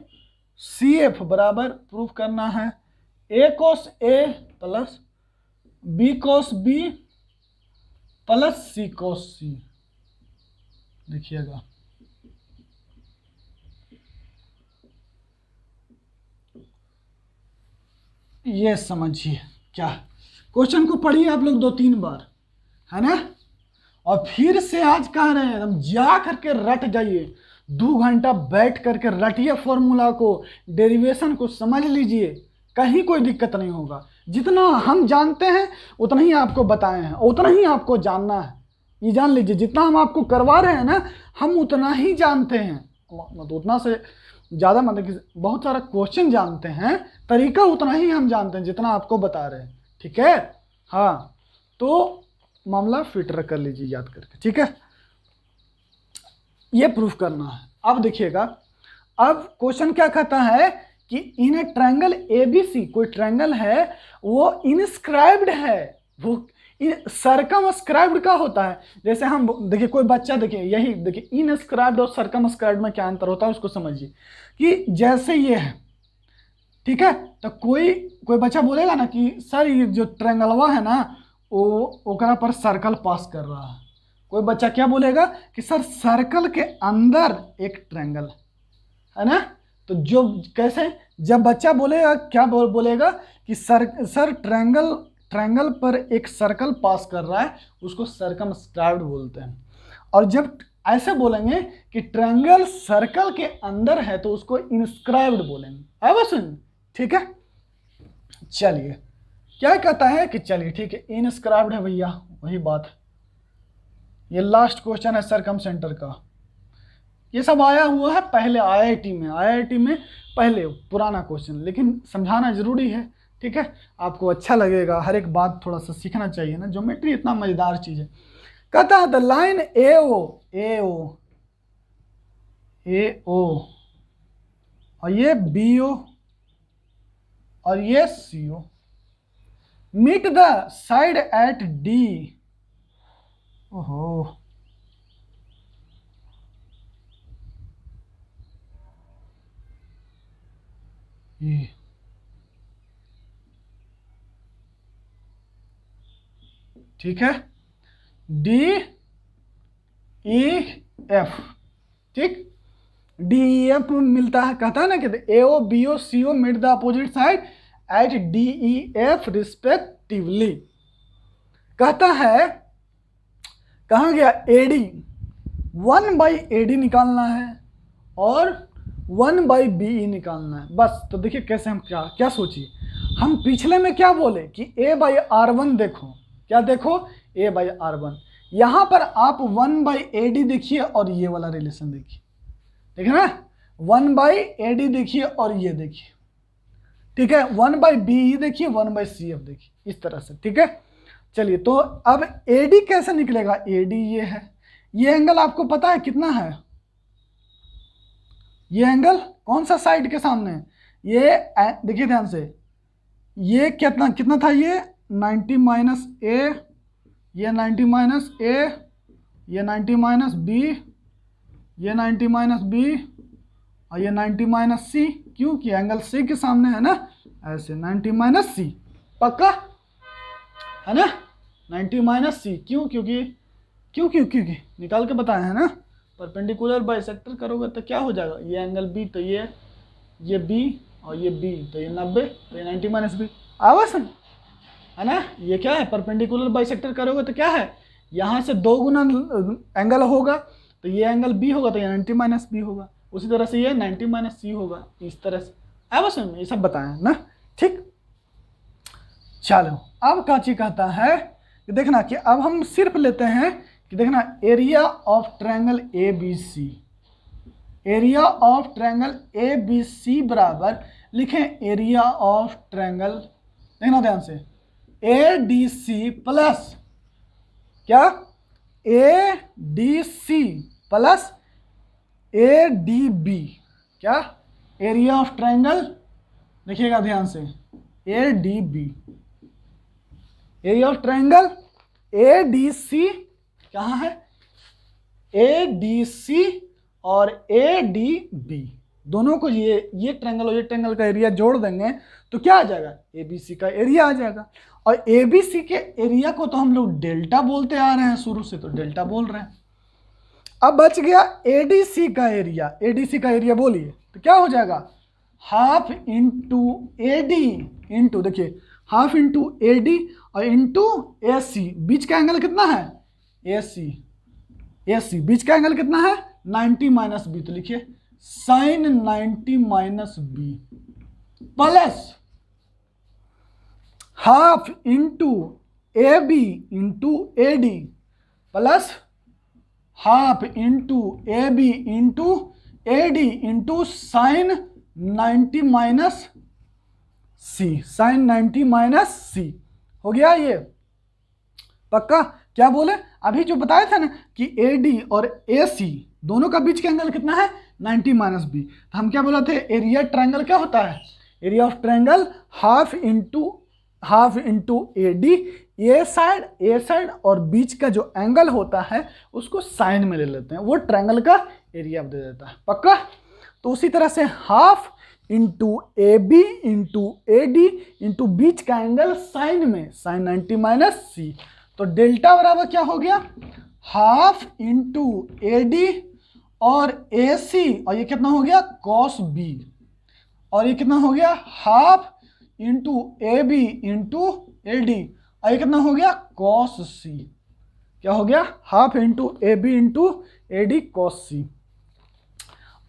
CF बराबर प्रूफ करना है A cos A plus B cos B plus C cos C। देखिएगा, ये समझिए क्या, question को पढ़िए आप लोग 2-3 बार, है ना, और फिर से आज कह रहे हैं हम जा करके रट जाइए, 2 घंटा बैठ करके रटिए फॉर्मूला को, डेरिवेशन को समझ लीजिए, कहीं कोई दिक्कत नहीं होगा। जितना हम जानते हैं उतना ही आपको बताए हैं, उतना ही आपको जानना है। ये जान लीजिए, जितना हम आपको करवा रहे हैं ना, हम उतना ही जानते हैं, मतलब उतना से ज़्यादा, मतलब कि बहुत सारा क्वेश्चन जानते हैं, तरीका उतना ही हम जानते हैं जितना आपको बता रहे हैं, ठीक है। हाँ, तो मामला फिल्टर कर लीजिए याद करके, ठीक है। ये प्रूफ करना है। अब देखिएगा, अब क्वेश्चन क्या कहता है कि इन ए ट्रायंगल ABC, कोई ट्रायंगल है वो इनस्क्राइब्ड है, वो सरकमस्क्राइब्ड का होता है। जैसे हम देखिए, कोई बच्चा देखिए, यही देखिए, इनस्क्राइब्ड और सरकमस्क्राइब्ड में क्या अंतर होता है उसको समझिए। कि जैसे ये है, ठीक है, तो कोई बच्चा बोलेगा ना कि सर ये जो ट्रायंगलवा है ना वो ओकरा पर सर्कल पास कर रहा है। कोई बच्चा क्या बोलेगा कि सर सर्कल के अंदर एक ट्रायंगल है ना। तो जो कैसे, जब बच्चा बोलेगा क्या बोलेगा कि सर ट्रायंगल पर एक सर्कल पास कर रहा है, उसको सर्कमस्क्राइब्ड बोलते हैं। और जब ऐसे बोलेंगे कि ट्रायंगल सर्कल के अंदर है तो उसको इनस्क्राइब्ड बोलेंगे। अब सुन, ठीक है, चलिए क्या कहता है कि चलिए ठीक है, इनस्क्राइब्ड है भैया, वही बात है। ये लास्ट क्वेश्चन है सरकम सेंटर का। ये सब आया हुआ है पहले IIT में पहले पुराना क्वेश्चन, लेकिन समझाना जरूरी है, ठीक है। आपको अच्छा लगेगा, हर एक बात थोड़ा सा सीखना चाहिए ना, ज्योमेट्री इतना मजेदार चीज है। कहता है द लाइन AO और ये BO और ये CO meet the side at D। ओहो, ये ठीक है, DEF, ठीक, DEF मिलता है, कहता है ना कि AO BO CO meet the opposite side at DEF respectively. कहता है, कहाँ गया AD, 1 बाई AD निकालना है और 1 बाई BE निकालना है, बस। तो देखिए कैसे हम क्या सोचिए, हम पिछले में क्या बोले कि A बाई R1 देखो, क्या देखो, A बाई R1। यहाँ पर आप 1 बाई AD देखिए और ये वाला रिलेशन देखिए, देखिए ना, 1 बाई AD देखिए और ये देखिए, ठीक है, 1 बाई BE देखिए, 1 बाई CF देखिए, इस तरह से, ठीक है। चलिए, तो अब AD कैसे निकलेगा, AD ये है, ये एंगल आपको पता है कितना है, ये एंगल कौन सा साइड के सामने है, ये देखिए ध्यान से, ये कितना था, ये 90 माइनस A, ये 90 माइनस A, ये 90 माइनस B, ये 90 माइनस B और ये 90 माइनस C, क्योंकि एंगल C के सामने है ना, ऐसे 90 माइनस C, पक्का है ना, 90 माइनस C, क्योंकि निकाल के बताए हैं ना, परपेंडिकुलर बाइसेक्टर करोगे तो क्या हो जाएगा, ये एंगल B, तो ये B और ये B, तो ये 90, तो ये 90 माइनस B, आवाज है ना। ये क्या है, परपेंडिकुलर बाइसेक्टर करोगे तो क्या है, यहाँ से 2 गुना एंगल होगा, तो ये एंगल B होगा, तो ये 90 माइनस B होगा, उसी तरह से ये 90 माइनस C होगा, इस तरह से। बस ये सब बताएं ना, ठीक। चलो, अब काची कहता है कि देखना कि अब हम सिर्फ लेते हैं कि देखना area of triangle ABC, area of triangle ABC बराबर लिखें एरिया ऑफ ट्रायंगल, देखना ध्यान से, ए डी सी प्लस क्या, A D C plus A D B, क्या, एरिया ऑफ ट्रायंगल, देखिएगा ध्यान से, A D B, area of triangle A D C कहाँ है, ए डी सी और ए डी बी, दोनों को ये ट्रायंगल और ये ट्रायंगल का एरिया जोड़ देंगे तो क्या आ जाएगा, ए बी सी का एरिया आ जाएगा। और ए बी सी के एरिया को तो हम लोग डेल्टा बोलते आ रहे हैं शुरू से, तो डेल्टा बोल रहे हैं। अब बच गया ए डी सी का एरिया, ए डी सी का एरिया बोलिए तो क्या हो जाएगा, half into A D into, देखिए हाफ इंटू ए डी और इंटू ए सी, बीच का एंगल कितना है, ए सी, ए सी बीच का एंगल कितना है 90 माइनस बी, तो लिखिए sine 90 minus B plus half into A B into A D plus half into A B into A D into sine 90 minus C, sine 90 minus C हो गया ये पक्का। क्या बोले अभी जो बताया था ना कि ए डी और ए सी दोनों का बीच का एंगल कितना है 90 माइनस बी, तो हम क्या बोला थे, एरिया ट्रायंगल क्या होता है, area of triangle half into A D, A side और बीच का जो एंगल होता है उसको साइन में ले लेते हैं, वो ट्रायंगल का एरिया दे देता है पक्का। तो उसी तरह से half into A B into A D into बीच का एंगल साइन में, साइन 90 माइनस सी, तो डेल्टा बराबर क्या हो गया, हाफ इंटू ए डी और ए सी, और ये कितना हो गया कॉस बी, और ये कितना हो गया half into A B into A D, और ये कितना हो गया कॉस सी, क्या हो गया half into A B into A D cos C.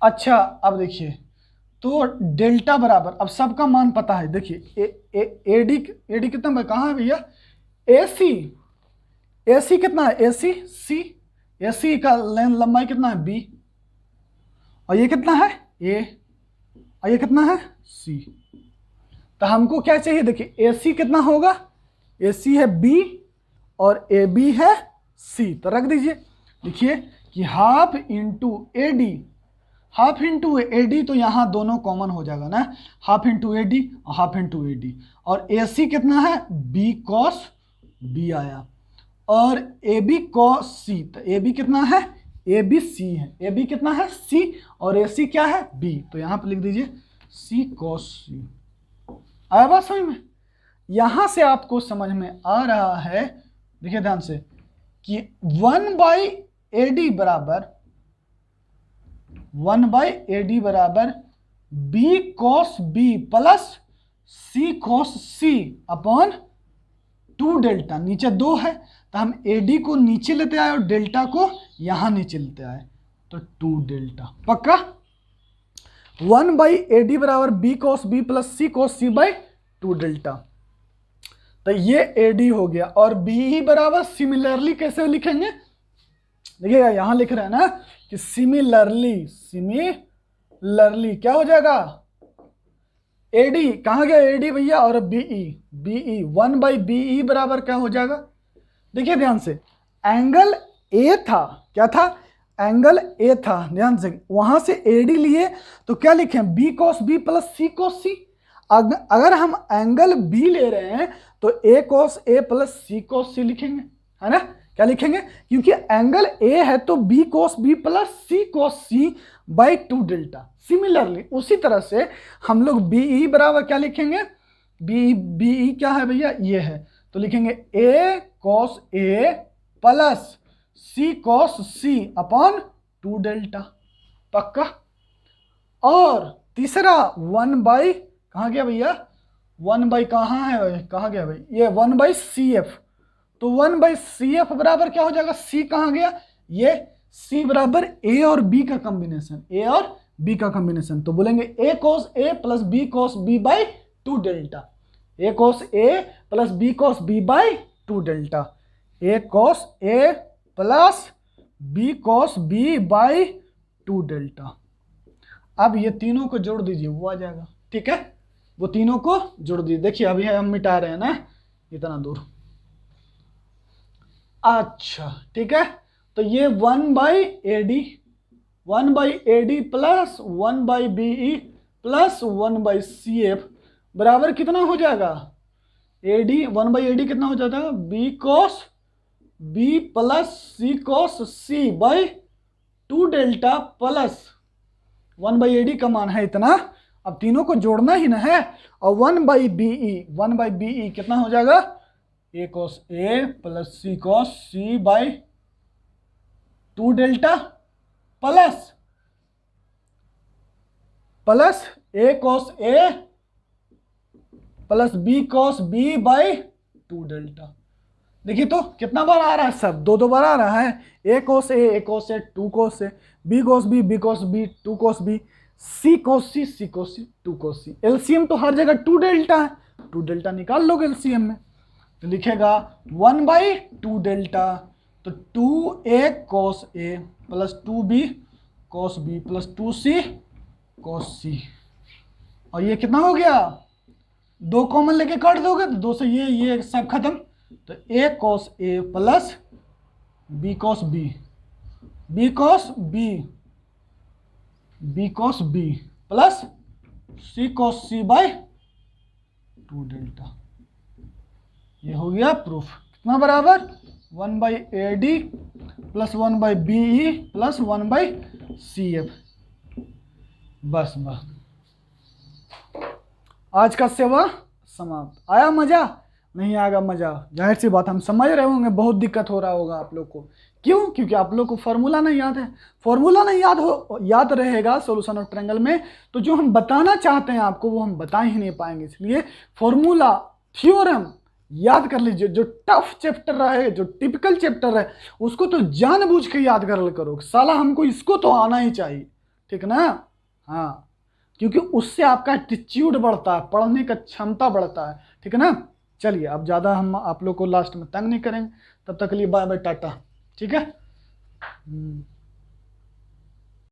अच्छा अब देखिए, तो डेल्टा बराबर, अब सबका मान पता है, देखिए ए डी कितना कहाँ है भैया, ए सी कितना है, ए सी का लंबाई कितना है बी, और ये कितना है ए, और ये कितना है सी, तो हमको क्या चाहिए, देखिए ए सी कितना होगा, ए सी है बी और ए बी है सी, तो रख दीजिए, लिखिए कि half into A D, half into A D, तो यहाँ दोनों कॉमन हो जाएगा ना, हाफ इंटू ए डी और हाफ इंटू ए डी, और ए सी कितना है बी कॉस बी आया, और ए बी कॉस सी, तो ए बी कितना है, ए बी सी है, ए बी कितना है सी, और ए सी क्या है बी, तो यहाँ पे लिख दीजिए सी कॉस सी। आया बात समझ में, यहाँ से आपको समझ में आ रहा है, देखिए ध्यान से कि 1/AD बराबर B cos B plus C cos सी अपॉन 2 डेल्टा, नीचे 2 है तो हम AD को नीचे लेते आए और डेल्टा को यहां नीचे लेते आए, तो 2 डेल्टा पक्का। 1/AD बराबर B cos B plus C cos C by 2 delta, तो ये AD हो गया। और BE बराबर सिमिलरली कैसे लिखेंगे, देखिएगा यहां लिख रहे हैं ना कि सिमिलरली क्या हो जाएगा, AD कहाँ गया AD भैया, और BE 1/BE बराबर क्या हो जाएगा, देखिए ध्यान से, एंगल A था, क्या था एंगल A था, ध्यान से वहां से AD लिए तो क्या लिखें B cos B plus C cos C। अगर हम एंगल B ले रहे हैं तो A cos A plus C cos C लिखेंगे, है ना, क्या लिखेंगे, क्योंकि एंगल A है तो B cos B plus C cos C by 2 delta. Similarly उसी तरह से हम लोग BE बराबर क्या लिखेंगे, BE क्या है भैया, ये है, तो लिखेंगे A cos A plus C cos C upon 2 delta पक्का। और तीसरा 1/, कहाँ गया भैया, 1/, कहाँ है, कहाँ गया भाई, ये 1/CF, तो 1/CF बराबर क्या हो जाएगा, C कहाँ गया, ये C बराबर A और B का कॉम्बिनेशन, A और B का कॉम्बिनेशन, तो बोलेंगे A cos A plus B cos B by 2 delta, A cos A plus B cos B by 2 delta, A cos A plus B cos B by 2 delta. अब ये तीनों को जोड़ दीजिए, वो आ जाएगा, ठीक है, वो तीनों को जोड़ दीजिए। देखिए अभी हम मिटा रहे हैं ना, इतना दूर। अच्छा ठीक है, तो ये 1/AD, 1/AD plus 1/BE plus 1/CF बराबर कितना हो जाएगा? AD 1/AD कितना हो जाता है? B cos B plus C cos C by 2 delta plus 1/AD का मान है इतना। अब तीनों को जोड़ना ही ना है, और 1/BE कितना हो जाएगा? A cos A plus C cos C by 2 delta plus A cos A plus B cos B by 2 delta. देखिए तो कितना बार आ रहा है? सब दो बार आ रहा है। A cos A 2 cos A, B cos B 2 cos B, C cos C 2 cos C। LCM तो हर जगह 2 डेल्टा है, 2 डेल्टा निकाल लोगे एलसीएम में, तो लिखेगा 1/2 डेल्टा, तो 2A cos A plus 2B cos B plus 2C cos C। और ये कितना हो गया? 2 कॉमन लेके काट दोगे तो 2 से ये सब खत्म, तो A cos A plus B cos B, B cos B plus C cos C by 2 delta. ये हो गया प्रूफ। कितना बराबर? 1/AD plus 1/BE plus 1/CF। बस आज का सेवा समाप्त। आया मजा? नहीं आएगा मजा, जाहिर सी बात, हम समझ रहे होंगे बहुत दिक्कत हो रहा होगा आप लोग को। क्यों? क्योंकि आप लोग को फॉर्मूला नहीं याद है। फॉर्मूला नहीं याद रहेगा सोल्यूशन ऑफ ट्रायंगल में, तो जो हम बताना चाहते हैं आपको वो हम बता ही नहीं पाएंगे। इसलिए फॉर्मूला, थ्योरम याद कर लीजिए। जो टफ चैप्टर रहे, जो टिपिकल चैप्टर है, उसको तो जानबूझ के याद कर करो। साला हमको इसको तो आना ही चाहिए, ठीक ना? हाँ, क्योंकि उससे आपका एटीट्यूड बढ़ता है, पढ़ने का क्षमता बढ़ता है, ठीक है ना? चलिए, अब ज़्यादा हम आप लोग को लास्ट में तंग नहीं करेंगे। तब तक के लिए बाय बाय, टाटा, ठीक है।